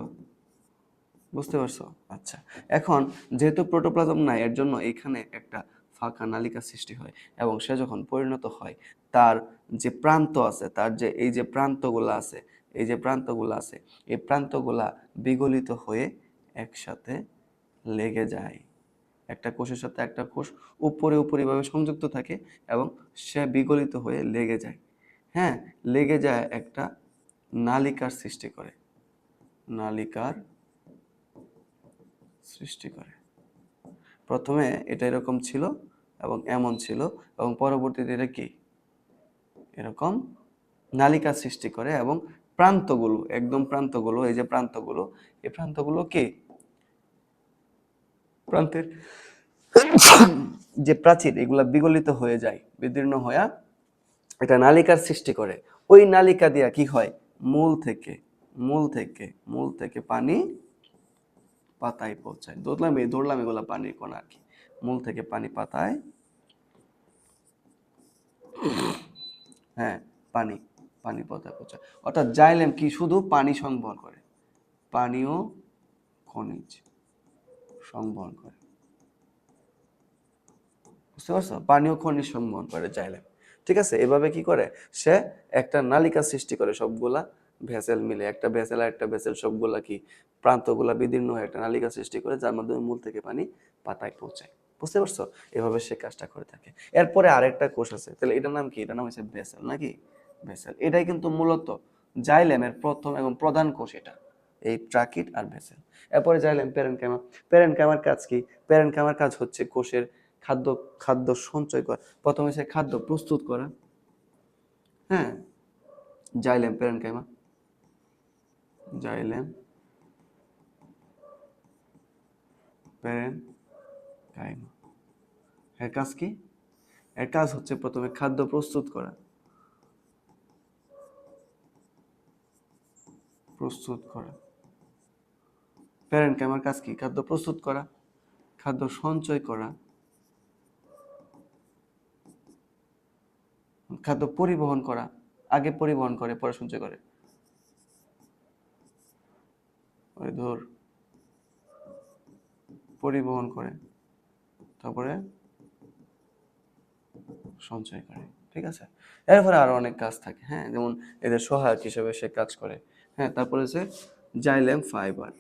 বুঝতে পারছো? আচ্ছা, এখন যেহেতু প্রোটোপ্লাজম নাই, এর জন্য এখানে একটা ফাঁকা নালিকা সৃষ্টি হয়। এবং সে যখন পরিণত হয়, তার যে প্রান্ত আছে, তার যে এই যে প্রান্তগুলো আছে, এই যে প্রান্তগুলো আছে, এই প্রান্তগুলা বিগলিত হয়ে একসাথে লেগে যায়। একটা কোষের সাথে একটা কোষ উপরিভাবে সংযুক্ত থাকে এবং সে বিগলিত হয়ে লেগে যায়। হ্যাঁ, লেগে যায় একটা নালিকার সৃষ্টি করে। নালিকার সৃষ্টি করে। প্রথমে এটা এরকম ছিল এবং এমন ছিল, এবং পরবর্তীতে এটা কি এরকম নালিকা সৃষ্টি করে। এবং প্রান্তগুলো, একদম প্রান্তগুলো, এই যে প্রান্তগুলো, এই প্রান্তগুলো কি প্রান্তের যে প্রাচীর, এগুলা বিগলিত হয়ে যায়, বিদীর্ণ হয়ে এটা নালিকার সৃষ্টি করে। ওই নালিকা দিয়া কি হয়? মূল থেকে পানি পাতায় পৌঁছায়। ধরলাম এগুলা পানির কণা আর কি। মূল থেকে পানি পাতায়, হ্যাঁ, পানি পানি পাতায় পৌঁছায়। অর্থাৎ জাইলেম কি শুধু পানি সংবহন করে, পানি ও খনিজ সংবহন করে। বুঝতে পারছো? পানি ও খনিজ সংবহন করে জাইলেম। ঠিক আছে, এভাবে কি করে? সে একটা নালিকা সৃষ্টি করে, সবগুলা ভেসেল মিলে একটা ভেসেল আর একটা ভেসেল সবগুলা কি প্রান্তগুলা বিদীর্ণ হয়ে একটা নালিকা সৃষ্টি করে, যার মাধ্যমে মূল থেকে পানি পাতায় পৌঁছায়। বুঝতে পারছো? এভাবে সে কাজটা করে থাকে। এরপরে আরেকটা কোষ আছে, তাহলে এটার নাম কি? এটার নাম হচ্ছে ভেসেল, নাকি? ভেসেল। এটাই কিন্তু মূলত জাইলেমের প্রথম এবং প্রধান কোষ এটা, এই ট্রাকিট আর ভেসেল। এরপরে জাইলেম প্যারেনকাইমা। প্যারেনকাইমার কাজ কি? প্যারেনকাইমার কাজ হচ্ছে কোষের খাদ্য খাদ্য সঞ্চয় করা। প্রথমে সে খাদ্য প্রস্তুত করা। হ্যাঁ, জাইলেম প্যারেনকাইমা, জাইলেম প্যারেনকাইমা। এর কাজ কি? এর কাজ হচ্ছে প্রথমে খাদ্য প্রস্তুত করা। প্রস্তুত করা। প্যারেনকাইমার কাজ কি? খাদ্য প্রস্তুত করা, খাদ্য সঞ্চয় করা, খাদ্য পরিবহন করা। আগে পরিবহন করে, পরে সঞ্চয় করে। ওই ধর পরিবহন করে, তারপরে সঞ্চয় করে। ঠিক আছে, এরপরে আরো অনেক কাজ থাকে, হ্যাঁ, যেমন এদের সহায়ক হিসেবে সে কাজ করে। হ্যাঁ, তারপরে হচ্ছে xylem fibre,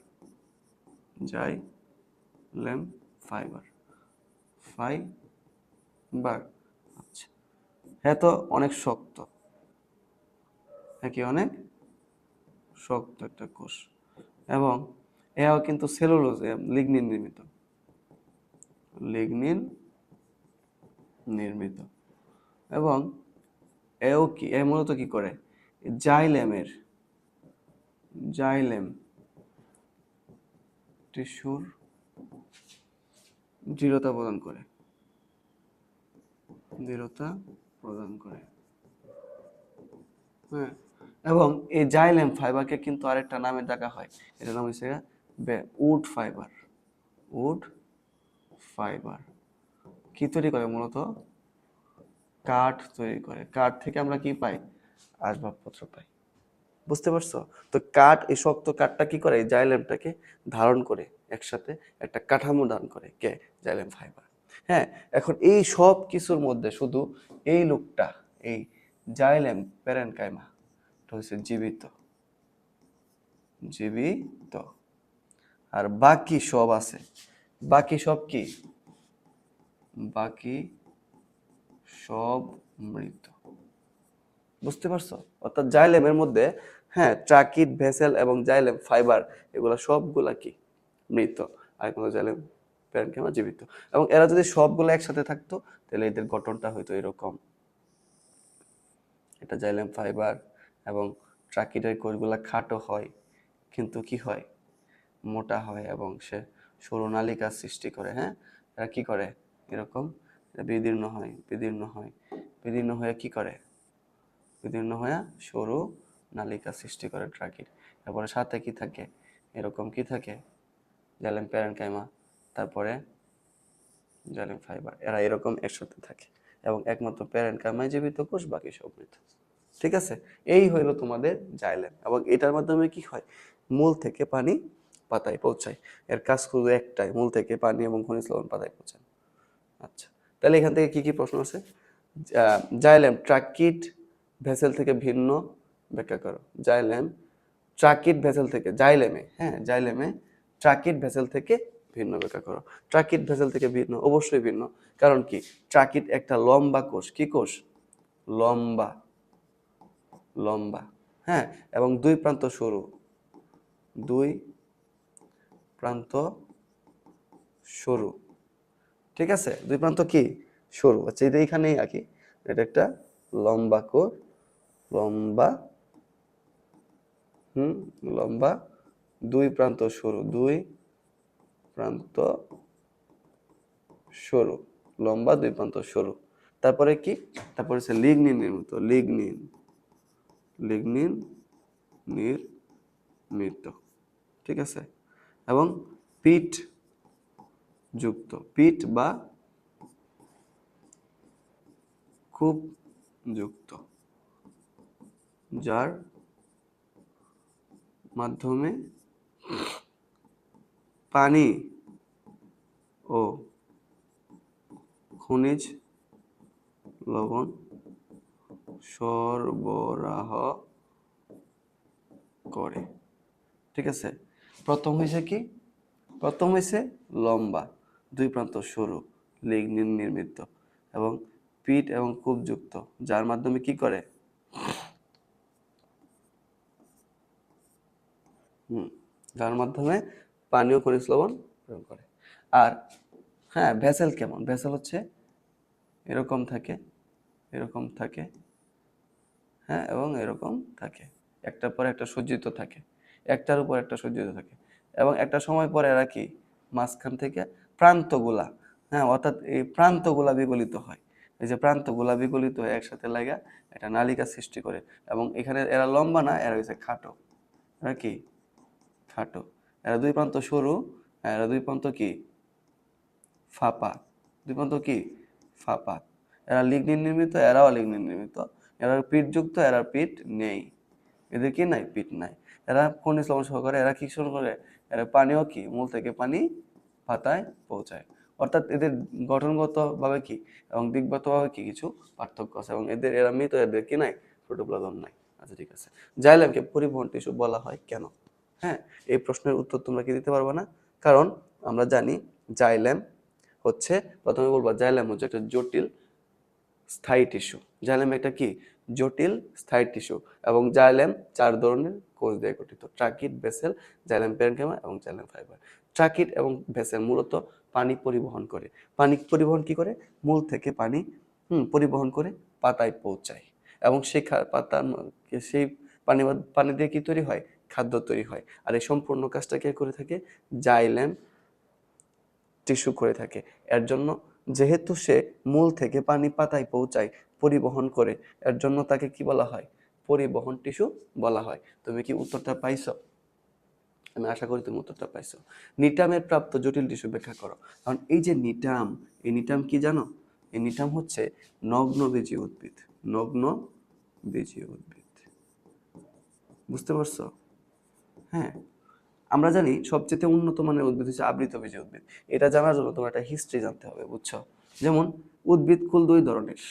xylem fibre, fibre. আচ্ছা, হ্যাঁ, তো অনেক শক্ত, হ্যাঁ কি অনেক শক্ত একটা কোষ, এবং এও কিন্তু সেলুলোজ লিগনিন নির্মিত, লিগনিন নির্মিত। এবং এও কি, এ মূলত কি করে, জাইলেমের, জাইলেম টিস্যুর দৃঢ়তা প্রদান করে, দৃঢ়তা প্রদান করে। হ্যাঁ, এবং এই জাইলেম ফাইবারকে কিন্তু আরেকটা নামে ডাকা হয়, এটার নাম হচ্ছে উড ফাইবার, উড ফাইবার। কি তৈরি করে মূলত, কাঠ তৈরি করে। কাঠ থেকে আমরা কি পাই, আসবাবপত্র পাই। বুঝতে পারছো? তো কাঠ, এই শক্ত কাঠটা কি করে, এই জাইলেমটাকে ধারণ করে একসাথে একটা কাঠামো দান করে, কে, জাইলেম ফাইবার। হ্যাঁ, এখন এই সব কিছুর মধ্যে শুধু এই লোকটা, এই জাইলেম প্যারেনকাইমা হচ্ছে জীবিত, জীবিত। আর বাকি সব আছে, বাকি সব কি, বাকি সব মৃত। বুঝতে পারছো? অর্থাৎ জাইলেমের মধ্যে, হ্যাঁ, ট্রাকিড, ভেসেল এবং জাইলেম ফাইবার, এগুলা সবগুলা কি, মৃত। আর কোনো জাইলেম প্যারেনকাইমা জীবিত। এবং এরা যদি সবগুলো একসাথে থাকতো, তাহলে এদের গঠনটা হয়তো এরকম। এটা জাইলেম ফাইবার, এবং ট্রাকিডের কোষগুলা খাটো হয়, কিন্তু কি হয়, মোটা হয়, এবং সে সরু নালিকা সৃষ্টি করে। হ্যাঁ, এরা কি করে, এরকম বিদীর্ণ হয়, বিদীর্ণ হয়, বিদীর্ণ হয়ে কি করে, বিদীর্ণ হয়ে সরু নালিকা সৃষ্টি করে ট্রাকিড। তারপরে সাথে কি থাকে, এরকম কি থাকে, জাইলেম প্যারেনকাইমা, তারপরে জাইলেম ফাইবার, এরা এরকম একসাথে থাকে। এবং একমাত্র প্যারেনকাইমায় জীবিত কোষ, বাকি সব মৃত। ঠিক আছে, এই হইলো তোমাদের জাইলেম। এবং এটার মাধ্যমে কি হয়, মূল থেকে পানি পাতায় পৌঁছায়। এর কাজ শুধু একটাই, মূল থেকে পানি এবং খনিজ লবণ পাতায় পৌঁছায়। আচ্ছা, তাহলে এখান থেকে কি কি প্রশ্ন আছে, জাইলেম ট্রাকিড ভেসেল থেকে ভিন্ন ব্যাখ্যা করো। জাইলেম ট্রাকিড ভেসেল থেকে, জাইলেমে, হ্যাঁ, জাইলেমে ট্রাকিড ভেসেল থেকে ভিন্ন ব্যাখ্যা করো। ট্রাকিড ভেসেল থেকে ভিন্ন, অবশ্যই ভিন্ন। কারণ কি, ট্রাকিড একটা লম্বা কোষ, কি কোষ, লম্বা, লম্বা। হ্যাঁ, এবং দুই প্রান্ত সরু, দুই প্রান্ত সরু। ঠিক আছে, দুই প্রান্ত কি, সরু। আচ্ছা, এটা এখানেই আঁকি, এটা একটা লম্বা কোষ, লম্বা, লম্বা, দুই প্রান্ত সরু, দুই প্রান্ত সরু, লম্বা, দুই প্রান্ত সরু। তারপরে কি, তারপরে হচ্ছে লিগনিন নির্মিত, লিগনিন, লিগনিন নির্মিত। ঠিক আছে, এবং পিঠ যুক্ত, পিঠ বা খুব যুক্ত, যার মাধ্যমে পানি ও খনিজ লবণ সরবরাহ করে। ঠিক আছে, প্রথম হয়েছে কি, প্রথম হয়েছে লম্বা, দুই প্রান্ত সরু, লিগনিন নির্মিত, এবং পিঠ এবং কূপ যুক্ত, যার মাধ্যমে কি করে, যার মাধ্যমে পানি ও খনিজ লবণ প্রয়োগ করে। আর হ্যাঁ, ভেসেল কেমন, ভেসেল হচ্ছে এরকম থাকে, এরকম থাকে, হ্যাঁ, এবং এরকম থাকে, একটার পর একটা সজ্জিত থাকে, একটার উপর একটা সজ্জিত থাকে। এবং একটা সময় পরে এরা কি, মাঝখান থেকে প্রান্তগুলা, হ্যাঁ, অর্থাৎ এই প্রান্তগুলা বিগলিত হয়। এই যে প্রান্তগুলা বিগলিত হয়ে একসাথে লাগা একটা নালিকা সৃষ্টি করে। এবং এখানে এরা লম্বা না, এরা হচ্ছে খাটো, এরা কি, খাটো। এরা দুই প্রান্ত সরু, এরা দুই প্রান্ত কি, ফাঁপা, দুই প্রান্ত কি, ফাঁপা। এরা লিগনিন নির্মিত, এরাও লিগনিন নির্মিত। এরা পিঠ যুক্ত, এরা পিঠ নেই, এদের কি নাই, পিঠ নাই। এরা খনিজ লবণ সহকারে, এরা কি শুরু করে, এরা পানিও কি, মূল থেকে পানি পাতায় পৌঁছায়। অর্থাৎ এদের গঠনগতভাবে কি এবং দিকগতভাবে কি কিছু পার্থক্য আছে এবং এরা মৃত, এদের কি নাই, প্রোটোপ্লাজম নাই। আচ্ছা ঠিক আছে, জাইলেমকে পরিবহন টিস্যু বলা হয় কেন? হ্যাঁ, এই প্রশ্নের উত্তর তোমরা কি দিতে পারবে না? কারণ আমরা জানি জাইলেম হচ্ছে, প্রথমে বলবো জাইলেম হচ্ছে একটা জটিল স্থায়ী টিস্যু। জাইলেম একটা কি জটিল স্থায়ী টিস্যু এবং জাইলেম 4 ধরনের কোষ দিয়ে গঠিত: ট্রাকিট, বেসেল, জাইলেম প্যারেনকাইমা এবং জাইলেম ফাইবার। ট্রাকিট এবং বেসেল মূলত পানি পরিবহন করে। পানি পরিবহন কি করে? মূল থেকে পানি পরিবহন করে পাতায় পৌঁছায় এবং সেই পাতার সেই পানি দিয়ে কি তৈরি হয়? খাদ্য তৈরি হয়। আর এই সম্পূর্ণ কাজটা কে করে থাকে? জাইলেম টিস্যু করে থাকে। এর জন্য যেহেতু সে মূল থেকে পানি পাতায় পৌঁছায়, পরিবহন করে, এর জন্য তাকে কি বলা হয়? পরিবহন টিস্যু বলা হয়। তুমি কি উত্তরটা পাইছো? আমি আশা করি তুমি উত্তরটা পাইছো। নিটামের প্রাপ্ত জটিল টিস্যু ব্যাখ্যা করো। কারণ এই যে নিটাম, এই নিটাম কি জানো? এই নিটাম হচ্ছে নগ্নবীজী উদ্ভিদ। নগ্নবীজী উদ্ভিদ, বুঝতে পারছো? হ্যাঁ, আমরা জানি সবচেয়ে উন্নত মানের উদ্ভিদ হচ্ছে আবৃতবীজী উদ্ভিদ। এটা জানার জন্য তোমার একটা হিস্ট্রি জানতে হবে, বুঝছো? যেমন উদ্ভিদ কুল 2 ধরনের।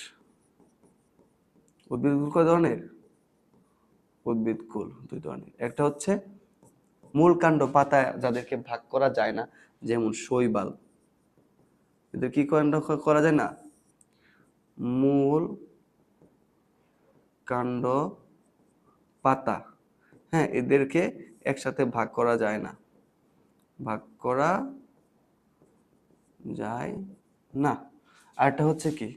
উদ্ভিদ কুল কয় ধরনের? উদ্ভিদ কুল 2 ধরনের। একটা হচ্ছে মূল কাণ্ড পাতা যাদেরকে ভাগ করা যায় না, যেমন শৈবাল। এদের কি কাণ্ড করা যায় না? মূল কাণ্ড পাতা, হ্যাঁ, এদেরকে একসাথে ভাগ করা যায় না, ভাগ করা যায় না। আরটা হচ্ছে কি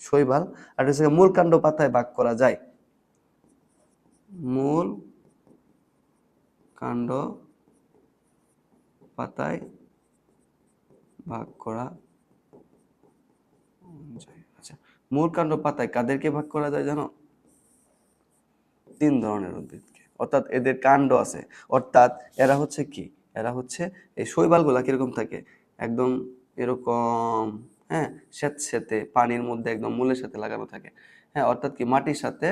শৈবাল, আর হচ্ছে মূল কাণ্ড পাতায় ভাগ করা যায়। মূল কাণ্ড পাতায় ভাগ করা যায়। আচ্ছা, মূল কাণ্ড পাতায় কাদেরকে ভাগ করা যায় জানো? 3 ধরনের উদ্ভিদকে। অর্থাৎ এদের কাণ্ড আছে, অর্থাৎ এরা হচ্ছে কি, এরা হচ্ছে এই শৈবালগুলা কিরকম থাকে? একদম এরকম, হ্যাঁ, স্যাঁতস্যাঁতে পানির মধ্যে একদম মূলের সাথে লাগানো থাকে। হ্যাঁ, অর্থাৎ কি মাটির সাথে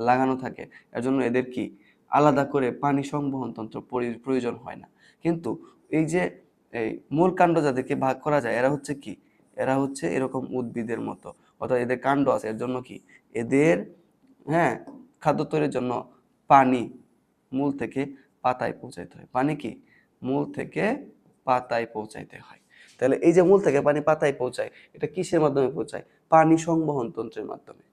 লাগানো থাকে। এর জন্য এদের কি আলাদা করে পানি সংবহন তন্ত্র প্রয়োজন হয় না। কিন্তু এই যে এই মূল কাণ্ড যাদেরকে ভাগ করা যায়, এরা হচ্ছে কি, এরা হচ্ছে এরকম উদ্ভিদের মতো। অর্থাৎ এদের কাণ্ড আছে, এর জন্য কি এদের, হ্যাঁ, খাদ্য তৈরির জন্য পানি মূল থেকে পাতায় পৌঁছাইতে হয়। পানি কি মূল থেকে পাতায় পৌঁছাইতে হয়। তাহলে এই যে মূল থেকে পানি পাতায় পৌঁছায়, এটা কিসের মাধ্যমে পৌঁছায়? পানি সংবহন তন্ত্রের মাধ্যমে।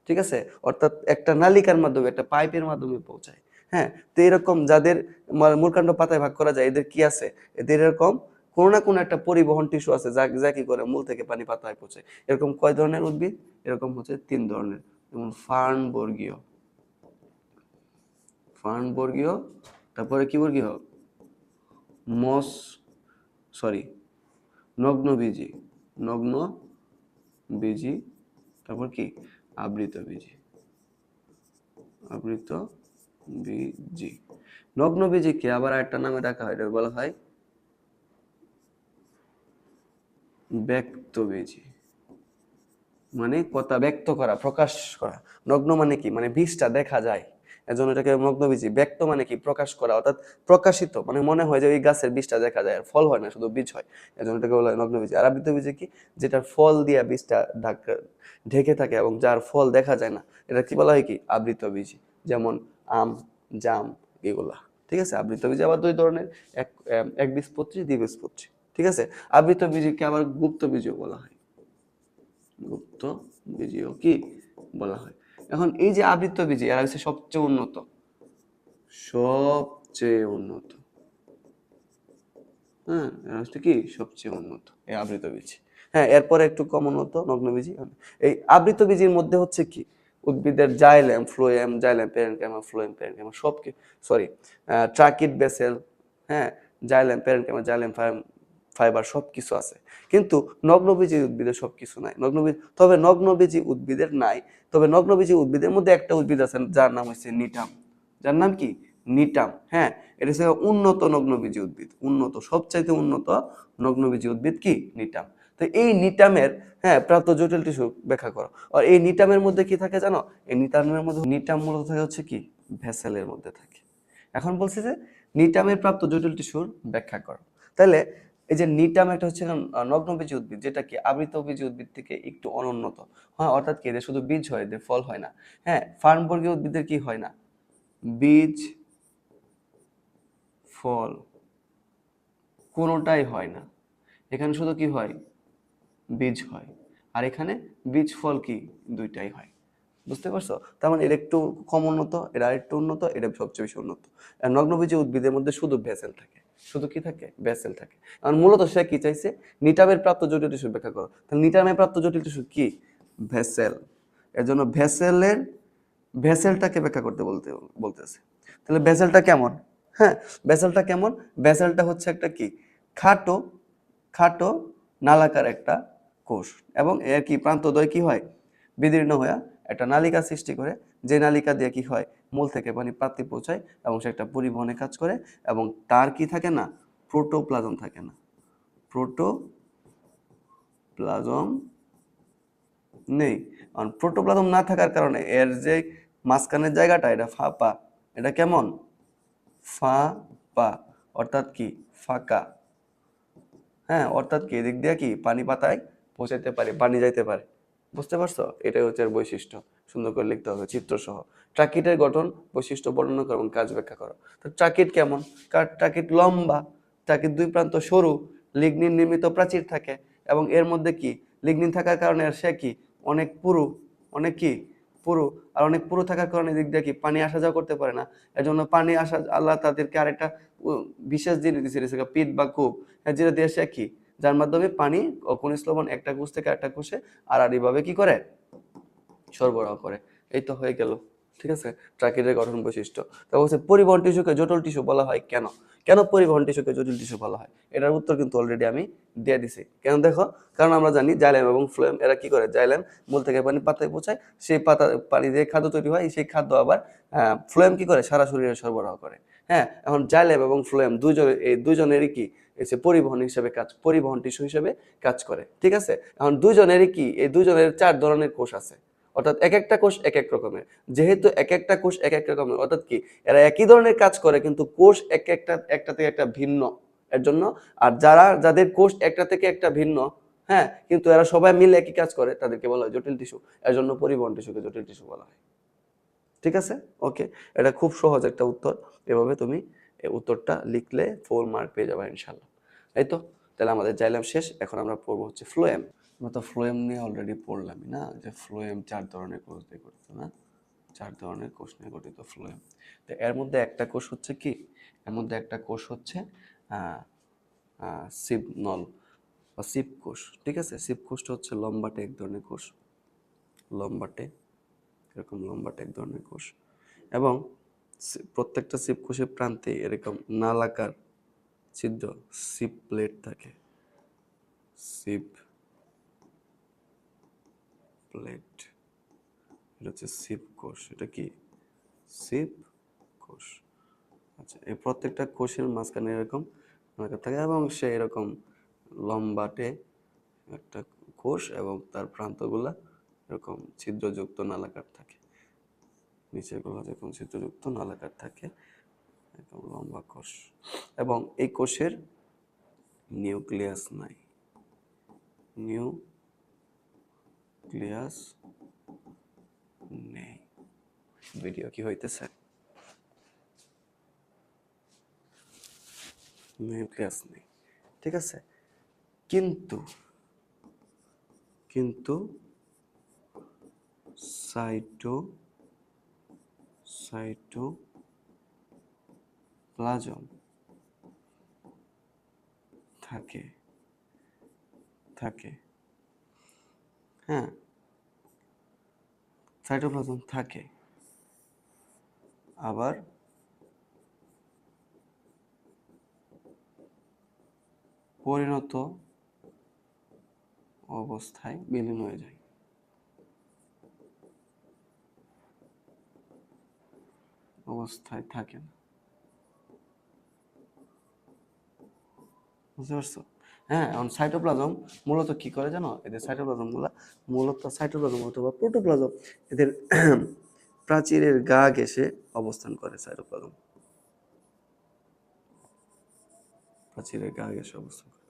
ঠিক আছে, অর্থাৎ একটা নালিকার মাধ্যমে, একটা পাইপের মাধ্যমে পৌঁছায়। হ্যাঁ, তো এরকম যাদের মূলকাণ্ড পাতায় ভাগ করা যায়, এদের কি আছে? এদের এরকম কোনো না কোনো একটা পরিবহন টিস্যু আছে যা কি করে মূল থেকে পানি পাতায় পৌঁছায়। এরকম কয় ধরনের উদ্ভিদ? এরকম হচ্ছে 3 ধরনের। যেমন ফার্নবর্গীয়, তারপরে কি বর্গীয়? মস সরি নগ্নবীজী, নগ্নবীজী, তারপর কি আবৃতবীজী, আবৃতবীজী। নগ্নবীজীকে আবার একটা নামে ডাকা হয়, এটা বলা হয় ব্যক্তবীজী। মানে কথা ব্যক্ত করা, প্রকাশ করা। নগ্ন মানে কি, মানে বীজটা দেখা যায়, এজন্য এটাকে নগ্নবীজী। ব্যক্ত মানে কি, প্রকাশ করা, অর্থাৎ প্রকাশিত, মানে মনে হয় যে ওই গাছের বীজটা দেখা যায়, আর ফল হয় না, শুধু বীজ হয়, এজন্য এটাকে বলা হয় নগ্নবীজী। আর আবৃতবীজী কি, যেটার ফল দিয়া বীজটা ঢেকে থাকে এবং যার ফল দেখা যায় না, এটা কি বলা হয়? কি আবৃতবীজী। যেমন আম, জাম, এগুলা। ঠিক আছে, আবৃতবীজী আবার 2 ধরনের, একবীজপত্রী, দ্বিবীজপত্রী। ঠিক আছে, আবৃতবীজীকে আবার গুপ্তবীজীও বলা হয়, গুপ্তবীজীও কি বলা হয়। এখন এই যে আবৃতবীজী, এরা হচ্ছে সবচেয়ে উন্নত, সবচেয়ে উন্নত। হ্যাঁ, এরা হচ্ছে কি সবচেয়ে উন্নত এই আবৃতবীজী। হ্যাঁ, এরপরে একটু কম উন্নত নগ্নবীজী। এই আবৃতবীজীর মধ্যে হচ্ছে কি উদ্ভিদের xylem, phloem, xylem parenchyma, phloem parenchyma সব কি, সরি, ট্রাকিট, বেসেল, হ্যাঁ, জাইলেম প্যারেনকাইমা, জাইলেম ফাইবার সব কিছু আছে। কিন্তু নগ্নবীজী উদ্ভিদের সব কিছু নাই। তবে নগ্নবীজী উদ্ভিদের নাই, তবে নগ্নবীজী উদ্ভিদের মধ্যে একটা উদ্ভিদ আছে যার নাম হচ্ছে নিটাম। যার নাম কি? নিটাম। হ্যাঁ, এটা হচ্ছে উন্নত নগ্নবীজী উদ্ভিদ। উন্নত, সবচাইতে উন্নত নগ্নবীজী উদ্ভিদ কি? নিটাম। তো এই নিটামের, হ্যাঁ, প্রাপ্ত জটিল টিস্যু ব্যাখ্যা করো। আর এই নিটামের মধ্যে কি থাকে জানো? এই নিটামের মধ্যে, নিটাম মূলত থাকে হচ্ছে কি ভেসেলের মধ্যে থাকে। এখন বলছি যে নিটামের প্রাপ্ত জটিল টিস্যুর ব্যাখ্যা করো। তাহলে এই যে নিটাম একটা হচ্ছে নগ্নবীজী উদ্ভিদ, যেটা কি আবৃতবীজী উদ্ভিদ থেকে একটু অনুন্নত। হ্যাঁ, অর্থাৎ কি এদের শুধু বীজ হয়, এদের ফল হয় না। হ্যাঁ, ফার্নবর্গীয় উদ্ভিদের কি হয় না, বীজ ফল কোনোটাই হয় না। এখানে শুধু কি হয়, বীজ হয়। আর এখানে বীজ ফল কি দুইটাই হয়। বুঝতে পারছো? তার মানে এর একটু কম উন্নত, এরা একটু উন্নত, এটা সবচেয়ে বেশি উন্নত। আর নগ্নবীজী উদ্ভিদের মধ্যে শুধু ভেসেল থাকে। শুধু কি থাকে, ভেসেল থাকে। আর মূলত সে কি চাইছে, নিটামের প্রাপ্ত জটিল টিস্যু ব্যাখ্যা করো। তাহলে নিটামের প্রাপ্ত জটিল টিস্যু কি, ভেসেল। এর জন্য ভেসেলটাকে ব্যাখ্যা করতে বলতেছে। তাহলে ভেসেলটা কেমন? হ্যাঁ, ভেসেলটা কেমন? ভেসেলটা হচ্ছে একটা কি, খাটো খাটো নালাকার একটা কোষ, এবং এর কি প্রান্তদ্বয় কি হয়, বিদীর্ণ হয়ে একটা নালিকা সৃষ্টি করে, যে নালিকা দিয়ে কি হয়, মূল থেকে পানি প্রাপ্তি পৌঁছায়, এবং সে একটা পরিবহনে কাজ করে। এবং তার কি থাকে না, প্রোটোপ্লাজম থাকে না। প্রোটোপ্লাজম নেই। কারণ প্রোটোপ্লাজম না থাকার কারণে এর যে মাঝখানের জায়গাটা, এটা ফাঁপা। এটা কেমন, ফাঁপা, অর্থাৎ কি ফাঁকা। হ্যাঁ, অর্থাৎ কি এদিক দিয়ে কি পানি পাতায় পৌঁছাইতে পারে, পানি যাইতে পারে। বুঝতে পারছো? এটাই হচ্ছে এর বৈশিষ্ট্য। সুন্দর করে লিখতে হবে চিত্র সহ। ট্রাকিটের গঠন বৈশিষ্ট্য বর্ণনা করো এবং কাজ ব্যাখ্যা করো। তো ট্রাকিট কেমন? ট্রাকিট লম্বা, ট্রাকিট দুই প্রান্ত সরু, লিগনিন নির্মিত প্রাচীর থাকে, এবং এর মধ্যে কি লিগনিন থাকার কারণে আর সে কি অনেক পুরু, অনেক কি পুরু। আর অনেক পুরু থাকার কারণে দিক দিয়ে কি পানি আসা যাওয়া করতে পারে না। এর জন্য পানি আসা, আল্লাহ তাদেরকে আরেকটা বিশেষ জিনিস দিয়েছে, পিট বা কূপ, যেটা দিয়ে সে কি, যার মাধ্যমে পানি ও খনিজ লবণ একটা কোষ থেকে একটা কোষে আড়াআড়িভাবে কি করে, সরবরাহ করে। এই তো হয়ে গেল। ঠিক আছে, ট্রাকিটের গঠন বৈশিষ্ট্য। তারপর হচ্ছে পরিবহন টিস্যুকে জটিল টিস্যু বলা হয় কেন? কেন পরিবহন টিস্যুকে জটিল টিস্যু বলা হয়? এটার উত্তর কিন্তু অলরেডি আমি দিয়ে দিছি। কেন দেখো, কারণ আমরা জানি জাইলেম এবং ফ্লোয়েম এরা কি করে, জাইলেম মূল থেকে পানি পাতায় পৌঁছায়, সেই পাতা পানি দিয়ে খাদ্য তৈরি হয়, সেই খাদ্য আবার ফ্লোয়েম কি করে, সারা শরীরে সরবরাহ করে। হ্যাঁ, এখন জাইলেম এবং ফ্লোয়েম দুইজনের, এই দুইজনেরই কি এসে পরিবহন হিসেবে পরিবহন টিস্যু হিসেবে কাজ করে। ঠিক আছে, এখন দুইজনেরই কি, এই দুইজনের 4 ধরনের কোষ আছে। অর্থাৎ এক একটা কোষ এক এক রকমের। যেহেতু এক একটা কোষ এক এক রকমের, অর্থাৎ কি এরা একই ধরনের কাজ করে, কিন্তু কোষ একটা থেকে একটা ভিন্ন। এর জন্য, আর যাদের কোষ একটা থেকে একটা ভিন্ন, হ্যাঁ, কিন্তু এরা সবাই মিলে একই কাজ করে, তাদেরকে বলা হয় জটিল টিস্যু। এর জন্য পরিবহন টিস্যুকে জটিল টিস্যু বলা হয়। ঠিক আছে, ওকে। এটা খুব সহজ একটা উত্তর। এভাবে তুমি এই উত্তরটা লিখলে 4 মার্ক পেয়ে যাবে ইনশাল্লাহ। এই তো, তাহলে আমাদের জাইলাম শেষ। এখন আমরা পড়বো হচ্ছে ফ্লোয়েম। আমরা তো ফ্লোয়েম নিয়ে অলরেডি পড়লামই না, যে ফ্লোয়েম 4 ধরনের কোষ দিয়ে গঠিত না, 4 ধরনের কোষ নিয়ে গঠিত ফ্লোয়েম। তো এর মধ্যে একটা কোষ হচ্ছে কি, এর মধ্যে একটা কোষ হচ্ছে সিপ নল বা সিপ কোষ। ঠিক আছে, সিপ কোষটা হচ্ছে লম্বাটে এক ধরনের কোষ, লম্বাটে, এরকম লম্বাটে এক ধরনের কোষ। এবং প্রত্যেকটা সিপ কোষের প্রান্তে এরকম নালাকার ছিদ্র, সিপ প্লেট থাকে। সিপ প্লেট, এটা হচ্ছে সিপ কোষ। এটা কি, সিপ কোষ। আচ্ছা, এই প্রত্যেকটা কোষের মাঝখানে এরকম নালাকার থাকে, এবং সে এরকম লম্বাটে একটা কোষ, এবং তার প্রান্তগুলা এরকম ছিদ্রযুক্ত নালাকার থাকে। নিচের গুলো যেরকম ছিদ্রযুক্ত নালাকার থাকে, একদম লম্বা কোষ। এবং এই কোষের নিউক্লিয়াস নাই, নিউক্লিয়াস নেই। ভিডিও কি হইতেছে? নিউক্লিয়াস নেই। ঠিক আছে, কিন্তু কিন্তু সাইটোপ্লাজম থাকে থাকে হ্যাঁ, সাইটোপ্লাজম থাকে। আবার পরিণত অবস্থায় বিলীন হয়ে যায়। অবস্থায় থাকে না। বুঝতে পারছো? হ্যাঁ, এখন সাইটোপ্লাজম মূলত কি করে জানো? এদের সাইটোপ্লাজম অথবা প্রোটোপ্লাজম, এদের প্রাচীরের গা ঘেঁষে অবস্থান করে। সাইটোপ্লাজম প্রাচীরের গা ঘেঁষে অবস্থান করে।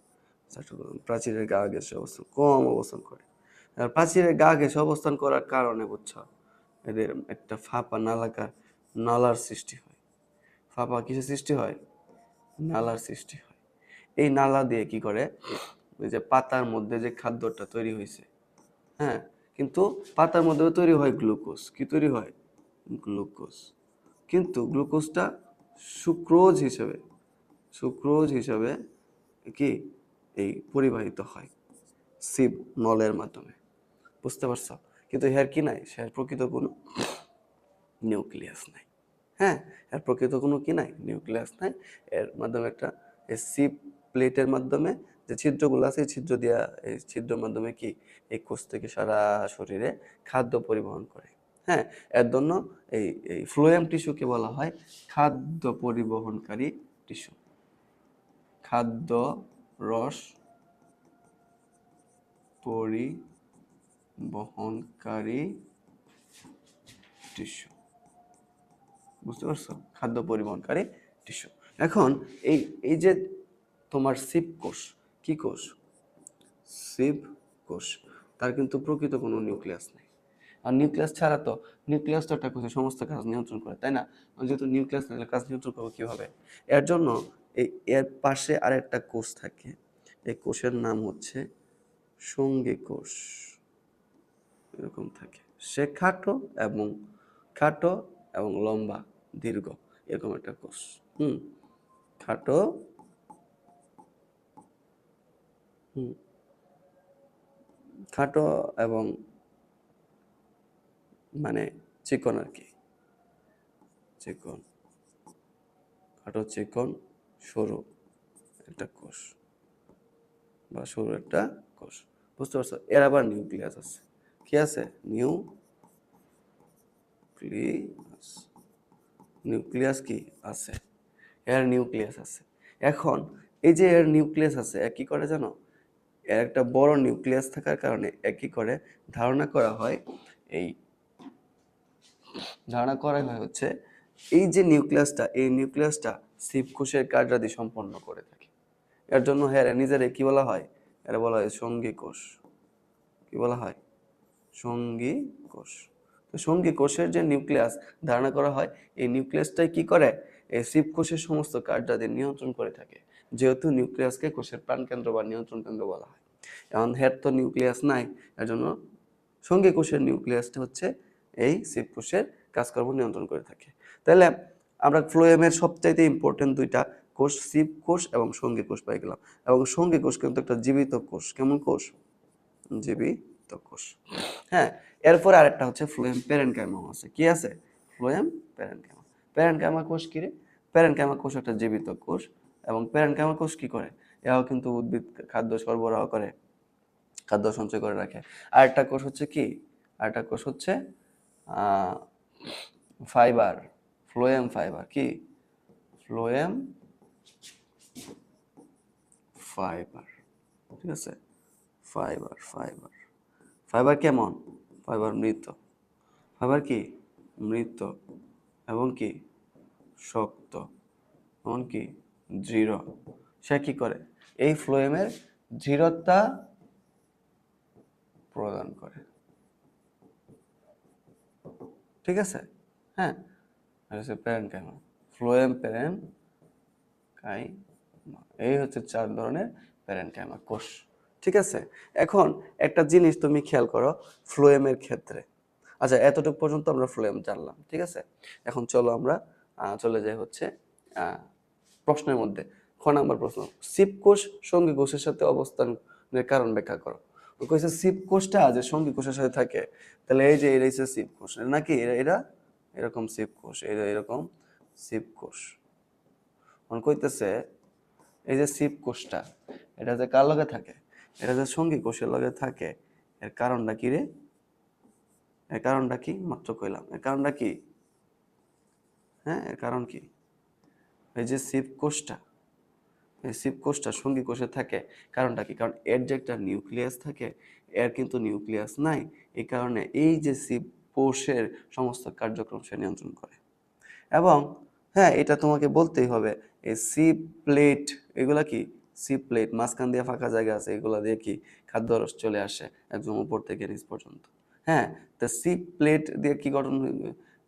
সাইটোপ্লাজম প্রাচীরের গা ঘেঁষে অবস্থান কম অবস্থান করে। আর প্রাচীরের গা ঘেঁষে অবস্থান করার কারণে বুঝছো এদের একটা ফাঁপা নালাকার নালার সৃষ্টি হয়। ফাঁপা কিসের সৃষ্টি হয়? নালার সৃষ্টি হয়। এই নালা দিয়ে কি করে, ওই যে পাতার মধ্যে যে খাদ্যটা তৈরি হয়েছে, হ্যাঁ, কিন্তু পাতার মধ্যে তৈরি হয় গ্লুকোজ। কি তৈরি হয়? গ্লুকোজ। কিন্তু গ্লুকোজটা সুক্রোজ হিসেবে সুক্রোজ হিসেবে কি এই পরিবাহিত হয় সিব নলের মাধ্যমে। বুঝতে পারছো? কিন্তু এর কি নাই, সে প্রকৃত কোনো নিউক্লিয়াস নাই। হ্যাঁ, এর প্রকৃত কোনো কি নাই, নিউক্লিয়াস নাই। এর মাধ্যমে একটা সিপ প্লেটের মাধ্যমে যে ছিদ্রগুলো আছে, এই ছিদ্র দিয়া, এই ছিদ্রের মাধ্যমে কি এই কোষ থেকে সারা শরীরে খাদ্য পরিবহন করে। হ্যাঁ, এর জন্য এই এই ফ্লোয়েম টিস্যুকে বলা হয় খাদ্য পরিবহনকারী টিস্যু। খাদ্য রস পরিবহনকারী টিস্যু। বুঝতে পারছো? খাদ্য পরিবহনকারী টিস্যু। এখন এই এই যে তোমার সিপ কোষ, কি কোষ? সিপ কোষ। তার কিন্তু প্রকৃত কোনো নিউক্লিয়াস নেই। আর নিউক্লিয়াস ছাড়া তো, নিউক্লিয়াস তো একটা কোষের সমস্ত কাজ নিয়ন্ত্রণ করে, তাই না? যেহেতু নিউক্লিয়াস না, কাজ নিয়ন্ত্রণ করবো কিভাবে? এর জন্য এই এর পাশে আরেকটা কোষ থাকে। এই কোষের নাম হচ্ছে সঙ্গী কোষ। এরকম থাকে। সে খাটো এবং লম্বা দীর্ঘ এরকম একটা কোষ। খাটো খাটো এবং মানে চিকন আর কি, চিকন, খাটো চিকন সরু একটা কোষ বা সরু একটা কোষ। বুঝতে পারছো? এর আবার নিউক্লিয়াস আছে। কি আছে? নিউক্লিয়াস। নিউক্লিয়াস কি আছে? এর নিউক্লিয়াস আছে। এখন এই যে এর নিউক্লিয়াস আছে, এ কি করে জানো? এর একটা বড় নিউক্লিয়াস থাকার কারণে এ কি করে, ধারণা করা হয় এই ধারণা করা হয় হচ্ছে এই যে নিউক্লিয়াসটা, এই নিউক্লিয়াসটা সিপ কোষের কার্যাদি সম্পন্ন করে থাকে। এর জন্য হ্যাঁ নিজের কি বলা হয়? এরা বলা হয় সঙ্গী কোষ। কি বলা হয়? সঙ্গী কোষ। তো সঙ্গী কোষের যে নিউক্লিয়াস ধারণা করা হয়, এই নিউক্লিয়াসটাই কি করে, এই সিপ কোষের সমস্ত কার্যাদি নিয়ন্ত্রণ করে থাকে। যেহেতু নিউক্লিয়াসকে কোষের প্রাণকেন্দ্র বা নিয়ন্ত্রণ কেন্দ্র বলা হয়। এখন হেড তো নিউক্লিয়াস নাই, এর জন্য সঙ্গী কোষের নিউক্লিয়াসটা হচ্ছে এই সিপ কোষের কাজকর্ম নিয়ন্ত্রণ করে থাকে। তাহলে আমরা ফ্লোয়েমের সবচাইতে ইম্পর্টেন্ট দুইটা কোষ, সিপ কোষ এবং সঙ্গী কোষ পাই গেলাম। এবং সঙ্গী কোষ কিন্তু একটা জীবিত কোষ। কেমন কোষ? জীবিত কোষ। হ্যাঁ, এরপরে আরেকটা হচ্ছে ফ্লোয়েম প্যারেনকাইমা আছে। কি আছে? Phloem parenchyma. প্যারেনকাইমা কোষ কি রে? প্যারেনকাইমা কোষ একটা জীবিত কোষ। এবং প্যারেনকাইমা কোষ কি করে? এরাও কিন্তু উদ্ভিদ খাদ্য সরবরাহ করে, খাদ্য সঞ্চয় করে রাখে। আরেকটা কোষ হচ্ছে কি? আরেকটা কোষ হচ্ছে ফাইবার, ফ্লোয়েম ফাইবার। কি? Phloem fibre. ঠিক আছে? ফাইবার ফাইবার ফাইবার কেমন? ফাইবার মৃত। ফাইবার কি? মৃত এবং কি শক্ত, এমন কি দৃঢ়। সে কি করে? এই ফ্লোয়েমের দৃঢ়তা প্রদান করে। ঠিক আছে? হ্যাঁ, প্যারেনকাইমা, ফ্লোয়েম প্যারেনকাইমা, এই হচ্ছে 4 ধরনের প্যারেনকাইমা কোষ। ঠিক আছে? এখন একটা জিনিস তুমি খেয়াল করো ফ্লোয়েমের ক্ষেত্রে। আচ্ছা, এতটুকু পর্যন্ত আমরা ফ্লোয়েম জানলাম। ঠিক আছে? এখন চলো আমরা চলে যাই হচ্ছে প্রশ্নের মধ্যে। খ নাম্বার প্রশ্ন, সিপ কোষ সঙ্গী কোষের সাথে অবস্থানের কারণ ব্যাখ্যা করো। ও কইছে সিপ কোষটা যে সঙ্গী কোষের সাথে থাকে, তাহলে এই যে এটা হচ্ছে সিপ কোষ নাকি? এরা এরকম সিপ কোষ, এরা এরকম সিপ কোষ। মনে কইতেছে এই যে সিপ কোষটা, এটা যে কার লগে থাকে? এটা যে সঙ্গী কোষের লগে থাকে, এর কারণটা কি রে? এর কারণটা কি? মাত্র কইলাম, এর কারণটা কি? হ্যাঁ, এর কারণ কি? এই যে সিপ কোষটা, এই সিপ কোষটা সঙ্গী কোষে থাকে, কারণটা কি? কারণ এর যে একটা নিউক্লিয়াস থাকে, এর কিন্তু নিউক্লিয়াস নাই। এই কারণে এই যে সিপ কোষের সমস্ত কার্যক্রম সে নিয়ন্ত্রণ করে। এবং হ্যাঁ, এটা তোমাকে বলতেই হবে, এই সিপ প্লেট, এগুলা কি সি প্লেট, মাঝখান দিয়ে ফাঁকা জায়গা আছে, এগুলো দিয়ে কি খাদ্য রস চলে আসে একদম উপর থেকে নিচ পর্যন্ত। হ্যাঁ, তো সি প্লেট দিয়ে কি গঠন,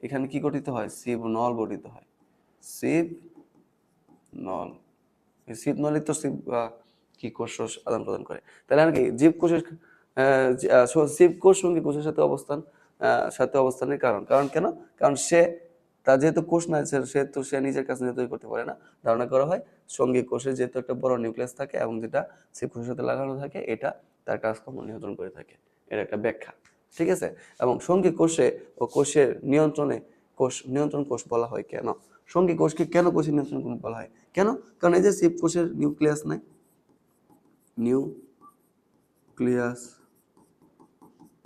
এখানে কি গঠিত হয়, সিব নল গঠিত হয়, সিব নল। এই সিব নলই তো সিব কি কোষ আদান প্রদান করে। তাহলে আর কি জীবকোষের জীবকোষ সঙ্গী কোষের সাথে অবস্থানের কারণ, কেন, কারণ সে তার যেহেতু কোষ না, সেহেতু সে নিজের কাছে তৈরি করতে পারে না। ধারণা করা হয় সঙ্গী কোষে যেহেতু একটা বড় নিউক্লিয়াস থাকে এবং যেটা জীবকোষের সাথে লাগানো থাকে, এটা তার কাজকর্ম নিয়ন্ত্রণ করে থাকে। এটা একটা ব্যাখ্যা, ঠিক আছে। এবং সঙ্গী কোষে ও কোষের নিয়ন্ত্রণ কোষ বলা হয় কেন, সঙ্গী কোষকে কেন কোষের নিয়ন্ত্রণ কোষ বলা হয়, কেন, কারণ এই যে জীবকোষের নিউক্লিয়াস নাই, নিউক্লিয়াস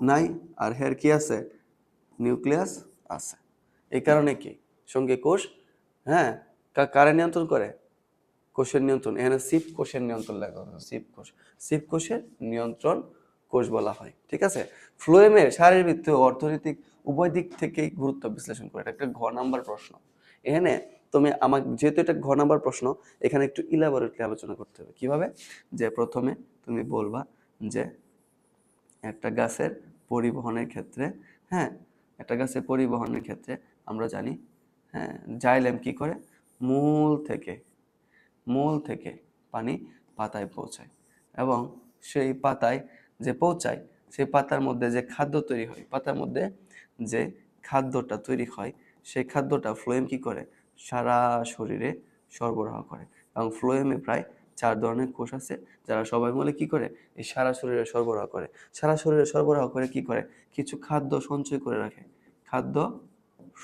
নাই, আর হের কি আছে, নিউক্লিয়াস আছে। এই কারণে কি সঙ্গী কোষ, হ্যাঁ, কারে নিয়ন্ত্রণ করে, কোষের নিয়ন্ত্রণ, এখানে সিপ কোষের নিয়ন্ত্রণ লেখা আছে, সিপ কোষের নিয়ন্ত্রণ কোষ বলা হয়, ঠিক আছে। ফ্লোয়েমের শারীরবৃত্তীয় অর্থনৈতিক উভয় দিক থেকেই গুরুত্ব বিশ্লেষণ করে, এটা একটা ঘ নাম্বার প্রশ্ন। এখানে তুমি আমাকে, যেহেতু এটা ঘ নাম্বার প্রশ্ন, এখানে একটু ইলাবোরেটলি আলোচনা করতে হবে। কিভাবে, যে প্রথমে তুমি বলবা যে একটা গাছের পরিবহনের ক্ষেত্রে, হ্যাঁ, একটা গাছের পরিবহনের ক্ষেত্রে আমরা জানি, হ্যাঁ, জাইলেম কি করে, মূল থেকে পানি পাতায় পৌঁছায়, এবং সেই পাতায় যে পৌঁছায়, সেই পাতার মধ্যে যে খাদ্য তৈরি হয়, পাতার মধ্যে যে খাদ্যটা তৈরি হয়, সেই খাদ্যটা ফ্লোয়েম কি করে, সারা শরীরে সরবরাহ করে। এবং ফ্লোয়েমে প্রায় 4 ধরনের কোষ আছে, যারা সবাই মিলে কি করে, এই সারা শরীরে সরবরাহ করে। সারা শরীরে সরবরাহ করে কি করে, কিছু খাদ্য সঞ্চয় করে রাখে, খাদ্য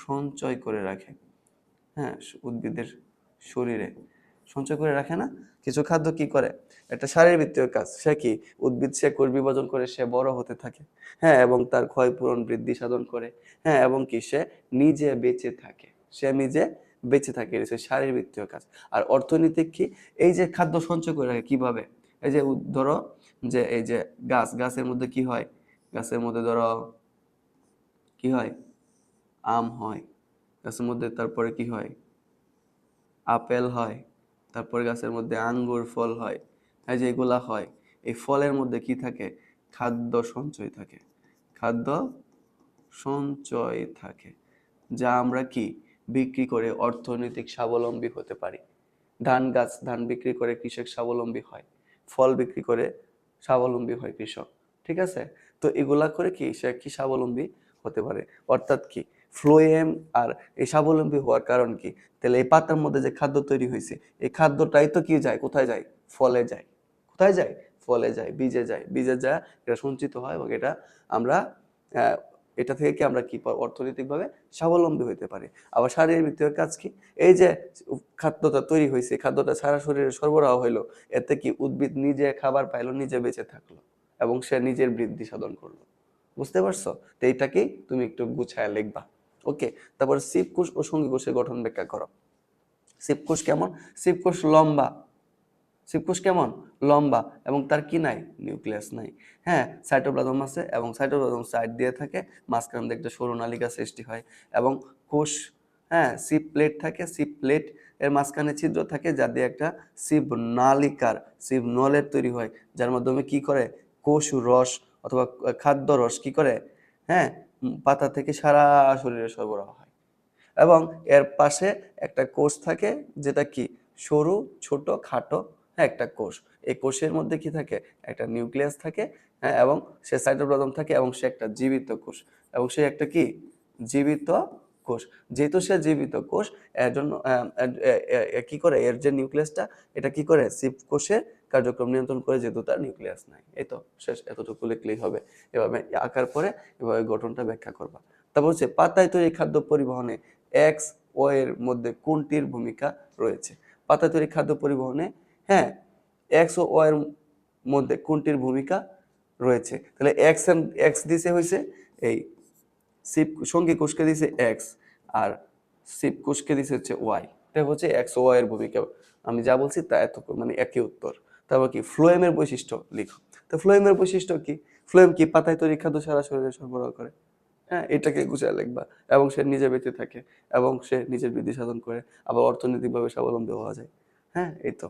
সঞ্চয় করে রাখে, হ্যাঁ, উদ্ভিদের শরীরে সঞ্চয় করে রাখে না, কিছু খাদ্য কি করে, একটা শারীরবৃত্তীয় কাজ, সে কি, উদ্ভিদ সে কোষ বিভাজন করে সে বড় হতে থাকে, হ্যাঁ, এবং তার ক্ষয়পূরণ বৃদ্ধি সাধন করে, হ্যাঁ, এবং কি সে নিজে বেঁচে থাকে, এটা হচ্ছে শারীরবৃত্তীয় কাজ। আর অর্থনৈতিক কি, এই যে খাদ্য সঞ্চয় করে রাখে কিভাবে, এই যে ধরো যে এই যে গাছের মধ্যে কি হয়, গাছের মধ্যে ধরো কি হয়, আম হয় গাছের মধ্যে, তারপরে কি হয়, আপেল হয়, তারপরে গাছের মধ্যে আঙ্গুর ফল হয়, এই যে এগুলা হয়, এই ফলের মধ্যে কি থাকে, খাদ্য সঞ্চয় থাকে, খাদ্য সঞ্চয় থাকে, যা আমরা কি বিক্রি করে অর্থনৈতিক স্বাবলম্বী হতে পারি। ধান বিক্রি করে কৃষক স্বাবলম্বী হয়, ফল বিক্রি করে স্বাবলম্বী হয় কৃষক, ঠিক আছে। তো এগুলা করে কি সে কি স্বাবলম্বী হতে পারে, অর্থাৎ কি ফ্লোয়েম। আর এই স্বাবলম্বী হওয়ার কারণ কি, তাহলে এই পাতার মধ্যে যে খাদ্য তৈরি হয়েছে, এই খাদ্যটাই তো কি যায়, কোথায় যায়, ফলে যায়, কোথায় যায়, ফলে যায়, বীজে যায়, এটা সঞ্চিত হয়, এবং এটা আমরা আহ, এটা থেকে কি আমরা কি অর্থনৈতিকভাবে স্বাবলম্বী হতে পারি। আবার শারীরবৃত্তীয় কাজ কি, এই যে খাদ্যটা তৈরি হয়েছে, খাদ্যটা সারা শরীরে সরবরাহ হইলো, এতে কি উদ্ভিদ নিজে খাবার পাইলো, নিজে বেঁচে থাকলো, এবং সে নিজের বৃদ্ধি সাধন করলো। বুঝতে পারছো? তো এইটাকেই তুমি একটু গুছায় লিখবা। ওকে, তারপর শিবকোষ ও সঙ্গী কোষের গঠন ব্যাখ্যা করো। শিবকোষ কেমন, শিবকোষ লম্বা, শিবকোষ কেমন, লম্বা, এবং তার কি নাই, নিউক্লিয়াস নাই। হ্যাঁ, সাইটোপ্লাজম আছে, এবং সাইটোপ্লাজম সাইড দিয়ে থাকে, মাঝখান দিয়ে একটা সরু নালিকা সৃষ্টি হয়, এবং কোষ, হ্যাঁ, সিপ প্লেট থাকে, সিপ প্লেট এর মাঝখানে ছিদ্র থাকে, যা দিয়ে একটা সিব নালিকার, সিব নলের তৈরি হয়, যার মাধ্যমে কি করে, কোষ রস অথবা খাদ্য রস কি করে, হ্যাঁ, পাতা থেকে সারা শরীরে সরবরাহ হয়। এবং এর পাশে একটা কোষ থাকে, যেটা কি সরু ছোট খাটো, হ্যাঁ, একটা কোষ। এই কোষের মধ্যে কি থাকে, একটা নিউক্লিয়াস থাকে, হ্যাঁ, এবং সে সাইটোপ্লাজম থাকে, এবং সে একটা জীবিত কোষ, এবং সে একটা কি জীবিত কোষ। যেহেতু সে জীবিত কোষ, এর জন্য কি করে, এর যে নিউক্লিয়াসটা, এটা কি করে, সিপ কোষের কার্যক্রম নিয়ন্ত্রণ করে, যেহেতু তার নিউক্লিয়াস নাই। এই তো শেষ, এতটুকু লিখলেই হবে। এভাবে আঁকার পরে এভাবে গঠনটা ব্যাখ্যা করবা। তারপর হচ্ছে পাতায় তৈরি খাদ্য পরিবহনে এক্স ও এর মধ্যে কোনটির ভূমিকা রয়েছে। পাতায় তৈরি খাদ্য পরিবহনে, হ্যাঁ, এক্স ও এর মধ্যে কোনটির ভূমিকা রয়েছে। তাহলে এক্স দিছে হয়েছে এই সঙ্গী কোষকে দিছে এক্স, আর সিপ কোষকে দিছে হচ্ছে ওয়াই। এটা হচ্ছে এক্স ও ওয়াই এর ভূমিকা। আমি যা বলছি তা এত, মানে একই উত্তর। তারপর কি ফ্লোয়েমের বৈশিষ্ট্য লিখো। তো ফ্লোয়েমের বৈশিষ্ট্য কি, ফ্লোয়েম কি পাতায় তৈরি খাদ্য সারা শরীরে সরবরাহ করে, হ্যাঁ, এটাকে গুছিয়ে লিখবা। এবং সে নিজে বেঁচে থাকে, এবং সে নিজের বৃদ্ধি সাধন করে, আবার অর্থনৈতিকভাবে স্বাবলম্বী হওয়া যায়। হ্যাঁ, এই তো।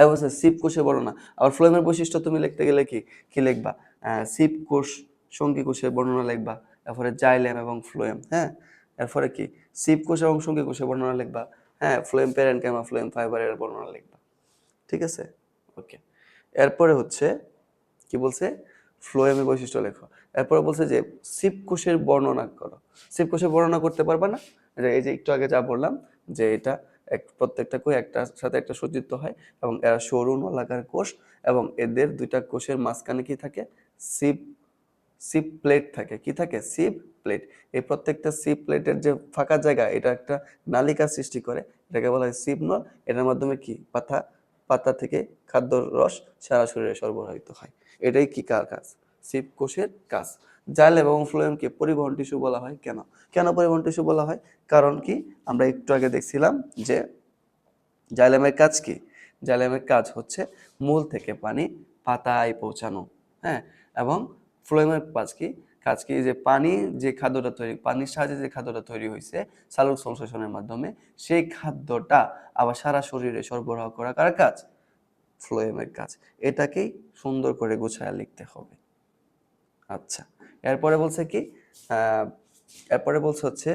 এবার বলছে সিপ কোষের বর্ণনা। আবার ফ্লোয়েমের বৈশিষ্ট্য তুমি লিখতে গেলে কি কি লিখবা? সিপ কোষ সঙ্গী কোষের বর্ণনা লিখবা, এরপরে জাইলেম এবং ফ্লোয়েম। হ্যাঁ, এরপরে কি সিপ কোষ এবং সঙ্গী কোষের বর্ণনা লিখবা। হ্যাঁ, ফ্লোয়েম প্যারেনকাইমা, ফ্লোয়েম ফাইবারের বর্ণনা লিখবা। ঠিক আছে, ওকে। এরপরে হচ্ছে কি বলছে, ফ্লোয়েমের বৈশিষ্ট্য লেখো। এরপরে বলছে যে সিপ কোষের বর্ণনা করো। সিপ কোষের বর্ণনা করতে পারবা না? এই যে একটু আগে যা বললাম যে এটা প্রত্যেকটা কোষ একটার সাথে একটা সজ্জিত হয় এবং এরা সরু নলাকার কোষ এবং এদের দুইটা কোষের মাঝখানে কি থাকে? সিপ সিপ প্লেট থাকে। কি থাকে? Sheep plate. এই প্রত্যেকটা সিপ প্লেটের যে ফাঁকা জায়গা, এটা একটা নালিকা সৃষ্টি করে, এটাকে বলা হয় সিপ নল। এটার মাধ্যমে কি পাতা থেকে খাদ্য রস সারা শরীরে সরবরাহিত হয়। এটাই কি কাজ? সিপ কোষের কাজ। জাইলেম এবং ফ্লোয়েমকে পরিবহন টিস্যু বলা হয়। কেন কেন পরিবহন টিস্যু বলা হয়? কারণ কি আমরা একটু আগে দেখছিলাম যে জাইলেমের কাজ কি? জাইলেমের কাজ হচ্ছে মূল থেকে পানি পাতায় পৌঁছানো। হ্যাঁ, এবং ফ্লোয়েমের কাজ কি যে পানির সাহায্যে যে খাদ্যটা তৈরি হয়েছে সালোক সংশ্লেষণের মাধ্যমে, সেই খাদ্যটা আবার সারা শরীরে সরবরাহ করা কার কাজ? ফ্লোয়েমের কাজ। এটাকেই সুন্দর করে গোছায় লিখতে হবে। আচ্ছা, এরপরে বলছে কি, আহ, এরপরে বলছে হচ্ছে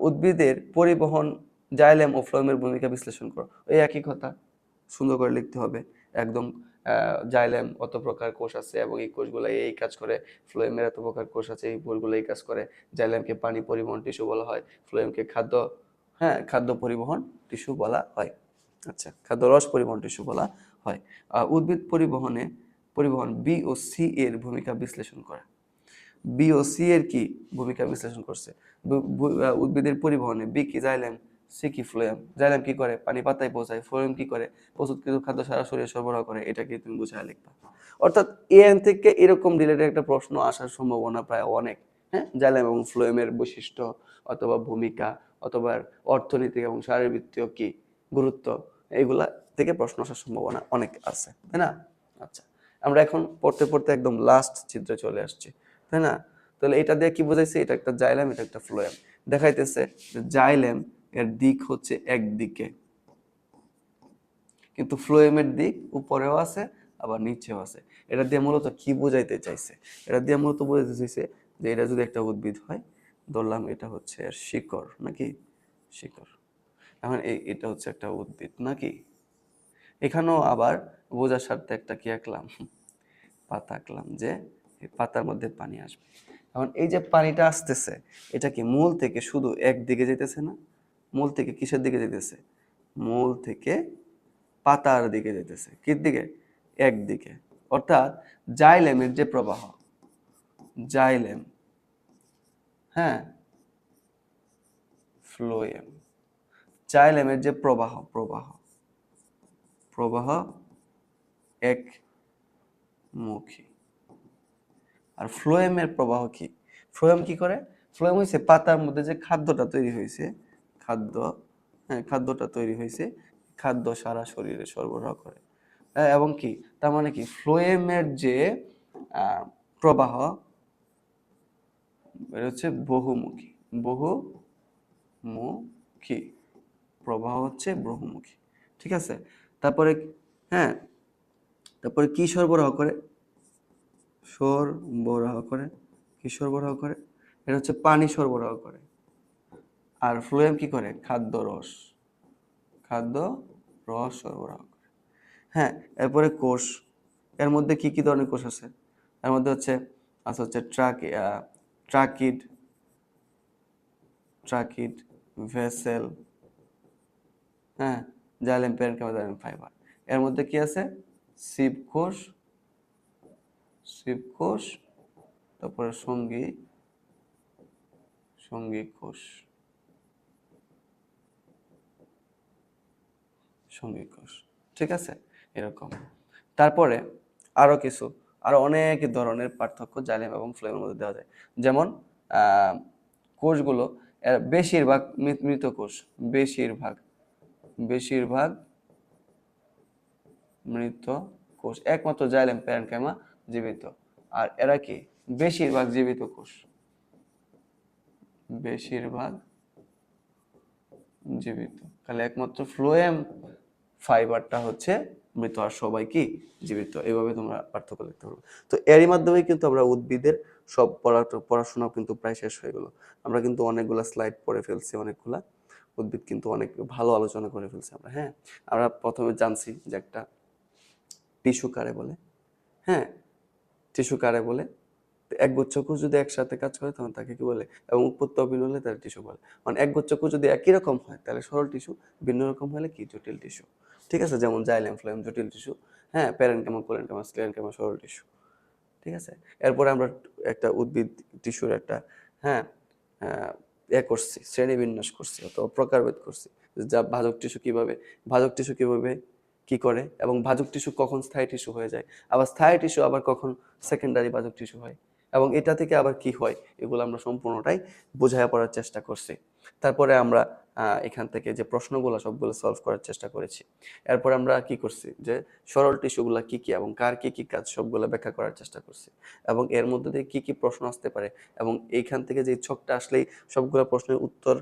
উদ্ভিদের পরিবহন জাইলেম ও ফ্লোয়েমের ভূমিকা বিশ্লেষণ করো। এই একই কথা, সুন্দর করে লিখতে হবে একদম। জাইলেম অত প্রকার কোষ আছে এবং এই কোষগুলো এই কাজ করে, ফ্লোয়েমের এত প্রকার কোষ আছে এই কোষগুলো এই কাজ করে। জাইলেমকে পানি পরিবহন টিস্যু বলা হয়, ফ্লোয়েমকে খাদ্য পরিবহন টিস্যু বলা হয়। আচ্ছা, খাদ্য রস পরিবহন টিস্যু বলা হয়। উদ্ভিদ পরিবহন বি ও সি এর ভূমিকা বিশ্লেষণ করা। বি ও সি এর কি ভূমিকা বিশ্লেষণ করছে? উদ্ভিদের পরিবহনে বি কি? জাইলেম। সি কি? ফ্লোয়েম। জাইলেম কি করে? পানি পাতায় পৌঁছায়। ফ্লোয়েম কি করে? প্রস্তুতকৃত খাদ্য সারা শরীরে সরবরাহ করে। এটাকে তুমি বুঝায় লিখবা। অর্থাৎ এন থেকে এরকম রিলেটেড একটা প্রশ্ন আসার সম্ভাবনা প্রায় অনেক। হ্যাঁ, জাইলেম এবং ফ্লোয়েমের বৈশিষ্ট্য অথবা ভূমিকা অথবা অর্থনৈতিক এবং শারীরবৃত্তীয় কি গুরুত্ব, এইগুলা থেকে প্রশ্ন আসার সম্ভাবনা অনেক আছে, তাই না? আচ্ছা, আমরা এখন পড়তে পড়তে একদম লাস্ট চিত্রে চলে আসছি, তাই না? তাহলে এটা দিয়ে কি বোঝাইছে? এটা একটা জাইলেম, এটা একটা ফ্লোয়েম। দেখাইতেছে জাইলেম এর দিক হচ্ছে একদিকে, কিন্তু ফ্লোয়েমের দিক উপরেও আছে আবার নিচেও আছে। এটা দিয়ে মূলত কি বোঝাইতে চাইছে? এটা দিয়ে মূলত বোঝাইতে চাইছে যে এটা যদি একটা উদ্ভিদ হয়, ধরলাম এটা হচ্ছে এর শিকড়, নাকি? শিকড়। এখন এটা হচ্ছে একটা উদ্ভিদ, নাকি? এখানেও আবার বোঝার স্বার্থে একটা কি আঁকলাম? পাতা আঁকলাম, যে এই পাতার মধ্যে পানি আসবে। এখন এই যে পানিটা আসতেছে, এটা কি মূল থেকে শুধু একদিকে যেতেছে না? মূল থেকে কিসের দিকে যেতেছে? মূল থেকে পাতার দিকে যেতেছে। কির দিকে? একদিকে। অর্থাৎ জাইলেমের যে প্রবাহ, জাইলেম, হ্যাঁ, ফ্লোয়েম, জাইলেমের যে প্রবাহ প্রবাহ প্রবাহ একমুখী। আর ফ্লোয়েমের প্রবাহ কি? ফ্লোয়েম কি করে? ফ্লোয়েম হয়েছে পাতার মধ্যে যে খাদ্যটা তৈরি হয়েছে, খাদ্য, হ্যাঁ, খাদ্যটা তৈরি হয়েছে, খাদ্য সারা শরীরে সরবরাহ করে। এবং কি তার মানে কি ফ্লোয়েমের যে প্রবাহ, এটা হচ্ছে বহুমুখী। বহুমুখী প্রবাহ হচ্ছে বহুমুখী। ঠিক আছে? তারপরে, হ্যাঁ, তারপরে কি সরবরাহ করে? সরবরাহ করে কি সরবরাহ করে? এটা হচ্ছে পানি সরবরাহ করে। আর ফ্লোয়েম কি করে? খাদ্য রস সরবরাহ করে। হ্যাঁ, এরপরে কোষ। এর মধ্যে কি কি ধরনের কোষ আছে? এর মধ্যে হচ্ছে ট্রাকিড, ভেসেল, হ্যাঁ, জাইলেম প্যারেনকাইমা, জাইলেম ফাইবার। এর মধ্যে কি আছে? সিপ কোষ, তারপরে সঙ্গী কোষ, ঠিক আছে, এরকম। তারপরে আরো অনেক ধরনের পার্থক্য জাইলেম এবং ফ্লোয়েমের মধ্যে দেওয়া যায়। যেমন কোষগুলো বেশিরভাগ মৃত কোষ, বেশিরভাগ মৃত কোষ। একমাত্র জাইলেম প্যারেনকাইমা জীবিত। আর এরা কি? বেশিরভাগ জীবিত কোষ, বেশিরভাগ জীবিত। খালি একমাত্র ফাইবারটা হচ্ছে মৃত আর সবাই কি জীবিত। এভাবে তোমরা পার্থক্য লিখতে পারবে। তো এরই মাধ্যমে কিন্তু আমরা উদ্ভিদের সব পড়াশোনা কিন্তু প্রায় শেষ হয়ে গেল। আমরা কিন্তু অনেকগুলা স্লাইড পড়ে ফেলছি, অনেকগুলা উদ্ভিদ কিন্তু অনেক ভালো আলোচনা করে ফেলছি আমরা। হ্যাঁ, আমরা প্রথমে জানছি যে একটা টিস্যু কারে বলে। হ্যাঁ, টিস্যু কারে বলে, তো একগুচ্ছ কোষ যদি একসাথে কাজ করে তখন তাকে কি বলে, এবং উৎপত্তি অভিন্ন হলে তার টিস্যু বলে। মানে একগুচ্ছ কোষ যদি একই রকম হয় তাহলে সরল টিস্যু, ভিন্ন রকম হলে কি জটিল টিস্যু। ঠিক আছে, যেমন জাইলেম ফ্লোয়েম জটিল টিস্যু, হ্যাঁ, প্যারেনকাইমা কোলেনকাইমা স্ক্লেরেনকাইমা সরল টিস্যু। ঠিক আছে, এরপরে আমরা একটা উদ্ভিদ টিস্যুর একটা, হ্যাঁ, করছি, শ্রেণী বিন্যাস করছি অথবা প্রকারভেদ করছি। যা ভাজক টিস্যু কিভাবে, ভাজক টিস্যু কিভাবে কি করে, এবং ভাজক টিস্যু কখন স্থায়ী টিস্যু হয়ে যায়, আবার স্থায়ী টিস্যু আবার কখন সেকেন্ডারি ভাজক টিস্যু হয়, এবং এটা থেকে আবার কি হয়, এগুলো আমরা সম্পূর্ণটাই বোঝায় পড়ার চেষ্টা করছি। তারপরে আমরা এখান থেকে যে প্রশ্নগুলো সবগুলো সলভ করার চেষ্টা করেছি। এরপর আমরা কি করছি যে সরল টিস্যুগুলো কি কি এবং কার কি কি কাজ সবগুলো ব্যাখ্যা করার চেষ্টা করছি, এবং এর মধ্যে দিয়ে কি কি প্রশ্ন আসতে পারে, এবং এইখান থেকে যে ছকটা আসলেই সবগুলো প্রশ্নের উত্তর,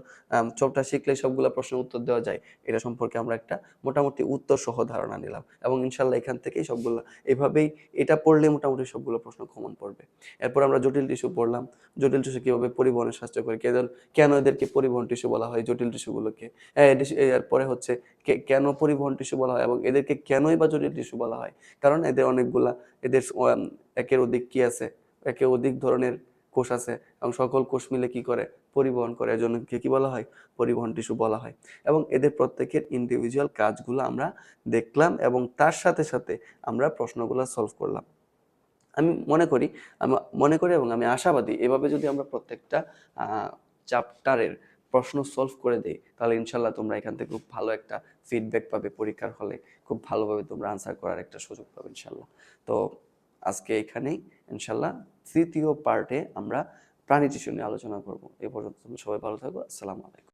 ছকটা শিখলেই সবগুলো প্রশ্নের উত্তর দেওয়া যায়, এটা সম্পর্কে আমরা একটা মোটামুটি উত্তর সহ ধারণা নিলাম। এবং ইনশাল্লাহ এখান থেকেই সবগুলো এভাবেই, এটা পড়লে মোটামুটি সবগুলো প্রশ্ন কমন পড়বে। এরপর আমরা জটিল টিস্যু পড়লাম, জটিল টিস্যু কিভাবে পরিবহনে সাহায্য করে, কেন এদেরকে পরিবহন টিস্যু বলা হয়, জটিল টিস্যুগুলোকে। এরপরে হচ্ছে কেন পরিবহন টিস্যু বলা হয় এবং এদেরকে কেনই বা জটিল টিস্যু বলা হয়, কারণ এদের অনেকগুলা, এদের একের অধিক কি আছে, একের অধিক ধরনের কোষ আছে, এবং সকল কোষ মিলে কি করে, পরিবহন করে, এজন্য কি বলা হয়, পরিবহন টিস্যু বলা হয়। এবং এদের প্রত্যেকের ইন্ডিভিজুয়াল কাজগুলো আমরা দেখলাম, এবং তার সাথে সাথে আমরা প্রশ্নগুলো সলভ করলাম। আমি মনে করি, এবং আমি আশাবাদী, এভাবে যদি আমরা প্রত্যেকটা চ্যাপ্টারের প্রশ্ন সলভ করে দেই, তাহলে ইনশাল্লাহ তোমরা এখান থেকে খুব ভালো একটা ফিডব্যাক পাবে, পরীক্ষার হলে খুব ভালোভাবে তোমরা আনসার করার একটা সুযোগ পাবে ইনশাল্লাহ। তো আজকে এখানেই ইনশাল্লাহ তৃতীয় পার্টে আমরা প্রাণী টিস্যু নিয়ে আলোচনা করব। এ পর্যন্ত তোমরা সবাই ভালো থাকো। আসসালামু আলাইকুম।